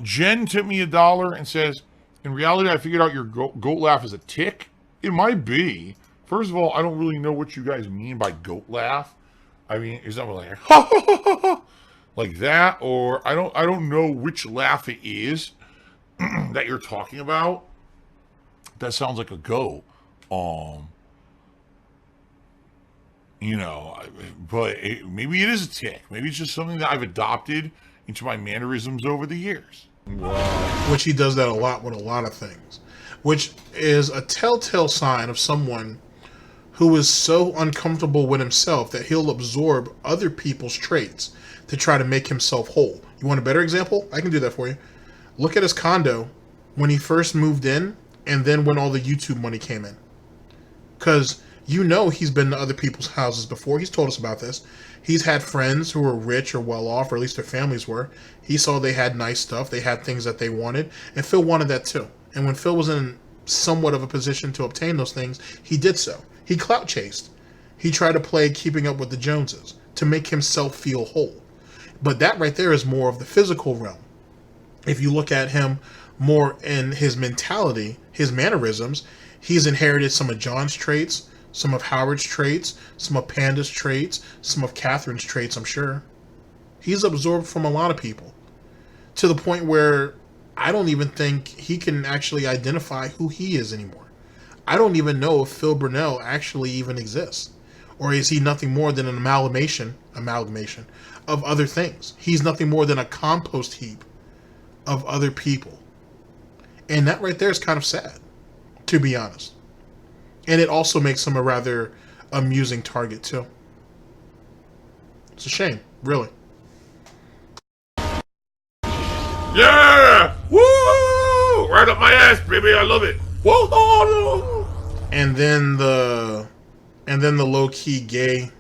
[SPEAKER 6] Jen tipped me $1 and says, in reality, I figured out your goat laugh is a tick. It might be. First of all, I don't really know what you guys mean by goat laugh. I mean, is that like ha ha ha ha ha like that, or I don't know which laugh it is that you're talking about. That sounds like a goat. You know, but maybe it is a tick. Maybe it's just something that I've adopted into my mannerisms over the years.
[SPEAKER 5] Which he does that a lot with a lot of things. Which is a telltale sign of someone who is so uncomfortable with himself that he'll absorb other people's traits to try to make himself whole. You want a better example? I can do that for you. Look at his condo when he first moved in, and then when all the YouTube money came in. Because you know he's been to other people's houses before. He's told us about this. He's had friends who were rich or well off, or at least their families were. He saw they had nice stuff. They had things that they wanted. And Phil wanted that too. And when Phil was in somewhat of a position to obtain those things, he did so. He clout chased. He tried to play keeping up with the Joneses to make himself feel whole. But that right there is more of the physical realm. If you look at him more in his mentality, his mannerisms, he's inherited some of John's traits, some of Howard's traits, some of Panda's traits, some of Catherine's traits, I'm sure. He's absorbed from a lot of people. To the point where I don't even think he can actually identify who he is anymore. I don't even know if Phil Burnell actually even exists. Or is he nothing more than an amalgamation of other things? He's nothing more than a compost heap of other people. And that right there is kind of sad, to be honest. And it also makes him a rather amusing target, too. It's a shame, really.
[SPEAKER 6] Yeah! Woo! Right up my ass, baby. I love it. Whoa!
[SPEAKER 5] And then the low-key gay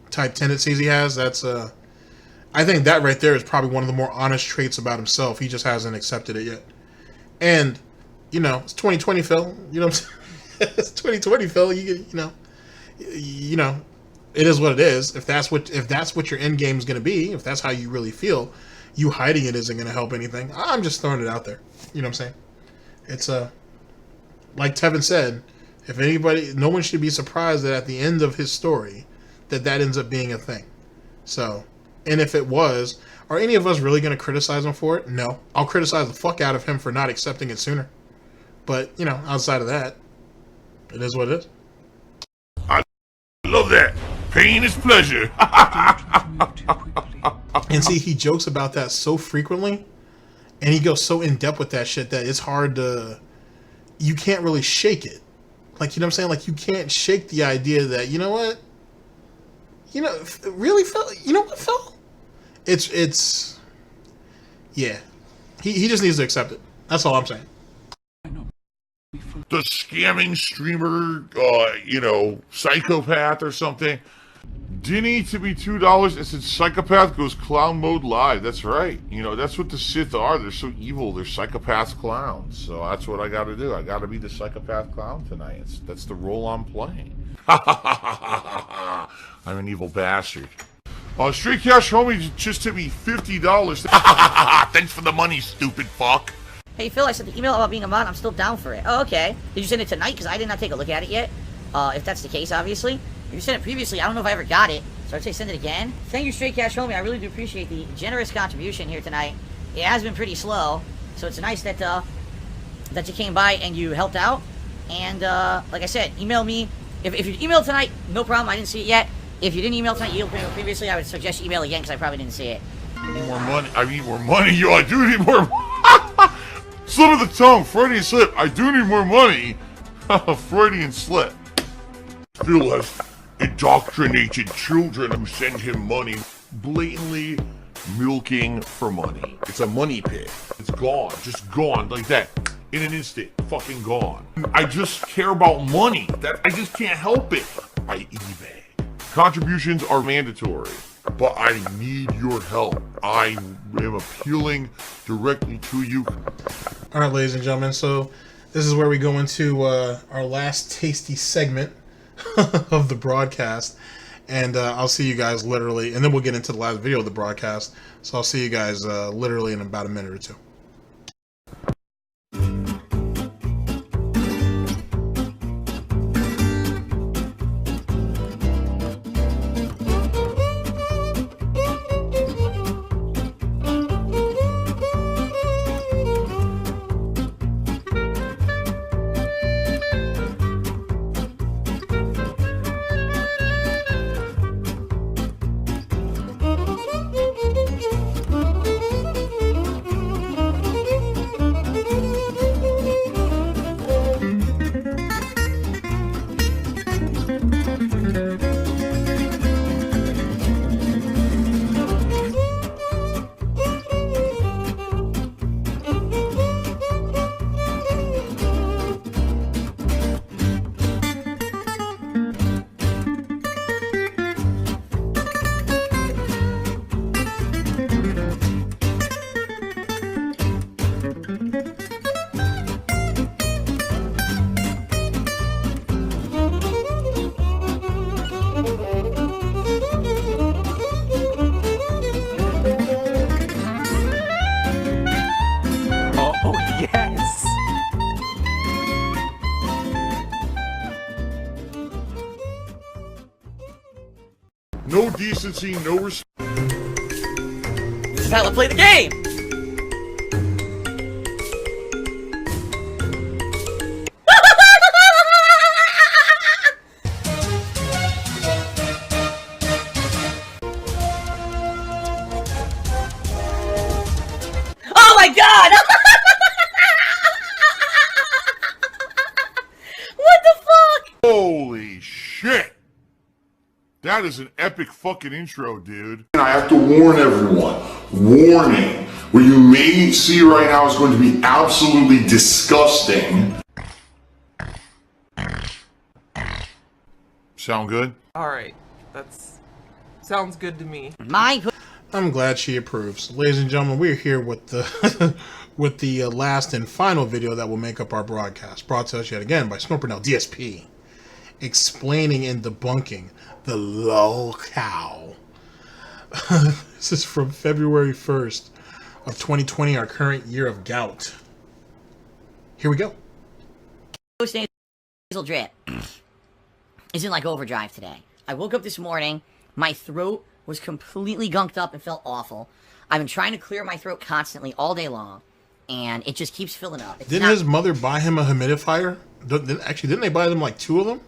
[SPEAKER 5] type tendencies he has, I think that right there is probably one of the more honest traits about himself. He just hasn't accepted it yet. And, you know, it's 2020, Phil. You know what I'm saying? It's 2020, Phil. You know, it is what it is. If that's what your end game is going to be, if that's how you really feel, you hiding it isn't going to help anything. I'm just throwing it out there. You know what I'm saying? It's like Tevin said, if anybody, no one should be surprised that at the end of his story, that ends up being a thing. So, and if it was, are any of us really going to criticize him for it? No. I'll criticize the fuck out of him for not accepting it sooner. But, you know, outside of that, it is what it is.
[SPEAKER 6] I love that. Pain is pleasure.
[SPEAKER 5] And see, he jokes about that so frequently, and he goes so in depth with that shit that it's hard to, you can't really shake it. Like, you know what I'm saying? Like, you can't shake the idea that, you know what? You know, really, Phil? You know what, Phil? It's, yeah. He just needs to accept it. That's all I'm saying.
[SPEAKER 6] The scamming streamer, you know, psychopath or something. Didn't need to be $2. It said psychopath goes clown mode live. That's right. You know, that's what the Sith are. They're so evil. They're psychopath clowns. So that's what I got to do. I got to be the psychopath clown tonight. That's the role I'm playing. I'm an evil bastard. Straight Cash Homie just tipped me $50. Thanks for the money, stupid fuck.
[SPEAKER 8] Hey, Phil, I sent the email about being a mod. I'm still down for it. Oh, okay. Did you send it tonight? Because I did not take a look at it yet. If that's the case, obviously. If you sent it previously, I don't know if I ever got it. So I'd say send it again. Thank you, Straight Cash Homie. I really do appreciate the generous contribution here tonight. It has been pretty slow. So it's nice that that you came by and you helped out. And like I said, email me. If you emailed tonight, no problem. I didn't see it yet. If you didn't email tonight, you emailed previously, I would suggest you email again because I probably didn't see it.
[SPEAKER 6] Need more money. I need more money. Yo, I do need more. Slip of the tongue. Freudian slip. I do need more money. Freudian slip. Phil has indoctrinated children who send him money, blatantly milking for money. It's a money pit. It's gone. Just gone like that. In an instant. Fucking gone. I just care about money. I just can't help it. I eBay. Contributions are mandatory, but I need your help. I am appealing directly to you.
[SPEAKER 5] All right, ladies and gentlemen, so this is where we go into our last tasty segment of the broadcast, and I'll see you guys literally, and then we'll get into the last video of the broadcast, so I'll see you guys literally in about a minute or two.
[SPEAKER 6] No decency, no respect.
[SPEAKER 8] This is how I play the game!
[SPEAKER 6] That is an epic fucking intro, dude. And I have to warn everyone. Warning. What you may see right now is going to be absolutely disgusting. Sound good?
[SPEAKER 7] Alright, that's... sounds good to me.
[SPEAKER 5] I'm glad she approves. Ladies and gentlemen, we're here with the with the last and final video that will make up our broadcast. Brought to us yet again by Burnell, DSP, explaining and debunking the lawlcow. This is from February 1st of 2020, our current year of gout. Here we go.
[SPEAKER 8] Nasal drip is in like overdrive today. I woke up this morning, my throat was completely gunked up and felt awful. I've been trying to clear my throat constantly all day long, and it just keeps filling up.
[SPEAKER 5] Didn't his mother buy him a humidifier? Actually, didn't they buy them like 2 of them?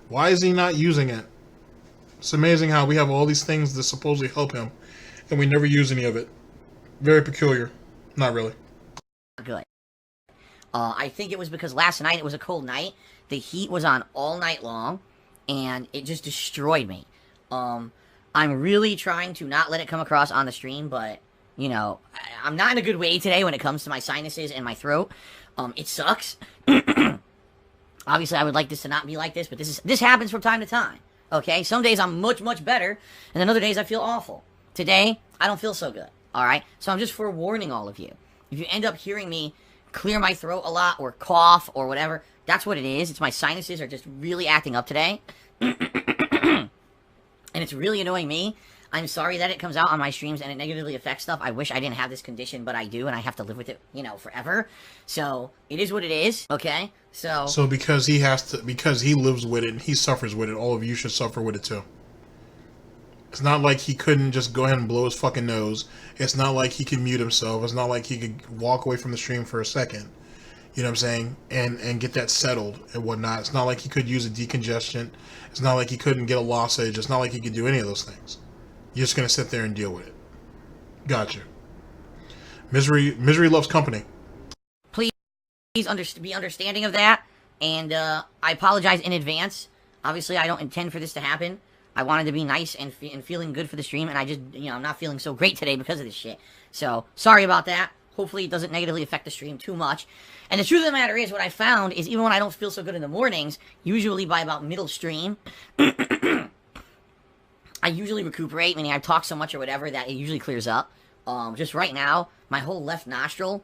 [SPEAKER 5] Why is he not using it? It's amazing how we have all these things that supposedly help him, and we never use any of it. Very peculiar. Not really.
[SPEAKER 8] Good. I think it was because last night it was a cold night. The heat was on all night long, and it just destroyed me. I'm really trying to not let it come across on the stream, but, you know, I'm not in a good way today when it comes to my sinuses and my throat. It sucks. Obviously, I would like this to not be like this, but this happens from time to time, okay? Some days I'm much, much better, and then other days I feel awful. Today, I don't feel so good, all right? So I'm just forewarning all of you. If you end up hearing me clear my throat a lot or cough or whatever, that's what it is. It's my sinuses are just really acting up today. And it's really annoying me. I'm sorry that it comes out on my streams and it negatively affects stuff. I wish I didn't have this condition, but I do, and I have to live with it, you know, forever. So, it is what it is, okay? So
[SPEAKER 5] because he lives with it and he suffers with it, all of you should suffer with it too. It's not like he couldn't just go ahead and blow his fucking nose. It's not like he can mute himself. It's not like he could walk away from the stream for a second. You know what I'm saying? And get that settled and whatnot. It's not like he could use a decongestant. It's not like he couldn't get a lozenge. It's not like he could do any of those things. You're just going to sit there and deal with it. Gotcha. Misery loves company.
[SPEAKER 8] please be understanding of that. And I apologize in advance. Obviously, I don't intend for this to happen. I wanted to be nice and feeling good for the stream, and I just, you know, I'm not feeling so great today because of this shit. So, sorry about that. Hopefully it doesn't negatively affect the stream too much. And the truth of the matter is, what I found is even when I don't feel so good in the mornings, usually by about middle stream, I usually recuperate, meaning I talk so much or whatever that it usually clears up. Just right now, my whole left nostril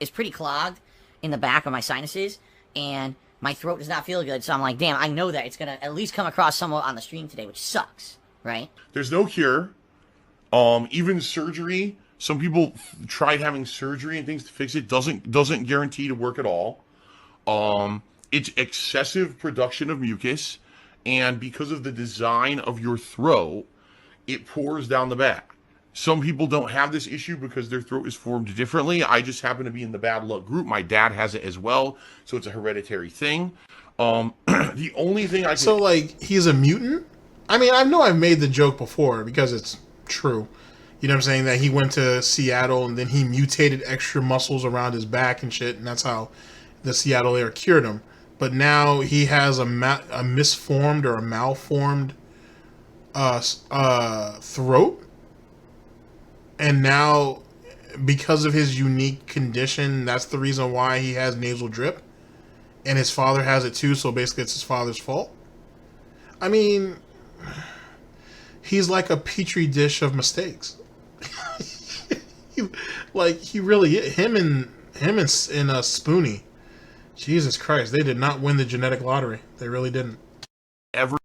[SPEAKER 8] is pretty clogged in the back of my sinuses, and my throat does not feel good, so I'm like, damn, I know that it's gonna at least come across somewhat on the stream today, which sucks, right?
[SPEAKER 6] There's no cure. Even surgery. Some people tried having surgery and things to fix it. Doesn't guarantee to work at all. It's excessive production of mucus, and because of the design of your throat, it pours down the back. Some people don't have this issue because their throat is formed differently. I just happen to be in the bad luck group. My dad has it as well, so it's a hereditary thing. The only thing I can...
[SPEAKER 5] So, like, he's a mutant? I mean, I know I've made the joke before because it's true. You know what I'm saying? That he went to Seattle and then he mutated extra muscles around his back and shit, and that's how the Seattle air cured him. But now he has a misformed or a malformed throat. And now, because of his unique condition, that's the reason why he has nasal drip. And his father has it too, so basically it's his father's fault. I mean, he's like a petri dish of mistakes. He really is. Him and Spoonie. Jesus Christ, they did not win the genetic lottery. They really didn't.
[SPEAKER 6] Ever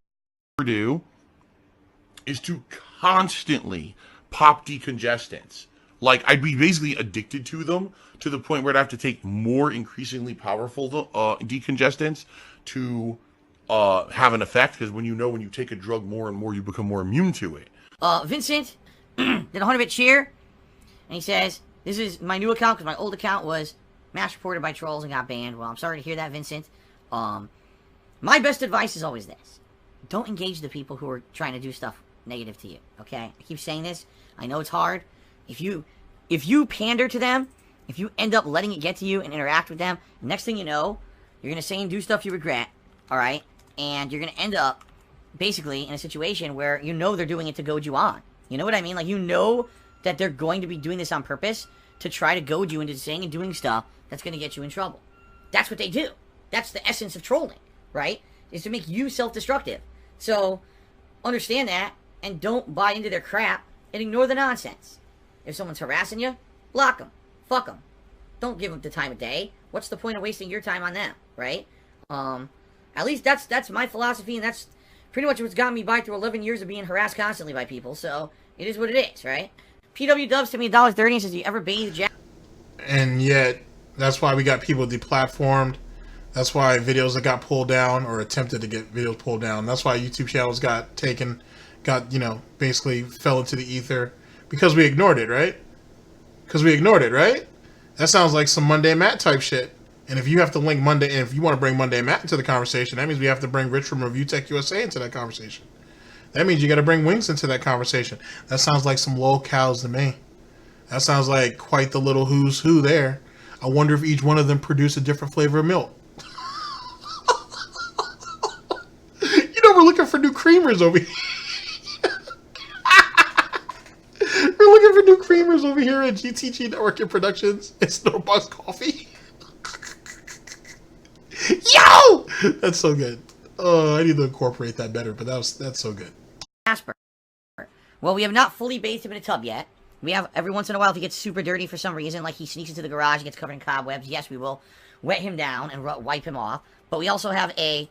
[SPEAKER 6] do is to constantly pop decongestants. Like, I'd be basically addicted to them to the point where I'd have to take more increasingly powerful decongestants to have an effect, because when you take a drug more and more, you become more immune to it.
[SPEAKER 8] Vincent did a 100-bit cheer, and he says, this is my new account because my old account was mass reported by trolls and got banned. Well, I'm sorry to hear that, Vincent. My best advice is always this. Don't engage the people who are trying to do stuff negative to you, okay? I keep saying this. I know it's hard. If you pander to them, if you end up letting it get to you and interact with them, next thing you know, you're going to say and do stuff you regret, alright? And you're going to end up basically in a situation where you know they're doing it to goad you on. You know what I mean? Like, you know that they're going to be doing this on purpose to try to goad you into saying and doing stuff that's going to get you in trouble. That's what they do. That's the essence of trolling, right? Is to make you self-destructive. So, understand that, and don't buy into their crap, and ignore the nonsense. If someone's harassing you, block them. Fuck them. Don't give them the time of day. What's the point of wasting your time on them, right? At least that's my philosophy, and that's pretty much what's gotten me by through 11 years of being harassed constantly by people, so it is what it is, right? PW Dubs to me $1.30 and says, do you ever bathe Jack?
[SPEAKER 5] And yet, that's why we got people deplatformed. That's why videos that got pulled down or attempted to get videos pulled down. That's why YouTube channels got taken, basically fell into the ether because we ignored it, right? Because we ignored it, right? That sounds like some Monday Matt type shit. And if you have to link Monday, and if you want to bring Monday Matt into the conversation, that means we have to bring Rich from Review Tech USA into that conversation. That means you got to bring Wings into that conversation. That sounds like some lawlcows to me. That sounds like quite the little who's who there. I wonder if each one of them produced a different flavor of milk. We're looking for new creamers over here. We're looking for new creamers over here at GTG Networking Productions and SnortBucks Coffee. Yo! That's so good. Oh, I need to incorporate that better, but that's so good.
[SPEAKER 8] Jasper. Well, we have not fully bathed him in a tub yet. We have, every once in a while, if he gets super dirty for some reason, like he sneaks into the garage and gets covered in cobwebs, yes, we will wet him down and wipe him off. But we also have a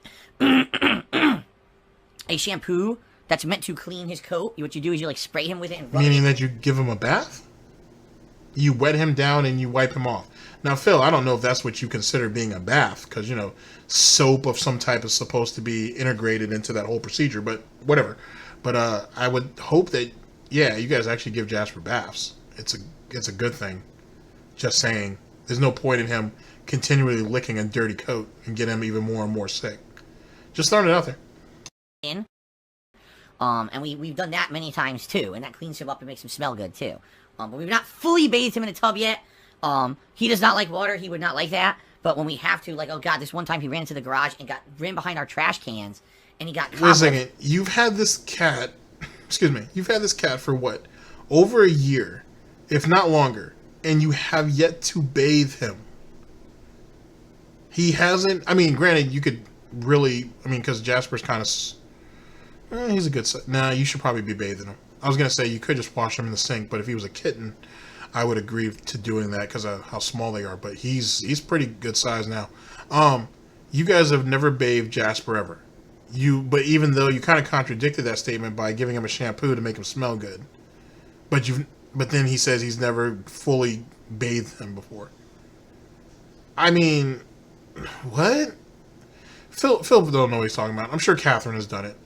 [SPEAKER 8] shampoo that's meant to clean his coat. What you do is you like spray him with it and rub
[SPEAKER 5] Meaning
[SPEAKER 8] it.
[SPEAKER 5] that you give him a bath? You wet him down and you wipe him off. Now, Phil, I don't know if that's what you consider being a bath, because, soap of some type is supposed to be integrated into that whole procedure, but whatever. But I would hope that, yeah, you guys actually give Jasper baths. It's a good thing. Just saying. There's no point in him continually licking a dirty coat and get him even more and more sick. Just throwing it out there.
[SPEAKER 8] In. And we've done that many times too, and that cleans him up and makes him smell good too. But we've not fully bathed him in a tub yet. He does not like water. He would not like that. But when we have to, like, oh god, this one time he ran into the garage and ran behind our trash cans, and he got caught.
[SPEAKER 5] Wait a second. You've had this cat, you've had this cat for what? Over a year, if not longer, and you have yet to bathe him. He hasn't, granted, you could really, because Jasper's kind of, he's a good, nah, you should probably be bathing him. I was going to say you could just wash him in the sink, but if he was a kitten, I would agree to doing that because of how small they are, but he's pretty good size now. You guys have never bathed Jasper ever. But even though you kind of contradicted that statement by giving him a shampoo to make him smell good. But then he says he's never fully bathed him before. What? Phil don't know what he's talking about. I'm sure Catherine has done it.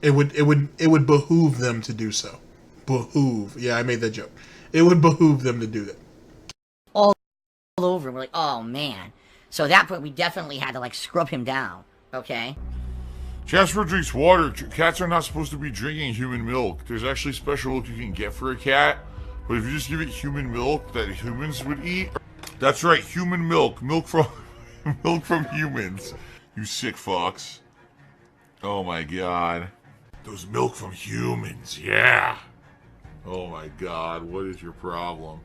[SPEAKER 5] It would behoove them to do so. Behoove. Yeah, I made that joke. It would behoove them to do that.
[SPEAKER 8] All over him. We're like, oh man. So at that point, we definitely had to like scrub him down. Okay.
[SPEAKER 6] Jasper drinks water. Cats are not supposed to be drinking human milk. There's actually special milk you can get for a cat. But if you just give it human milk that humans would eat, that's right, human milk. Milk from humans. You sick fucks. Oh my god. Those milk from humans, yeah. Oh my god, what is your problem?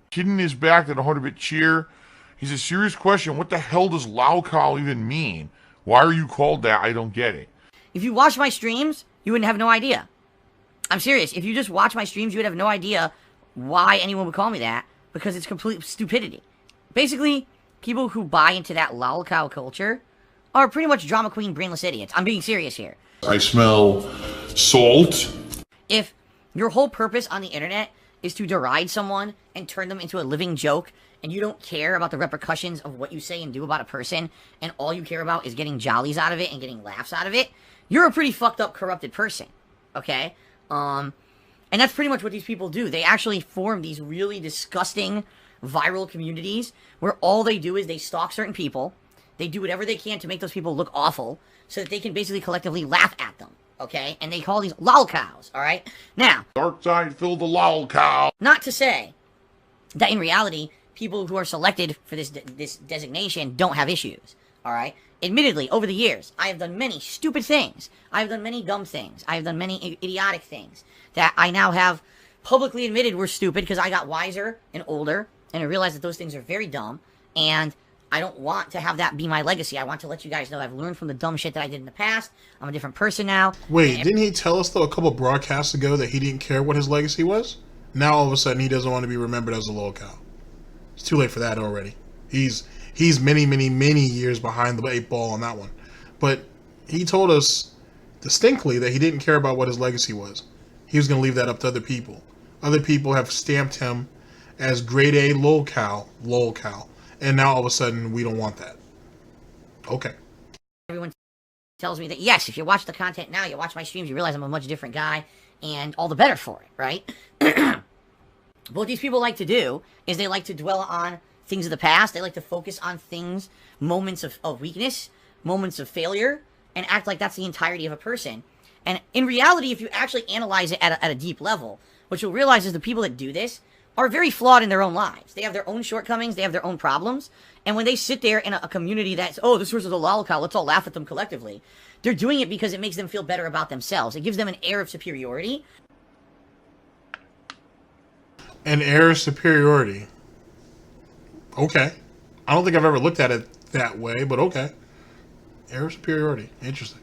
[SPEAKER 6] Kitten is back at 100-bit cheer. He's a serious question. What the hell does lawlcow even mean? Why are you called that? I don't get it.
[SPEAKER 8] If you watch my streams, you wouldn't have no idea. I'm serious. If you just watch my streams, you would have no idea why anyone would call me that, because it's complete stupidity. Basically, people who buy into that lawlcow culture are pretty much drama queen, brainless idiots. I'm being serious here.
[SPEAKER 6] I smell salt.
[SPEAKER 8] If your whole purpose on the internet is to deride someone and turn them into a living joke, and you don't care about the repercussions of what you say and do about a person, and all you care about is getting jollies out of it and getting laughs out of it, you're a pretty fucked up, corrupted person. Okay? And that's pretty much what these people do. They actually form these really disgusting viral communities where all they do is they stalk certain people. They do whatever they can to make those people look awful so that they can basically collectively laugh at them. Okay? And they call these lawlcows. Alright? Now,
[SPEAKER 6] Dark side, fill the lawlcow.
[SPEAKER 8] not to say that in reality, people who are selected for this designation don't have issues. All right. Admittedly, over the years, I have done many stupid things. I have done many dumb things. I have done many idiotic things that I now have publicly admitted were stupid because I got wiser and older and I realized that those things are very dumb. And I don't want to have that be my legacy. I want to let you guys know I've learned from the dumb shit that I did in the past. I'm a different person now.
[SPEAKER 5] Wait, didn't he tell us, though, a couple broadcasts ago that he didn't care what his legacy was? Now, all of a sudden, he doesn't want to be remembered as a lawlcow. It's too late for that already. He's many, many, many years behind the 8 ball on that one. But he told us distinctly that he didn't care about what his legacy was. He was going to leave that up to other people. Other people have stamped him as grade A lawlcow. And now all of a sudden, we don't want that. Okay.
[SPEAKER 8] Everyone tells me that, yes, if you watch the content now, you watch my streams, you realize I'm a much different guy, and all the better for it, right? But what these people like to do is they like to dwell on things of the past. They like to focus on things, moments of weakness, moments of failure, and act like that's the entirety of a person. And in reality, if you actually analyze it at a deep level, what you'll realize is the people that do this are very flawed in their own lives. They have their own shortcomings, they have their own problems, and when they sit there in a community that's, oh, this person's a lawlcow, let's all laugh at them collectively, they're doing it because it makes them feel better about themselves. It gives them an air of superiority.
[SPEAKER 5] An air of superiority. Okay. I don't think I've ever looked at it that way, but okay. Air of superiority. Interesting.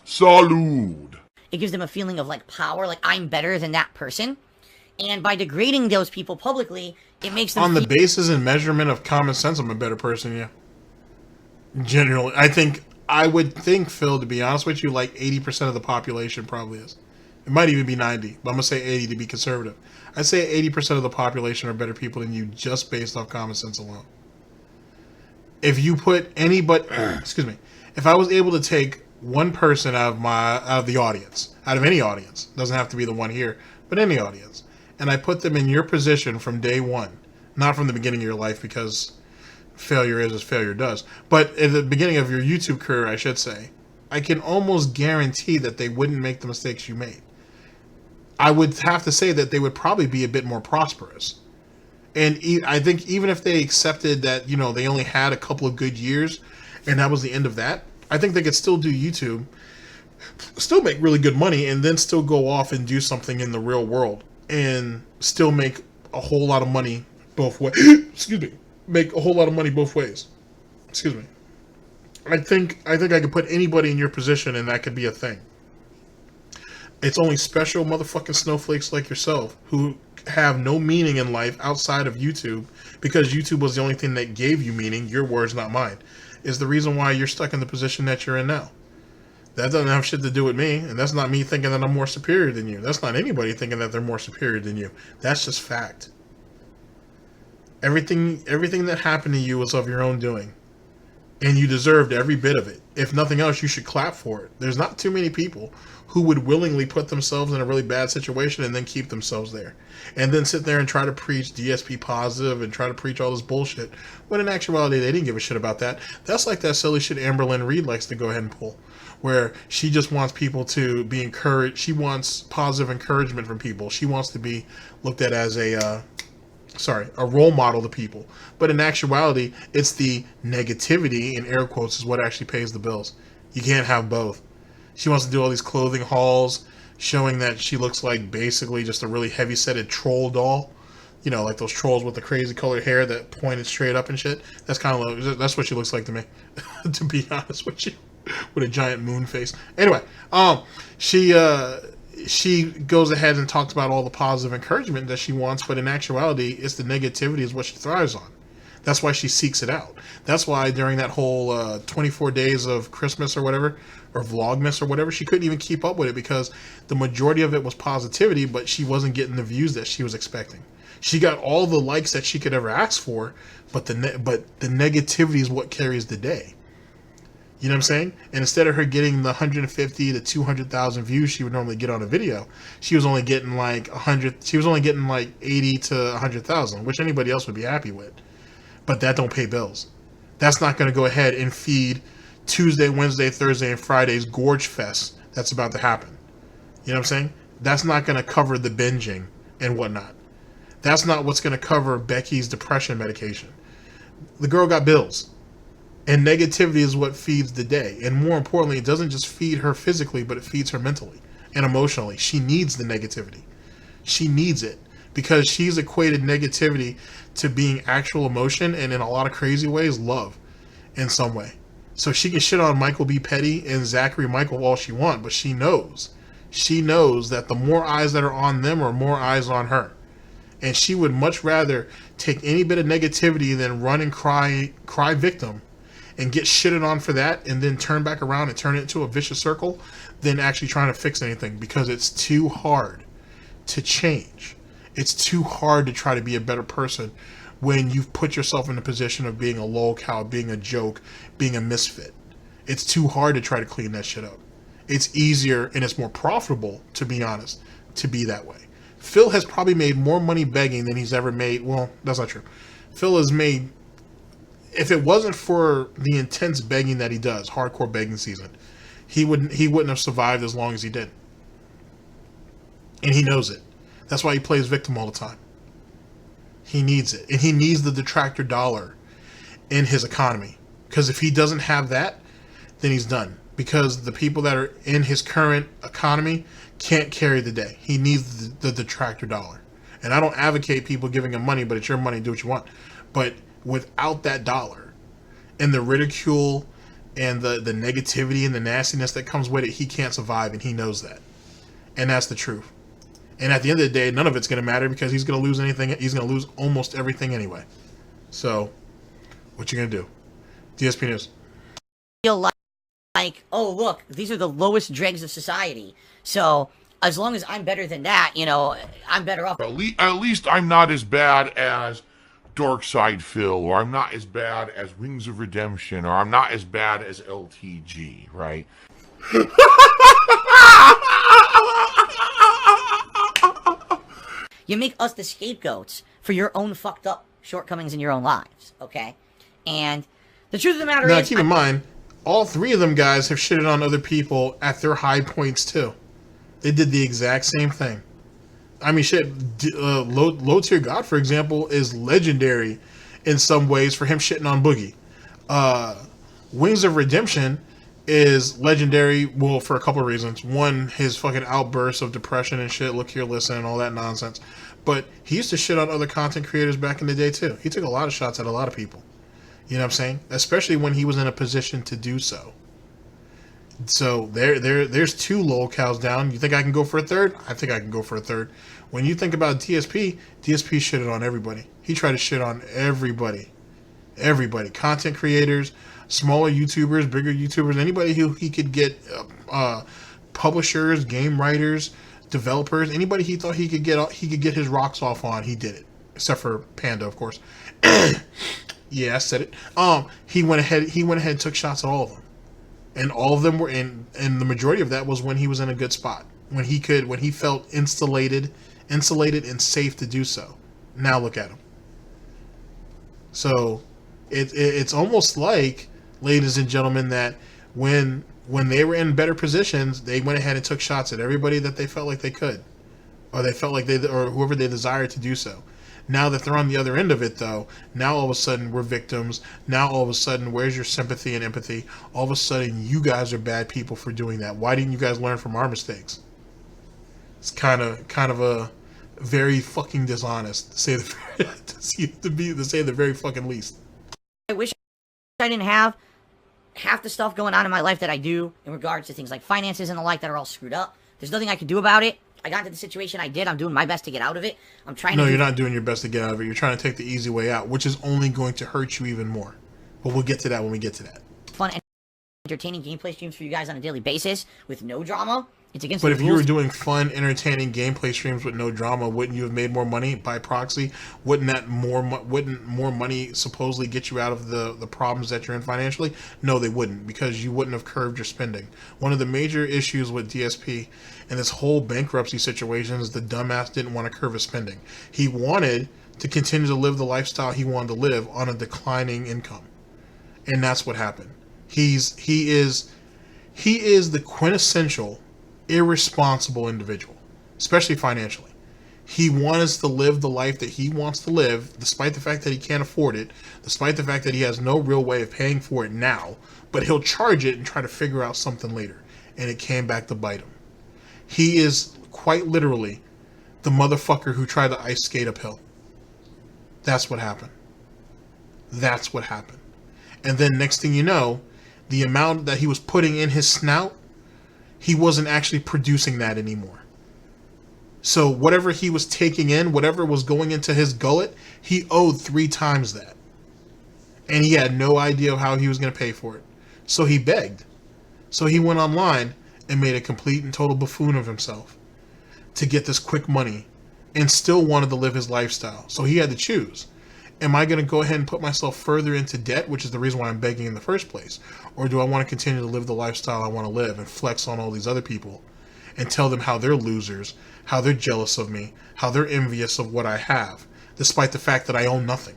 [SPEAKER 6] Salud.
[SPEAKER 8] It gives them a feeling of, like, power, like, I'm better than that person. And by degrading those people publicly, it makes them...
[SPEAKER 5] On the basis and measurement of common sense, I'm a better person, yeah. Generally. I would think, Phil, to be honest with you, like 80% of the population probably is. It might even be 90, but I'm going to say 80 to be conservative. I'd say 80% of the population are better people than you just based off common sense alone. If you put anybody... excuse me. If I was able to take one person out of the audience, out of any audience, doesn't have to be the one here, but any audience, and I put them in your position from day one, not from the beginning of your life, because failure is as failure does, but at the beginning of your YouTube career, I should say, I can almost guarantee that they wouldn't make the mistakes you made. I would have to say that they would probably be a bit more prosperous. And I think even if they accepted that, you know, they only had a couple of good years and that was the end of that, I think they could still do YouTube, still make really good money, and then still go off and do something in the real world and still make a whole lot of money both ways. Excuse me. Make a whole lot of money both ways. Excuse me. I think I could put anybody in your position and that could be a thing. It's only special motherfucking snowflakes like yourself who have no meaning in life outside of YouTube, because YouTube was the only thing that gave you meaning, your words, not mine, is the reason why you're stuck in the position that you're in now. That doesn't have shit to do with me, and that's not me thinking that I'm more superior than you. That's not anybody thinking that they're more superior than you. That's just fact. Everything that happened to you was of your own doing, and you deserved every bit of it. If nothing else, you should clap for it. There's not too many people who would willingly put themselves in a really bad situation and then keep themselves there, and then sit there and try to preach DSP positive and try to preach all this bullshit, when in actuality they didn't give a shit about that. That's like that silly shit Amberlynn Reed likes to go ahead and pull, where she just wants people to be encouraged. She wants positive encouragement from people. She wants to be looked at as a role model to people. But in actuality, it's the negativity, in air quotes, is what actually pays the bills. You can't have both. She wants to do all these clothing hauls, showing that she looks like basically just a really heavy-setted troll doll. You know, like those trolls with the crazy colored hair that pointed straight up and shit. That's kind of like, that's what she looks like to me, to be honest with you, with a giant moon face. Anyway, she goes ahead and talks about all the positive encouragement that she wants, but in actuality, it's the negativity is what she thrives on. That's why she seeks it out. That's why during that whole 24 days of Christmas or whatever, or Vlogmas or whatever, she couldn't even keep up with it, because the majority of it was positivity, but she wasn't getting the views that she was expecting. She got all the likes that she could ever ask for, but the negativity is what carries the day. You know what I'm saying? And instead of her getting the 150 to 200,000 views she would normally get on a video, she was only getting like 100. She was only getting like 80 to 100,000, which anybody else would be happy with. But that don't pay bills. That's not going to go ahead and feed Tuesday, Wednesday, Thursday, and Friday's Gorge Fest that's about to happen. You know what I'm saying? That's not going to cover the binging and whatnot. That's not what's going to cover Becky's depression medication. The girl got bills. And negativity is what feeds the day. And more importantly, it doesn't just feed her physically, but it feeds her mentally and emotionally. She needs the negativity. She needs it because she's equated negativity to being actual emotion and in a lot of crazy ways, love in some way. So she can shit on Michael B. Petty and Zachary Michael all she wants, but she knows that the more eyes that are on them are more eyes on her. And she would much rather take any bit of negativity than run and cry victim and get shitted on for that and then turn back around and turn it into a vicious circle than actually trying to fix anything, because it's too hard to change. It's too hard to try to be a better person when you've put yourself in a position of being a lawlcow, being a joke, being a misfit. It's too hard to try to clean that shit up. It's easier and it's more profitable, to be honest, to be that way. Phil has probably made more money begging than he's ever made. Well, that's not true. Phil has made, if it wasn't for the intense begging that he does, hardcore begging season, he wouldn't have survived as long as he did. And he knows it. That's why he plays victim all the time. He needs it. And he needs the detractor dollar in his economy. Because if he doesn't have that, then he's done. Because the people that are in his current economy can't carry the day. He needs the detractor dollar. And I don't advocate people giving him money, but it's your money, do what you want. But without that dollar and the ridicule and the negativity and the nastiness that comes with it, he can't survive, and he knows that. And that's the truth. And at the end of the day, none of it's going to matter because he's going to lose anything. He's going to lose almost everything anyway. So, what you going to do? DSP News.
[SPEAKER 8] Feel like, oh, look, these are the lowest dregs of society. So, as long as I'm better than that, you know, I'm better off.
[SPEAKER 6] At least I'm not as bad as Darkside Phil, or I'm not as bad as Wings of Redemption, or I'm not as bad as LTG, right?
[SPEAKER 8] You make us the scapegoats for your own fucked up shortcomings in your own lives, okay? And the truth of the matter
[SPEAKER 5] now,
[SPEAKER 8] is...
[SPEAKER 5] keep in mind, all three of them guys have shitted on other people at their high points, too. They did the exact same thing. I mean, shit, Low Tier God, for example, is legendary in some ways for him shitting on Boogie. Wings of Redemption is legendary, well, for a couple of reasons. One, his fucking outbursts of depression and shit, look here, listen, and all that nonsense. But he used to shit on other content creators back in the day, too. He took a lot of shots at a lot of people. You know what I'm saying? Especially when he was in a position to do so. So there's two lolcows down. You think I can go for a third? I think I can go for a third. When you think about DSP shitted on everybody. He tried to shit on everybody. Everybody. Content creators, smaller YouTubers, bigger YouTubers, anybody who he could get, publishers, game writers, developers, anybody he thought he could get his rocks off on, he did it. Except for Panda, of course. Yeah, I said it. He went ahead and took shots at all of them. And all of them were in, and the majority of that was when he was in a good spot. When he felt insulated and safe to do so. Now look at him. So it's almost like, ladies and gentlemen, that when they were in better positions, they went ahead and took shots at everybody that they felt like they could, or they felt like or whoever they desired to do so. Now that they're on the other end of it, though, now all of a sudden we're victims. Now all of a sudden, where's your sympathy and empathy? All of a sudden, you guys are bad people for doing that. Why didn't you guys learn from our mistakes? It's kind of a very fucking dishonest to say to say the very fucking least.
[SPEAKER 8] I wish I didn't have half the stuff going on in my life that I do in regards to things like finances and the like that are all screwed up. There's nothing I can do about it. I got into the situation I did. I'm doing my best to get out of it. I'm trying to...
[SPEAKER 5] No, you're not doing your best to get out of it. You're trying to take the easy way out, which is only going to hurt you even more. But we'll get to that when we get to that.
[SPEAKER 8] Fun and entertaining gameplay streams for you guys on a daily basis with no drama. It's against
[SPEAKER 5] But
[SPEAKER 8] the
[SPEAKER 5] if
[SPEAKER 8] rules.
[SPEAKER 5] you were doing fun, entertaining gameplay streams with no drama, wouldn't you have made more money by proxy? Wouldn't more money supposedly get you out of the problems that you're in financially? No, they wouldn't, because you wouldn't have curved your spending. One of the major issues with DSP and this whole bankruptcy situation is the dumbass didn't want to curve his spending. He wanted to continue to live the lifestyle he wanted to live on a declining income, and that's what happened. He is the quintessential irresponsible individual, especially financially. He wants to live the life that he wants to live, despite the fact that he can't afford it, despite the fact that he has no real way of paying for it now, but he'll charge it and try to figure out something later. And it came back to bite him. He is quite literally the motherfucker who tried to ice skate uphill. That's what happened. That's what happened. And then next thing you know, the amount that he was putting in his snout, he wasn't actually producing that anymore. So whatever he was taking in, whatever was going into his gullet, he owed 3 times that. And he had no idea of how he was going to pay for it. So he begged. So he went online and made a complete and total buffoon of himself to get this quick money and still wanted to live his lifestyle. So he had to choose. Am I going to go ahead and put myself further into debt, which is the reason why I'm begging in the first place? Or do I want to continue to live the lifestyle I want to live and flex on all these other people and tell them how they're losers, how they're jealous of me, how they're envious of what I have, despite the fact that I own nothing.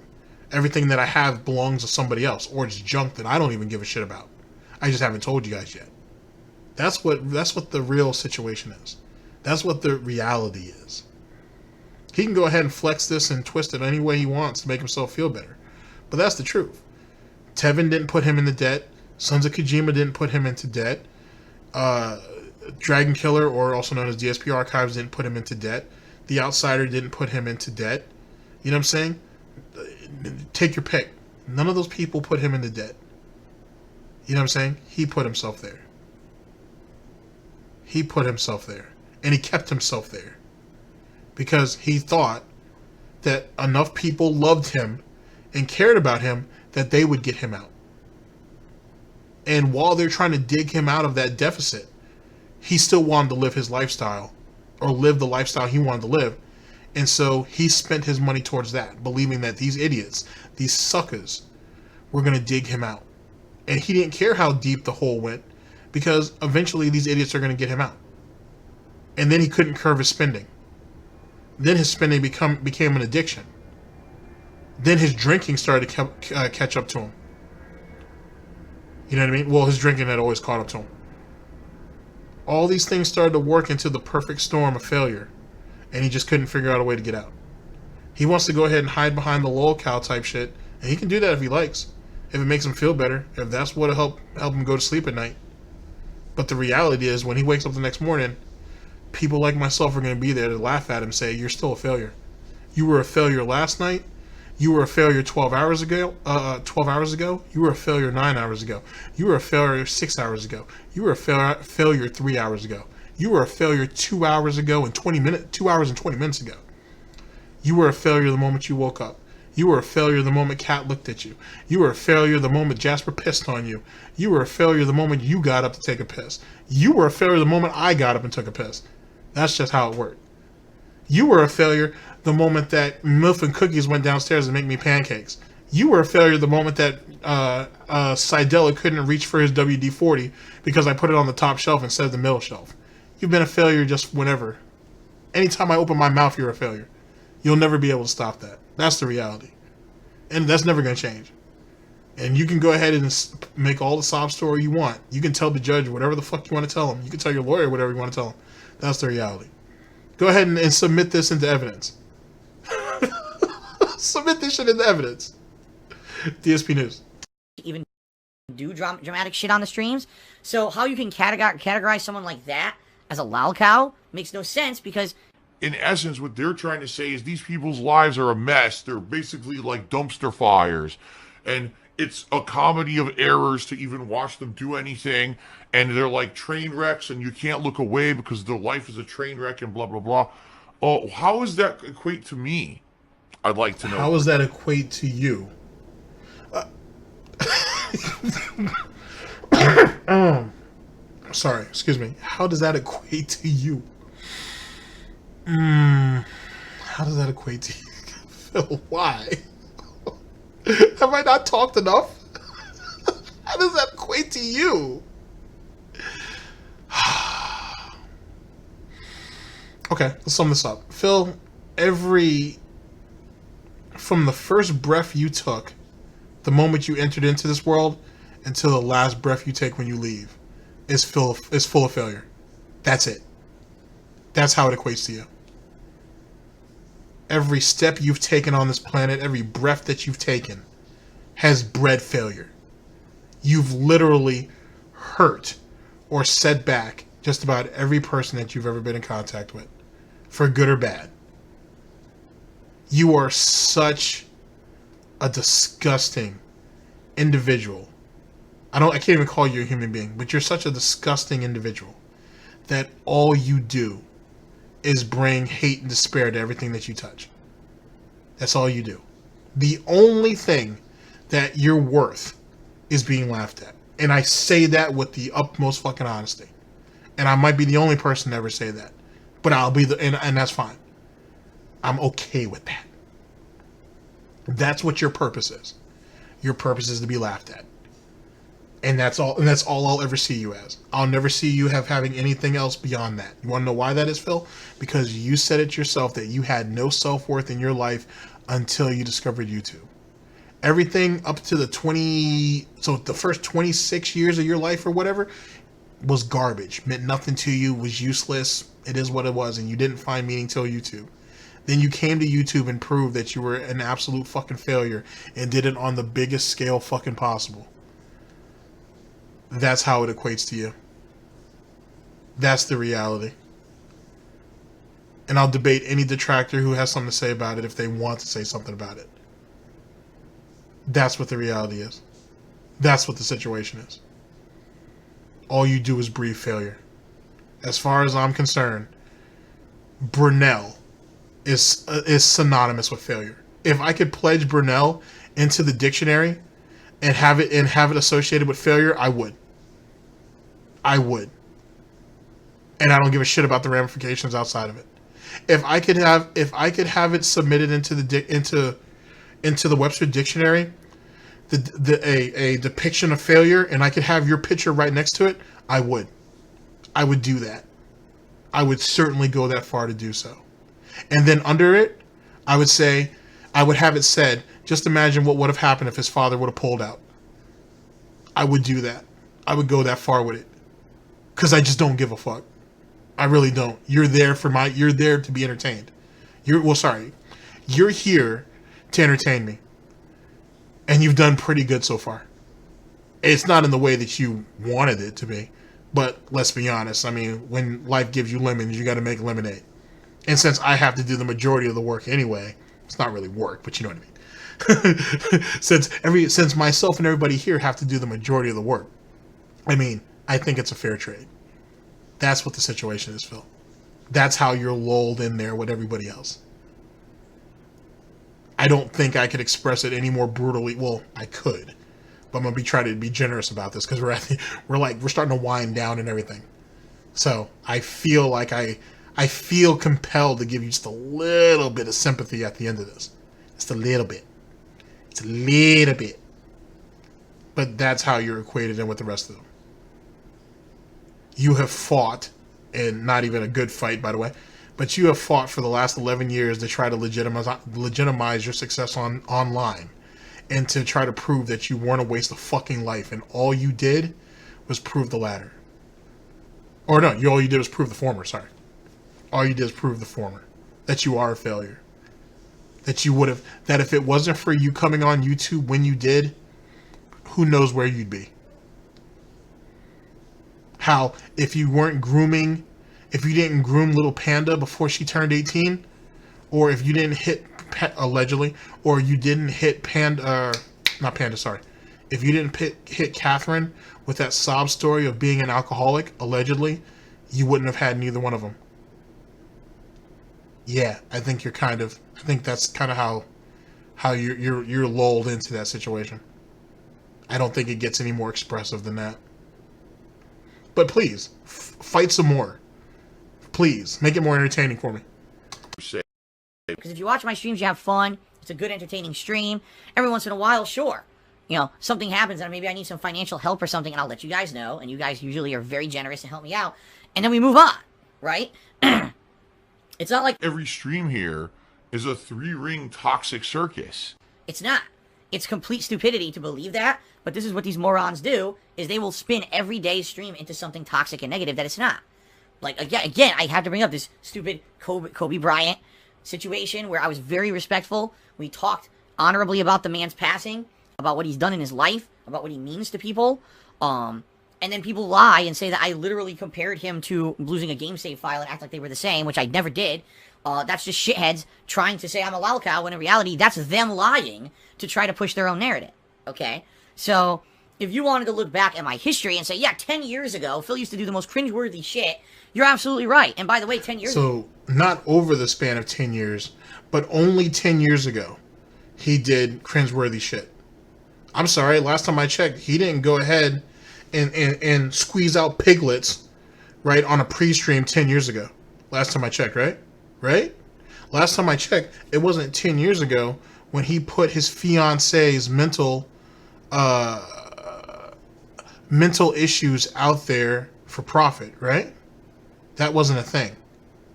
[SPEAKER 5] Everything that I have belongs to somebody else, or it's junk that I don't even give a shit about. I just haven't told you guys yet. That's what the real situation is. That's what the reality is. He can go ahead and flex this and twist it any way he wants to make himself feel better. But that's the truth. Tevin didn't put him into debt. Sons of Kojima didn't put him into debt. Dragon Killer, or also known as DSP Archives, didn't put him into debt. The Outsider didn't put him into debt. You know what I'm saying? Take your pick. None of those people put him into debt. You know what I'm saying? He put himself there. He put himself there. And he kept himself there. Because he thought that enough people loved him and cared about him that they would get him out. And while they're trying to dig him out of that deficit, he still wanted to live his lifestyle, or live the lifestyle he wanted to live. And so he spent his money towards that, believing that these idiots, these suckers, were going to dig him out. And he didn't care how deep the hole went, because eventually these idiots are going to get him out. And then he couldn't curb his spending. Then his spending became an addiction. Then his drinking started to catch up to him. You know what I mean? Well, his drinking had always caught up to him. All these things started to work into the perfect storm of failure, and he just couldn't figure out a way to get out. He wants to go ahead and hide behind the lawlcow type shit, and he can do that if he likes, if it makes him feel better, if that's what'll help him go to sleep at night. But the reality is, when he wakes up the next morning, people like myself are going to be there to laugh at him and say, you're still a failure. You were a failure last night. You were a failure 12 hours ago. You were a failure 9 hours ago. You were a failure 6 hours ago. You were a failure 3 hours ago. You were a failure 2 hours ago and 20 minutes. 2 hours and 20 minutes ago. You were a failure the moment you woke up. You were a failure the moment Kat looked at you. You were a failure the moment Jasper pissed on you. You were a failure the moment you got up to take a piss. You were a failure the moment I got up and took a piss. That's just how it worked. You were a failure the moment that Milf and Cookies went downstairs and make me pancakes. You were a failure the moment that Seidella couldn't reach for his WD-40 because I put it on the top shelf instead of the middle shelf. You've been a failure just whenever. Anytime I open my mouth, you're a failure. You'll never be able to stop that. That's the reality. And that's never going to change. And you can go ahead and make all the sob story you want. You can tell the judge whatever the fuck you want to tell him. You can tell your lawyer whatever you want to tell him. That's the reality. Go ahead and submit this into evidence. Submit this shit into evidence. DSP News.
[SPEAKER 8] Even do dramatic shit on the streams. So how you can categorize someone like that as a lawlcow makes no sense, because
[SPEAKER 6] in essence, what they're trying to say is these people's lives are a mess. They're basically like dumpster fires. And it's a comedy of errors to even watch them do anything. And they're like train wrecks, and you can't look away because their life is a train wreck and blah, blah, blah. Oh, how does that equate to me? I'd like to know.
[SPEAKER 5] How does that equate to you? Sorry, excuse me. How does that equate to you? How does that equate to you? Phil, why? Have I not talked enough? How does that equate to you? Okay, let's sum this up. Phil, from the first breath you took, the moment you entered into this world, until the last breath you take when you leave, is full of failure. That's it. That's how it equates to you. Every step you've taken on this planet, every breath that you've taken, has bred failure. You've literally hurt or set back just about every person that you've ever been in contact with, for good or bad. You are such a disgusting individual. I can't even call you a human being, but you're such a disgusting individual that all you do is bring hate and despair to everything that you touch. That's all you do. The only thing that you're worth is being laughed at. And I say that with the utmost fucking honesty. And I might be the only person to ever say that. But I'll be and that's fine. I'm okay with that. That's what your purpose is. Your purpose is to be laughed at. And that's all I'll ever see you as. I'll never see you having anything else beyond that. You want to know why that is, Phil? Because you said it yourself that you had no self-worth in your life until you discovered YouTube. Everything up to the first 26 years of your life or whatever was garbage. Meant nothing to you, was useless. It is what it was, and you didn't find meaning till YouTube. Then you came to YouTube and proved that you were an absolute fucking failure and did it on the biggest scale fucking possible. That's how it equates to you. That's the reality. And I'll debate any detractor who has something to say about it if they want to say something about it. That's what the reality is. That's what the situation is. All you do is breathe failure. As far as I'm concerned, Burnell is synonymous with failure. If I could pledge Burnell into the dictionary and have it associated with failure, I would. I would. And I don't give a shit about the ramifications outside of it. If I could have it submitted into the Webster dictionary, a depiction of failure, and I could have your picture right next to it, I would. I would do that. I would certainly go that far to do so. And then under it, I would have it said, just imagine what would have happened if his father would have pulled out. I would do that. I would go that far with it. Because I just don't give a fuck. I really don't. You're there to be entertained. You're here to entertain me. And you've done pretty good so far. It's not in the way that you wanted it to be. But let's be honest. I mean, when life gives you lemons, you got to make lemonade. And since I have to do the majority of the work anyway, it's not really work, but you know what I mean. Since myself and everybody here have to do the majority of the work, I mean, I think it's a fair trade. That's what the situation is, Phil. That's how you're lulled in there with everybody else. I don't think I could express it any more brutally. Well, I could, but I'm gonna try to be generous about this because we're starting to wind down and everything. So I feel like I feel compelled to give you just a little bit of sympathy at the end of this. Just a little bit. It's a little bit. But that's how you're equated in with the rest of them. You have fought, and not even a good fight, by the way, but you have fought for the last 11 years to try to legitimize your success online and to try to prove that you weren't a waste of fucking life, and all you did was prove the latter. Or no, all you did was prove the former, sorry. All you did is prove the former. That you are a failure. That if it wasn't for you coming on YouTube when you did, who knows where you'd be. How, if you didn't groom little Panda before she turned 18, or if you didn't hit, allegedly, or you didn't hit if you didn't hit Catherine with that sob story of being an alcoholic, allegedly, you wouldn't have had neither one of them. Yeah, I think that's kind of how you're lulled into that situation. I don't think it gets any more expressive than that. But please, fight some more. Please, make it more entertaining for me.
[SPEAKER 8] Because if you watch my streams, you have fun. It's a good, entertaining stream. Every once in a while, sure. You know, something happens and maybe I need some financial help or something, and I'll let you guys know. And you guys usually are very generous to help me out. And then we move on, right? It's not like
[SPEAKER 6] every stream here is a 3-ring toxic circus.
[SPEAKER 8] It's not. It's complete stupidity to believe that, but this is what these morons do, is they will spin every day's stream into something toxic and negative that it's not. Like, again, I have to bring up this stupid Kobe Bryant situation where I was very respectful. We talked honorably about the man's passing, about what he's done in his life, about what he means to people. And then people lie and say that I literally compared him to losing a game save file and act like they were the same, which I never did. That's just shitheads trying to say I'm a lawlcow, when in reality, that's them lying to try to push their own narrative. Okay? So, if you wanted to look back at my history and say, yeah, 10 years ago, Phil used to do the most cringeworthy shit, you're absolutely right. And by the way, 10 years ago...
[SPEAKER 5] So, not over the span of 10 years, but only 10 years ago, he did cringeworthy shit. I'm sorry, last time I checked, he didn't go ahead and squeeze out piglets, right, on a pre-stream 10 years ago. Last time I checked, right? Right? Last time I checked, it wasn't 10 years ago when he put his fiance's mental issues out there for profit, right? That wasn't a thing.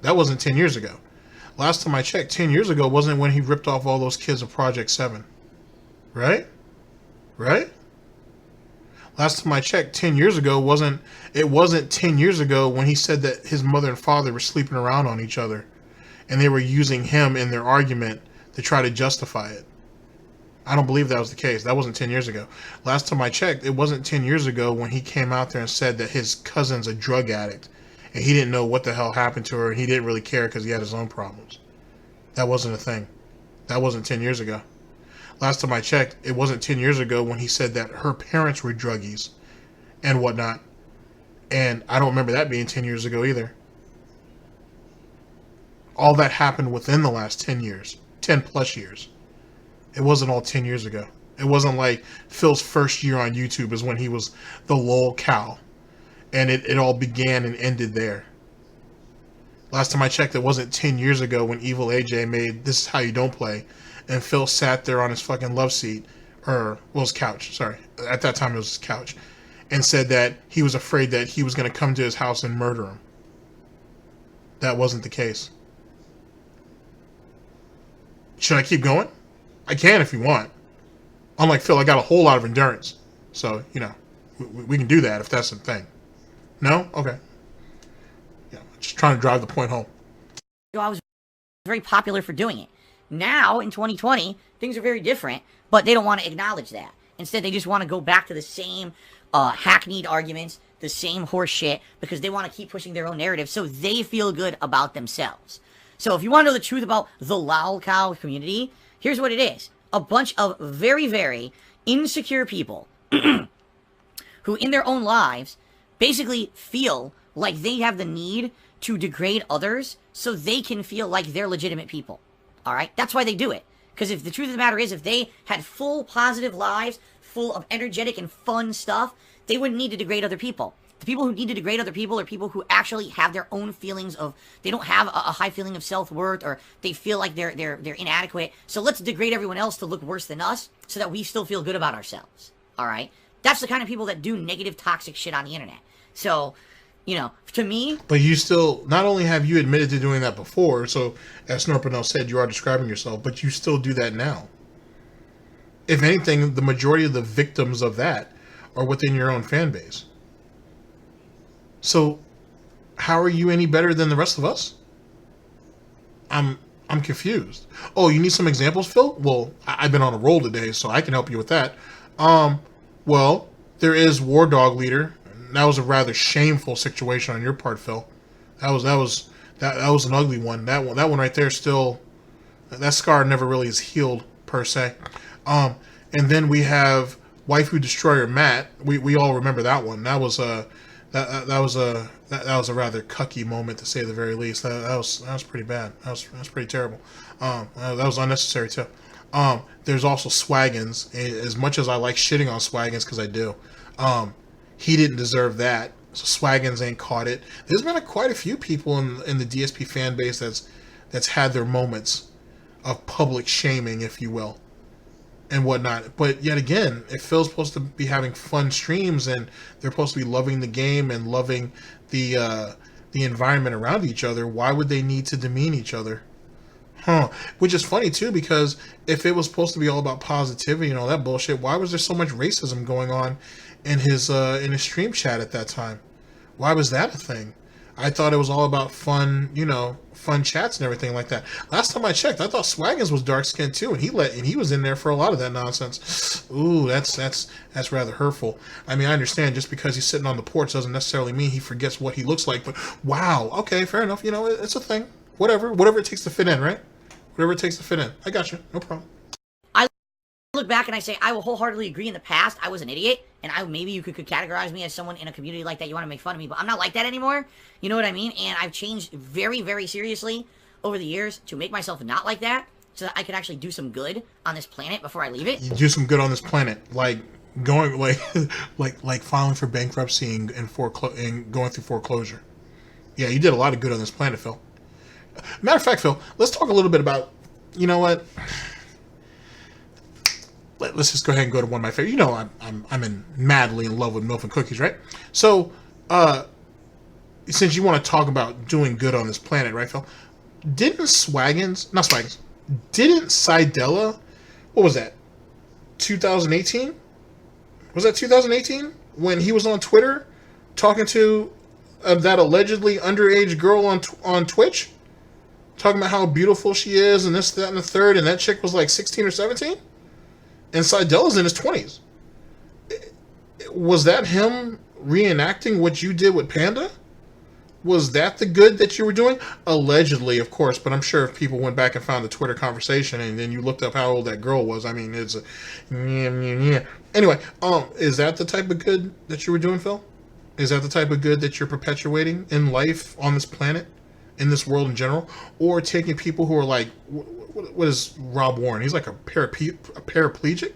[SPEAKER 5] That wasn't 10 years ago. Last time I checked, 10 years ago wasn't when he ripped off all those kids of Project 7. Right? Right? Last time I checked, 10 years ago wasn't 10 years ago when he said that his mother and father were sleeping around on each other and they were using him in their argument to try to justify it. I don't believe that was the case. That wasn't 10 years ago. Last time I checked, it wasn't 10 years ago when he came out there and said that his cousin's a drug addict and he didn't know what the hell happened to her and he didn't really care because he had his own problems. That wasn't a thing. That wasn't 10 years ago. Last time I checked, it wasn't 10 years ago when he said that her parents were druggies and whatnot. And I don't remember that being 10 years ago either. All that happened within the last 10 years. 10 plus years. It wasn't all 10 years ago. It wasn't like Phil's first year on YouTube is when he was the lawlcow. And it all began and ended there. Last time I checked, it wasn't 10 years ago when Evil AJ made This Is How You Don't Play. And Phil sat there on his fucking love seat. Or, well, his couch. Sorry. At that time, it was his couch. And said that he was afraid that he was going to come to his house and murder him. That wasn't the case. Should I keep going? I can if you want. Unlike Phil, I got a whole lot of endurance. So, you know, we can do that if that's the thing. No? Okay. Yeah, just trying to drive the point home.
[SPEAKER 8] I was very popular for doing it. Now, in 2020, things are very different, but they don't want to acknowledge that. Instead, they just want to go back to the same hackneyed arguments, the same horse shit, because they want to keep pushing their own narrative so they feel good about themselves. So if you want to know the truth about the lawlcow community, here's what it is. A bunch of very, very insecure people who in their own lives basically feel like they have the need to degrade others so they can feel like they're legitimate people. Alright? That's why they do it. Because if the truth of the matter is, if they had full positive lives, full of energetic and fun stuff, they wouldn't need to degrade other people. The people who need to degrade other people are people who actually have their own feelings of, they don't have a high feeling of self-worth, or they feel like they're inadequate. So let's degrade everyone else to look worse than us so that we still feel good about ourselves. Alright? That's the kind of people that do negative, toxic shit on the internet. So, you know, to me...
[SPEAKER 5] But you still, not only have you admitted to doing that before, so as SnortBucks said, you are describing yourself, but you still do that now. If anything, the majority of the victims of that are within your own fan base. So, how are you any better than the rest of us? I'm confused. Oh, you need some examples, Phil? Well, I've been on a roll today, so I can help you with that. Well, there is War Dog Leader. That was a rather shameful situation on your part, Phil. That was an ugly one. That one right there still, that scar never really is healed per se. And then we have Waifu Destroyer Matt. We all remember that one. That was a rather cucky moment, to say the very least. That was pretty bad. That was pretty terrible. That was unnecessary too. There's also Swaggins. As much as I like shitting on Swaggins, because I do, he didn't deserve that. So Swaggins ain't caught it. There's been quite a few people in the DSP fan base that's had their moments of public shaming, if you will, and whatnot. But yet again, if Phil's supposed to be having fun streams and they're supposed to be loving the game and loving the environment around each other, why would they need to demean each other? Which is funny too, because if it was supposed to be all about positivity and all that bullshit, why was there so much racism going on in his stream chat at that time? Why was that a thing? I thought it was all about fun, fun chats and everything like that. Last time I checked, I thought Swaggins was dark skinned too, and he was in there for a lot of that nonsense. Ooh, that's rather hurtful. I mean, I understand just because he's sitting on the porch doesn't necessarily mean he forgets what he looks like. But wow, okay, fair enough. It's a thing. Whatever it takes to fit in, right? Whatever it takes to fit in. I got you. No problem.
[SPEAKER 8] Look back and I say I will wholeheartedly agree. In the past I was an idiot, and maybe you could categorize me as someone in a community like that. You want to make fun of me, but I'm not like that anymore. You know what I mean? And I've changed very, very seriously over the years to make myself not like that, so that I can actually do some good on this planet before I leave it.
[SPEAKER 5] You do some good on this planet, like going like filing for bankruptcy and going through foreclosure. Yeah, you did a lot of good on this planet, Phil. Matter of fact, Phil, let's talk a little bit about, you know what? Let's just go ahead and go to one of my favorite. I'm madly in love with milk and cookies, right? So, since you want to talk about doing good on this planet, right, Phil? Didn't Sidella, what was that? 2018? Was that 2018 when he was on Twitter talking to that allegedly underage girl on Twitch, talking about how beautiful she is and this, that, and the third, and that chick was like 16 or 17? And Sidella's in his 20s. Was that him reenacting what you did with Panda? Was that the good that you were doing? Allegedly, of course, but I'm sure if people went back and found the Twitter conversation and then you looked up how old that girl was, I mean, it's a... Anyway, is that the type of good that you were doing, Phil? Is that the type of good that you're perpetuating in life on this planet, in this world in general? Or taking people who are like... What is Rob Warren? He's like a paraplegic?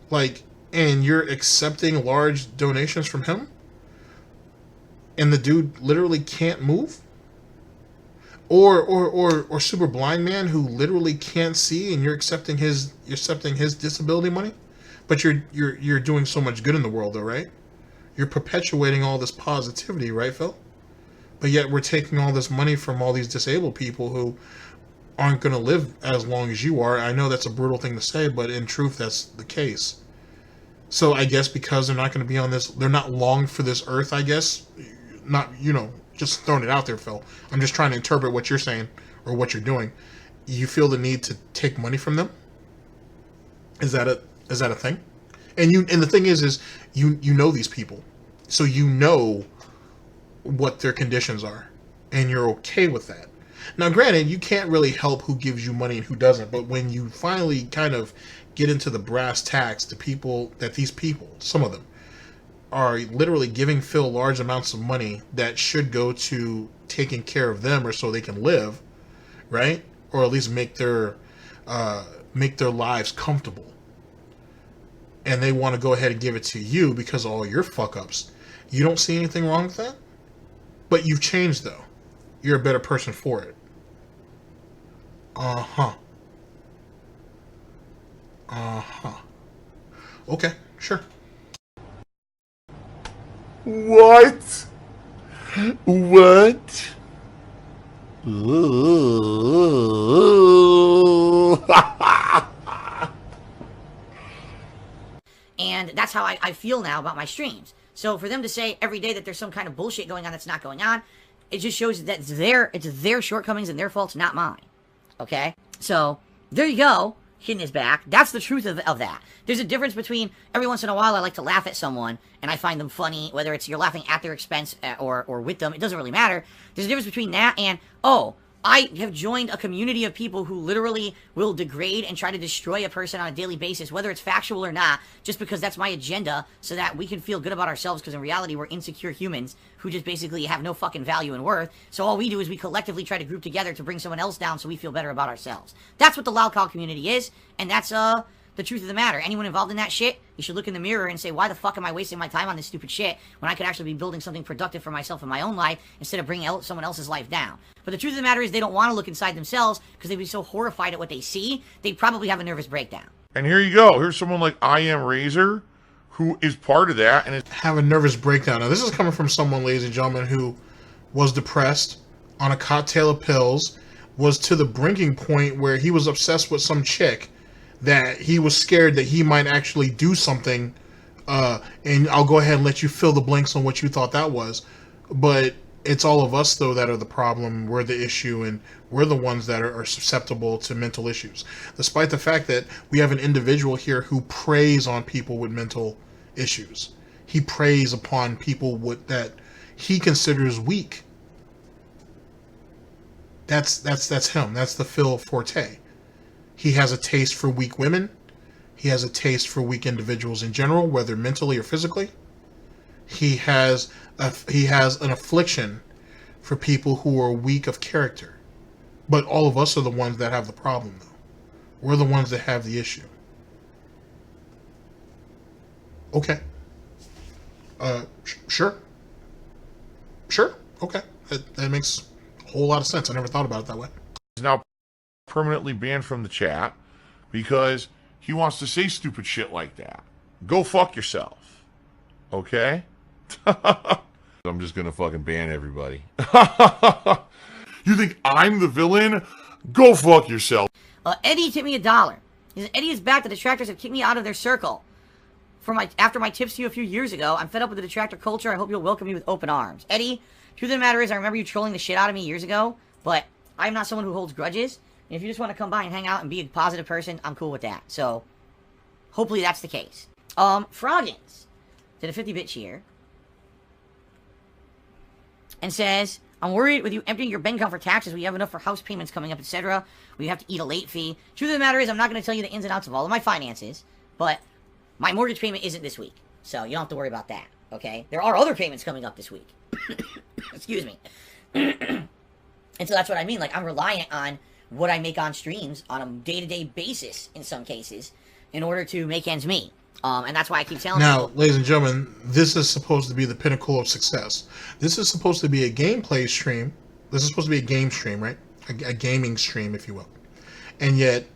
[SPEAKER 5] Like, and you're accepting large donations from him? And the dude literally can't move? Or super blind man who literally can't see, and you're accepting his disability money? But you're doing so much good in the world though, right? You're perpetuating all this positivity, right, Phil? But yet we're taking all this money from all these disabled people who aren't going to live as long as you are. I know that's a brutal thing to say, but in truth, that's the case. So I guess because they're not going to be on this, they're not long for this earth, I guess. Not, just throwing it out there, Phil. I'm just trying to interpret what you're saying or what you're doing. You feel the need to take money from them? Is that a thing? And the thing is you know these people. So you know what their conditions are. And you're okay with that. Now, granted, you can't really help who gives you money and who doesn't, but when you finally kind of get into the brass tacks, these people, some of them, are literally giving Phil large amounts of money that should go to taking care of them or so they can live, right? Or at least make their lives comfortable. And they want to go ahead and give it to you because of all your fuck-ups. You don't see anything wrong with that? But you've changed, though. You're a better person for it. Okay, sure.
[SPEAKER 6] What?
[SPEAKER 8] And that's how I feel now about my streams. So for them to say every day that there's some kind of bullshit going on that's not going on, it just shows that it's their shortcomings and their faults, not mine. Okay? So, there you go. Hitting his back. That's the truth of that. There's a difference between, every once in a while I like to laugh at someone, and I find them funny, whether it's you're laughing at their expense or with them, it doesn't really matter. There's a difference between that and, I have joined a community of people who literally will degrade and try to destroy a person on a daily basis, whether it's factual or not, just because that's my agenda, so that we can feel good about ourselves, because in reality we're insecure humans who just basically have no fucking value and worth. So all we do is we collectively try to group together to bring someone else down so we feel better about ourselves. That's what the lawlcow community is, and that's the truth of the matter. Anyone involved in that shit, you should look in the mirror and say, why the fuck am I wasting my time on this stupid shit when I could actually be building something productive for myself in my own life instead of bringing someone else's life down? But the truth of the matter is they don't want to look inside themselves because they'd be so horrified at what they see, they'd probably have a nervous breakdown.
[SPEAKER 6] And here you go. Here's someone like I Am Razor, who is part of that, and is
[SPEAKER 5] have a nervous breakdown. Now, this is coming from someone, ladies and gentlemen, who was depressed on a cocktail of pills, was to the breaking point where he was obsessed with some chick that he was scared that he might actually do something, and I'll go ahead and let you fill the blanks on what you thought that was. But It's all of us, though, that are the problem. We're the issue, and we're the ones that are susceptible to mental issues. Despite the fact that we have an individual here who preys on people with mental issues. He preys upon people that he considers weak. That's him. That's the Phil Forte. He has a taste for weak women. He has a taste for weak individuals in general, whether mentally or physically. He has an affliction for people who are weak of character. But all of us are the ones that have the problem, though. We're the ones that have the issue. Okay. Sure. Okay. That makes a whole lot of sense. I never thought about it that way.
[SPEAKER 6] He's now permanently banned from the chat because he wants to say stupid shit like that. Go fuck yourself. Okay? I'm just gonna fucking ban everybody. You think I'm the villain? Go fuck yourself.
[SPEAKER 8] Eddie tipped me $1. He says, Eddie is back. The detractors have kicked me out of their circle. After my tips to you a few years ago, I'm fed up with the detractor culture. I hope you'll welcome me with open arms. Eddie, truth of the matter is, I remember you trolling the shit out of me years ago, but I'm not someone who holds grudges. And if you just want to come by and hang out and be a positive person, I'm cool with that. So, hopefully that's the case. Froggins did a 50-bit cheer and says, I'm worried with you emptying your bank account for taxes. We have enough for house payments coming up, etc. We have to eat a late fee. Truth of the matter is, I'm not going to tell you the ins and outs of all of my finances, but my mortgage payment isn't this week, so you don't have to worry about that, okay? There are other payments coming up this week. Excuse me. And so that's what I mean. Like, I'm reliant on what I make on streams on a day-to-day basis in some cases in order to make ends meet. And that's why I keep telling
[SPEAKER 5] Now,
[SPEAKER 8] people.
[SPEAKER 5] ladies and gentlemen, this is supposed to be the pinnacle of success. This is supposed to be a gameplay stream. This is supposed to be a game stream, right? A gaming stream, if you will. And yet,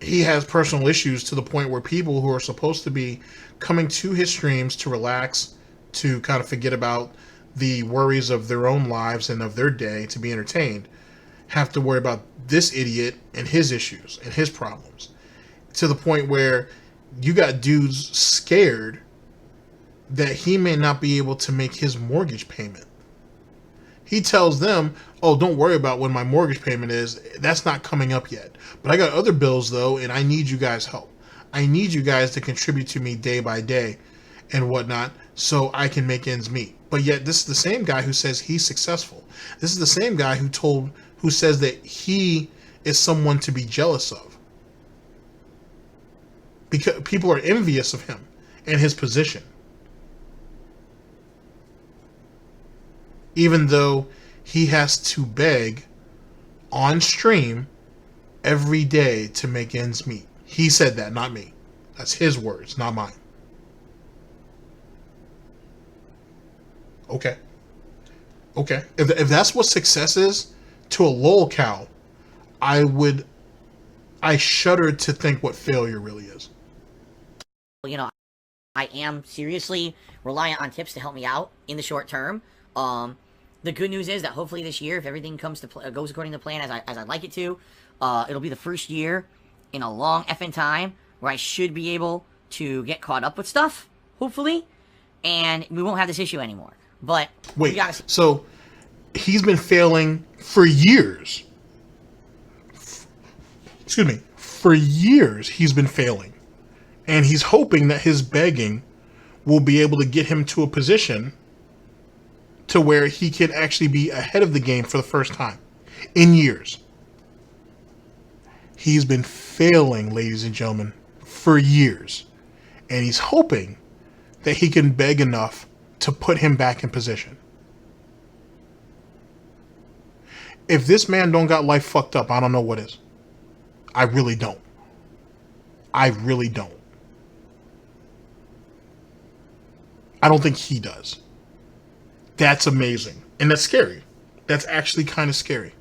[SPEAKER 5] he has personal issues to the point where people who are supposed to be coming to his streams to relax, to kind of forget about the worries of their own lives and of their day, to be entertained, have to worry about this idiot and his issues and his problems. To the point where you got dudes scared that he may not be able to make his mortgage payment. He tells them, oh, don't worry about when my mortgage payment is. That's not coming up yet. But I got other bills, though, and I need you guys' help. I need you guys to contribute to me day by day and whatnot so I can make ends meet. But yet this is the same guy who says he's successful. This is the same guy who says that he is someone to be jealous of. Because people are envious of him and his position. Even though he has to beg on stream every day to make ends meet. He said that, not me. That's his words, not mine. Okay. If that's what success is to a lawlcow, I shudder to think what failure really is.
[SPEAKER 8] You know, I am seriously reliant on tips to help me out in the short term. The good news is that hopefully this year, if everything goes according to plan as I'd like it to, it'll be the first year in a long effing time where I should be able to get caught up with stuff, hopefully, and we won't have this issue anymore. But
[SPEAKER 5] wait, so he's been failing for years. Excuse me, for years he's been failing. And he's hoping that his begging will be able to get him to a position to where he can actually be ahead of the game for the first time in years. He's been failing, ladies and gentlemen, for years. And he's hoping that he can beg enough to put him back in position. If this man don't got life fucked up, I don't know what is. I really don't. I really don't. I don't think he does. That's amazing. And that's scary. That's actually kind of scary.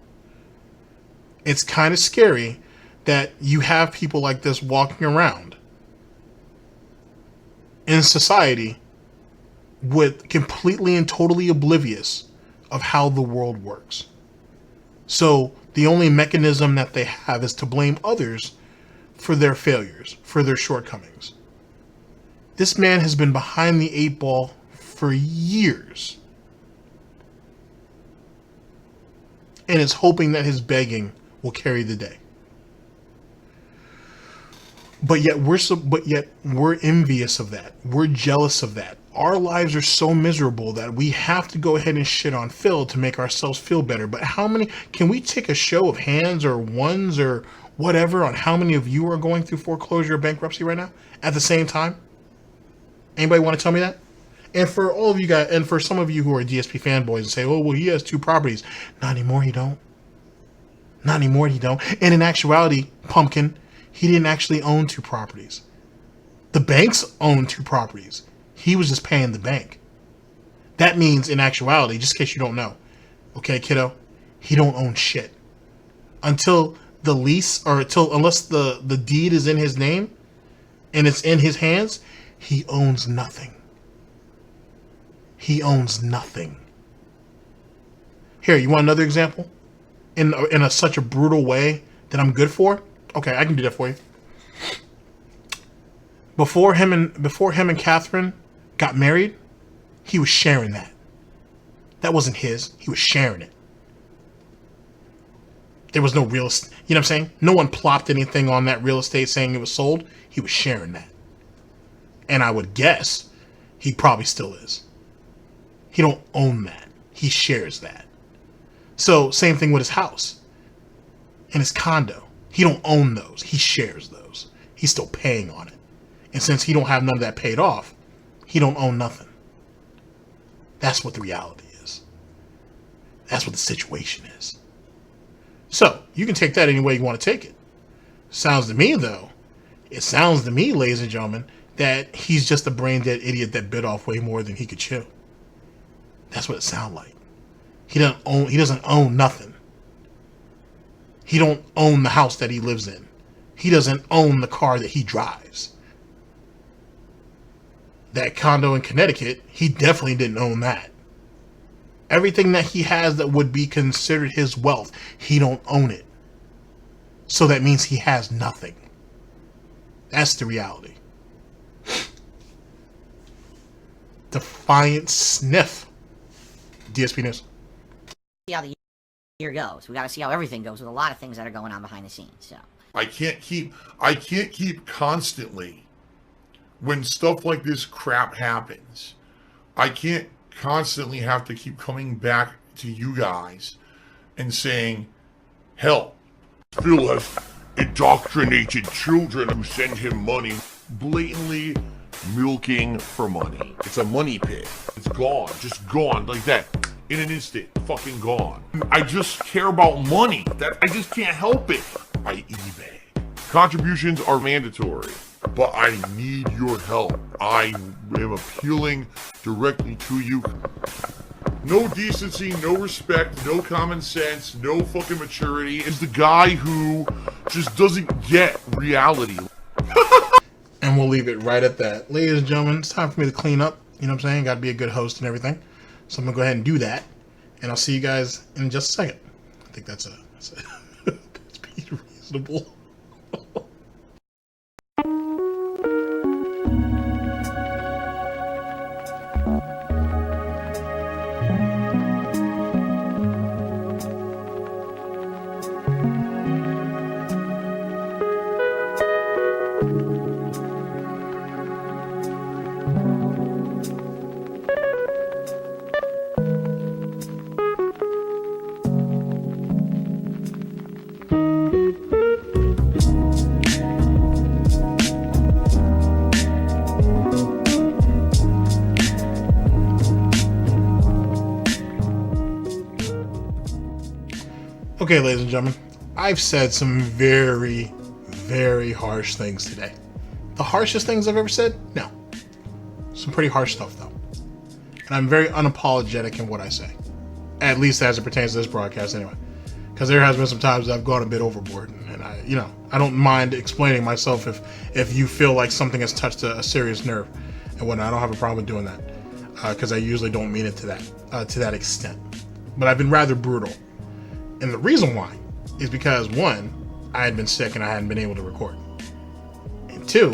[SPEAKER 5] It's kind of scary that you have people like this walking around in society with completely and totally oblivious of how the world works. So the only mechanism that they have is to blame others for their failures, for their shortcomings. This man has been behind the 8 ball for years and is hoping that his begging will carry the day. But yet we're envious of that. We're jealous of that. Our lives are so miserable that we have to go ahead and shit on Phil to make ourselves feel better. But how many, can we take a show of hands or ones or whatever on how many of you are going through foreclosure or bankruptcy right now at the same time? Anybody want to tell me that? And for all of you guys, and for some of you who are DSP fanboys and say, oh, well, he has 2 properties. Not anymore, he don't. Not anymore, he don't. And in actuality, Pumpkin, he didn't actually own 2 properties. The banks own 2 properties. He was just paying the bank. That means, in actuality, just in case you don't know, okay, kiddo, he don't own shit. Until the lease, or unless the deed is in his name and it's in his hands, he owns nothing. He owns nothing. Here, you want another example? In such a brutal way that I'm good for? Okay, I can do that for you. Before him and Catherine got married, he was sharing that. That wasn't his. He was sharing it. There was no real estate. You know what I'm saying? No one plopped anything on that real estate saying it was sold. He was sharing that. And I would guess he probably still is. He don't own that. He shares that. So same thing with his house and his condo. He don't own those. He shares those. He's still paying on it. And since he don't have none of that paid off, he don't own nothing. That's what the reality is. That's what the situation is. So you can take that any way you want to take it. Sounds to me, though, it sounds to me, ladies and gentlemen, that he's just a brain dead idiot that bit off way more than he could chew. That's what it sounds like. He doesn't own nothing. He don't own the house that he lives in. He doesn't own the car that he drives. That condo in Connecticut, he definitely didn't own that. Everything that he has that would be considered his wealth, he don't own it. So that means he has nothing. That's the reality. Defiant sniff. DSP News.
[SPEAKER 8] See how the year goes. We got to see how everything goes with a lot of things that are going on behind the scenes. So
[SPEAKER 6] I can't keep constantly, when stuff like this crap happens, I can't constantly have to keep coming back to you guys and saying, hell, Phil has indoctrinated children who send him money, blatantly milking for money. It's a money pit. It's gone, just gone like that. In an instant, fucking gone. I just care about money. That I just can't help it. I eBay. Contributions are mandatory, but I need your help. I am appealing directly to you. No decency, no respect, no common sense, no fucking maturity. Is the guy who just doesn't get reality.
[SPEAKER 5] And we'll leave it right at that. Ladies and gentlemen, it's time for me to clean up. You know what I'm saying? Got to be a good host and everything. So I'm going to go ahead and do that. And I'll see you guys in just a second. I think that's reasonable. Okay, ladies and gentlemen, I've said some very, very harsh things today. The harshest things I've ever said? No. Some pretty harsh stuff, though. And I'm very unapologetic in what I say. At least as it pertains to this broadcast, anyway. Because there has been some times that I've gone a bit overboard. And I don't mind explaining myself if you feel like something has touched a serious nerve and whatnot. I don't have a problem with doing that. Because I usually don't mean it to that extent. But I've been rather brutal. And the reason why is because, one, I had been sick and I hadn't been able to record. And two,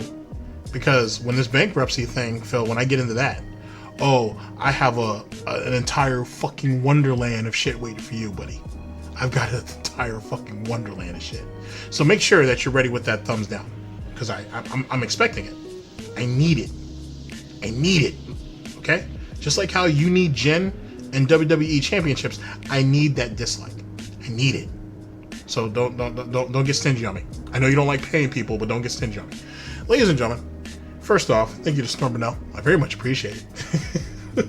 [SPEAKER 5] because when this bankruptcy thing, Phil, when I get into that, oh, I have an entire fucking wonderland of shit waiting for you, buddy. I've got an entire fucking wonderland of shit. So make sure that you're ready with that thumbs down, because I'm expecting it. I need it. I need it. Okay? Just like how you need Jen and WWE championships, I need that dislike. I need it. So don't get stingy on me. I know you don't like paying people, but don't get stingy on me. Ladies and gentlemen, first off, thank you to Snort Burnell. I very much appreciate it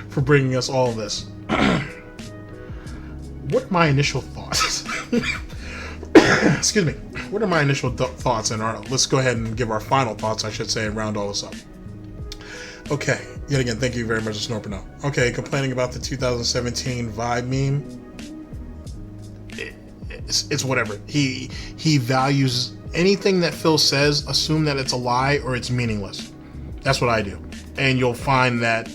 [SPEAKER 5] for bringing us all of this. What are my initial thoughts? Excuse me. What are my initial thoughts? And let's go ahead and give our final thoughts, I should say, and round all this up. Okay. Yet again, thank you very much to Snort Burnell. Okay, complaining about the 2017 Vibe meme. It's whatever. He values anything that Phil says, assume that it's a lie or it's meaningless. That's what I do. And you'll find that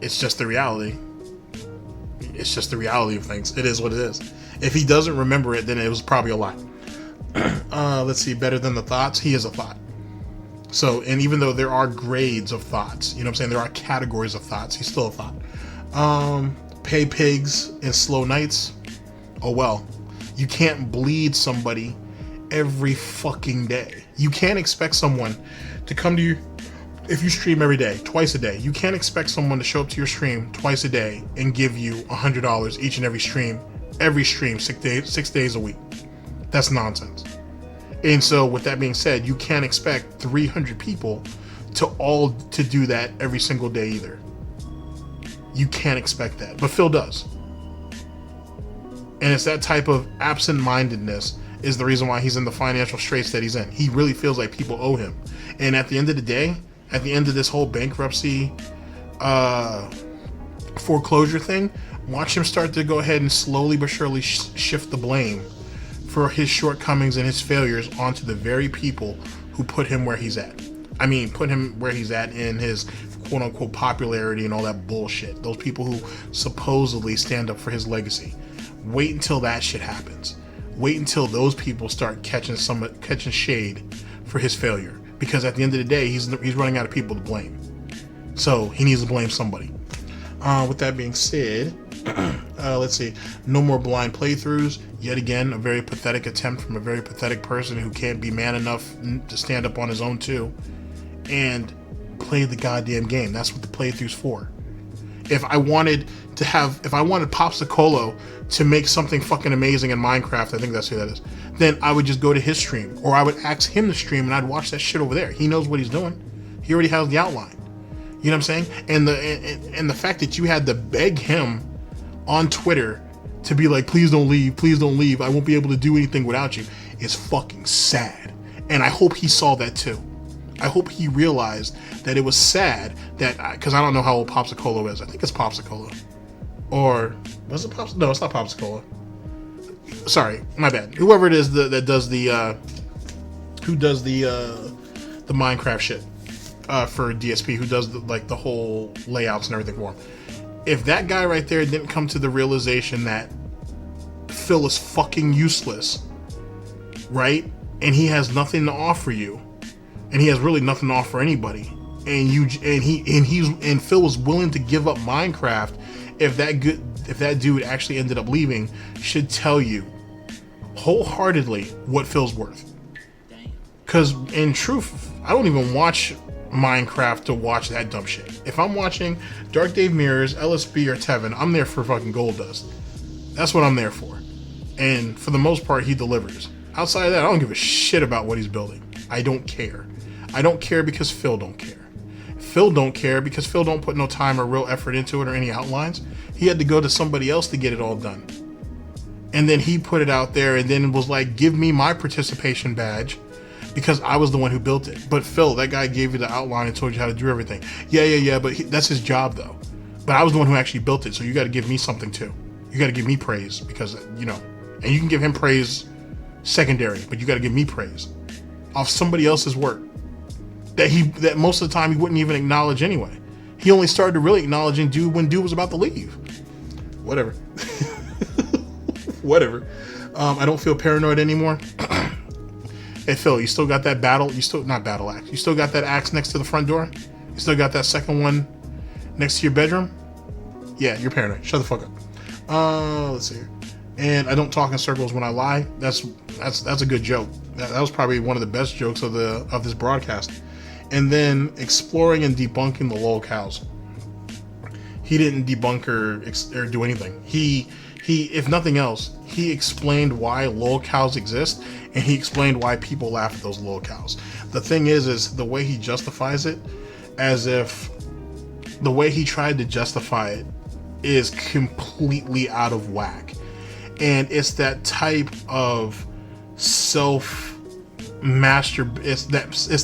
[SPEAKER 5] it's just the reality. It's just the reality of things. It is what it is. If he doesn't remember it, then it was probably a lie. Let's see, better than the Thots. He is a thought. So, and even though there are grades of thoughts, you know what I'm saying? There are categories of thoughts. He's still a thought. Paypigs and slow nights. Oh well. You can't bleed somebody every fucking day. You can't expect someone to come to you if you stream every day, twice a day. You can't expect someone to show up to your stream twice a day and give you $100 each and every stream, 6 days a week. That's nonsense. And so with that being said, you can't expect 300 people to do that every single day either. You can't expect that, but Phil does. And it's that type of absent-mindedness is the reason why he's in the financial straits that he's in. He really feels like people owe him. And at the end of the day, at the end of this whole bankruptcy foreclosure thing, watch him start to go ahead and slowly but surely shift the blame for his shortcomings and his failures onto the very people who put him where he's at. I mean, put him where he's at in his quote-unquote popularity and all that bullshit. Those people who supposedly stand up for his legacy. Wait until that shit happens. Wait until those people start catching shade for his failure. Because at the end of the day, he's running out of people to blame. So he needs to blame somebody. With that being said, let's see. No more blind playthroughs. Yet again, a very pathetic attempt from a very pathetic person who can't be man enough to stand up on his own too. And play the goddamn game. That's what the playthrough's for. If I wanted Popsicolo to make something fucking amazing in Minecraft, I think that's who that is, then I would just go to his stream, or I would ask him to stream and I'd watch that shit over there. He knows what he's doing. He already has the outline. You know what I'm saying? And the fact that you had to beg him on Twitter to be like, please don't leave, I won't be able to do anything without you, is fucking sad. And I hope he saw that too. I hope he realized that it was sad that, because I don't know how old Popsicolo is. I think it's Popsicola. Or, was it Popsicola? No, it's not Popsicola. Sorry, my bad. Whoever it is that does the Minecraft shit for DSP, who does the whole layouts and everything for him. If that guy right there didn't come to the realization that Phil is fucking useless, right? And he has nothing to offer you. And he has really nothing to offer anybody. And Phil was willing to give up Minecraft if that dude actually ended up leaving, should tell you wholeheartedly what Phil's worth. Because in truth, I don't even watch Minecraft to watch that dumb shit. If I'm watching Dark Dave Mirrors, LSB, or Tevin, I'm there for fucking gold dust. That's what I'm there for. And for the most part, he delivers. Outside of that, I don't give a shit about what he's building. I don't care. I don't care because Phil don't care. Phil don't care because Phil don't put no time or real effort into it or any outlines. He had to go to somebody else to get it all done. And then he put it out there and then was like, give me my participation badge because I was the one who built it. But Phil, that guy gave you the outline and told you how to do everything. Yeah, but that's his job though. But I was the one who actually built it, so you got to give me something too. You got to give me praise because, you know, and you can give him praise secondary, but you got to give me praise off somebody else's work that most of the time he wouldn't even acknowledge anyway. He only started to really acknowledging dude when dude was about to leave. Whatever. Whatever. I don't feel paranoid anymore. Hey Phil, you still got that not battle axe. You still got that axe next to the front door? You still got that second one next to your bedroom? Yeah, you're paranoid. Shut the fuck up. Let's see here. And I don't talk in circles when I lie. That's a good joke. That was probably one of the best jokes of this broadcast. And then exploring and debunking the lawlcows. He didn't debunk or do anything. He if nothing else, he explained why lawlcows exist, and he explained why people laugh at those lawlcows. The thing is the way he justifies it, as if the way he tried to justify it is completely out of whack. And it's that type of it's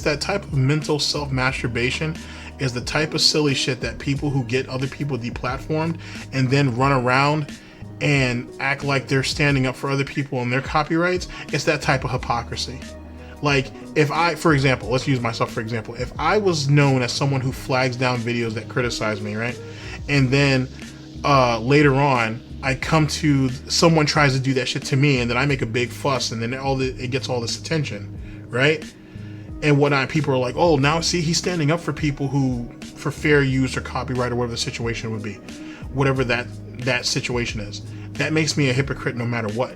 [SPEAKER 5] that type of mental self-masturbation is the type of silly shit that people who get other people deplatformed and then run around and act like they're standing up for other people and their copyrights. It's that type of hypocrisy. Like, if I, for example, let's use myself for example. If I was known as someone who flags down videos that criticize me, right? And then later on, I come to, someone tries to do that shit to me, and then I make a big fuss, and then it gets all this attention, right? And whatnot. People are like, oh, now see, he's standing up for people for fair use or copyright or whatever the situation would be. Whatever that situation is. That makes me a hypocrite no matter what.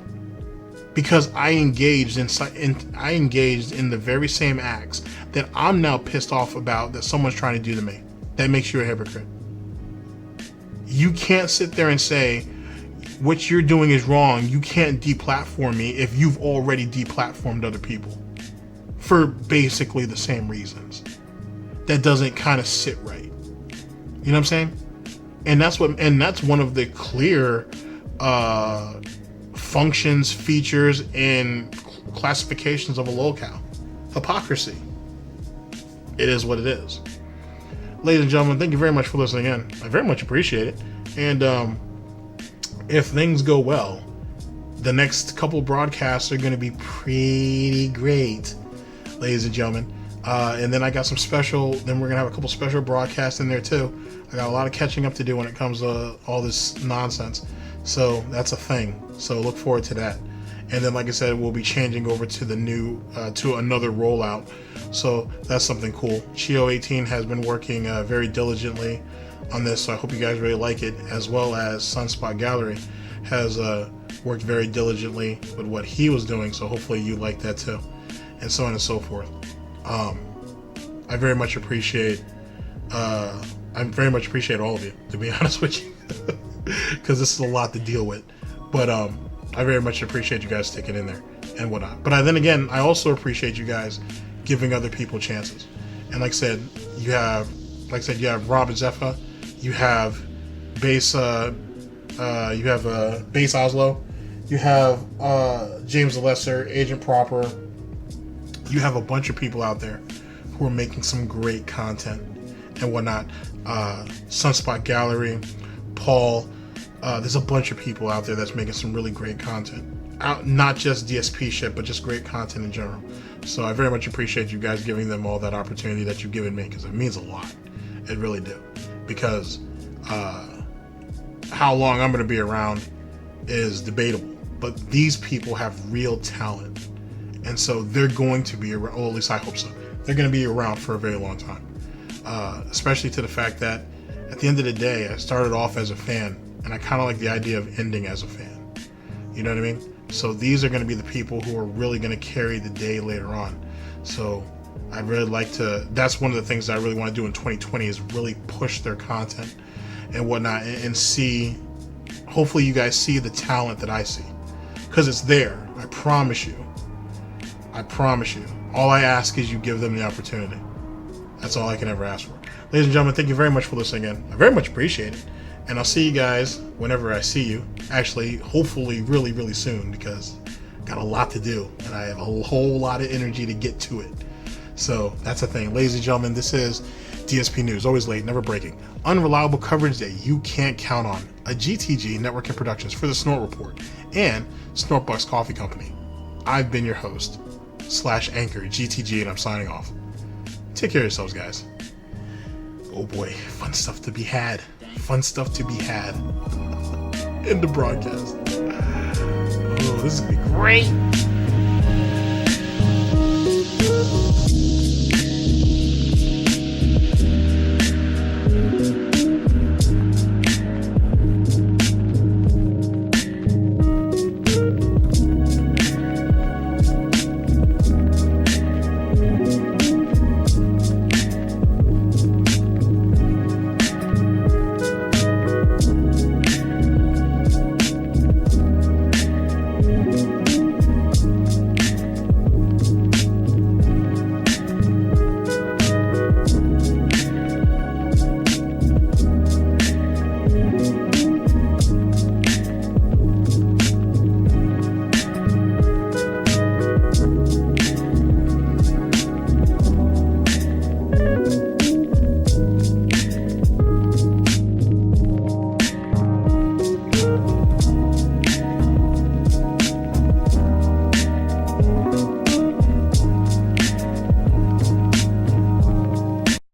[SPEAKER 5] Because I engaged in the very same acts that I'm now pissed off about that someone's trying to do to me. That makes you a hypocrite. You can't sit there and say, what you're doing is wrong. You can't deplatform me if you've already deplatformed other people for basically the same reasons. That doesn't kind of sit right. You know what I'm saying? And that's one of the clear functions, features, and classifications of a lawlcow. Hypocrisy. It is what it is. Ladies and gentlemen, thank you very much for listening in. I very much appreciate it. And if things go well, the next couple broadcasts are going to be pretty great, ladies and gentlemen. And then I got some then we're going to have a couple special broadcasts in there too. I got a lot of catching up to do when it comes to all this nonsense. So that's a thing. So look forward to that. And then, like I said, we'll be changing over to the new, to another rollout. So that's something cool. Chio18 has been working very diligently on this, so I hope you guys really like it, as well as Sunspot Gallery has worked very diligently with what he was doing, so hopefully you like that too, and so on and so forth. I very much appreciate all of you, to be honest with you, because this is a lot to deal with. But I very much appreciate you guys sticking in there and whatnot. But then again, I also appreciate you guys giving other people chances. And like I said, you have Rob and Zephyr, you have Base Oslo, you have James the Lesser, Agent Proper. You have a bunch of people out there who are making some great content and whatnot. Sunspot Gallery, Paul. There's a bunch of people out there that's making some really great content. Not just DSP shit, but just great content in general. So I very much appreciate you guys giving them all that opportunity that you've given me, because it means a lot. It really do. Because how long I'm going to be around is debatable. But these people have real talent. And so they're going to be around, well, at least I hope so. They're going to be around for a very long time. Especially to the fact that at the end of the day, I started off as a fan, and I kind of like the idea of ending as a fan. You know what I mean? So these are going to be the people who are really going to carry the day later on. So I really like to, that's one of the things that I really want to do in 2020 is really push their content and whatnot, and see, hopefully you guys see the talent that I see. Because it's there. I promise you. I promise you. All I ask is you give them the opportunity. That's all I can ever ask for. Ladies and gentlemen, thank you very much for listening in. I very much appreciate it. And I'll see you guys whenever I see you. Actually, hopefully really, really soon, because I got a lot to do. And I have a whole lot of energy to get to it. So that's the thing. Ladies and gentlemen, this is DSP News. Always late, never breaking. Unreliable coverage that you can't count on. A GTG Network and Productions for the Snort Report and SnortBucks Coffee Company. I've been your host / anchor, GTG, and I'm signing off. Take care of yourselves, guys. Oh boy, fun stuff to be had. Fun stuff to be had in the broadcast. Oh, this is gonna be great.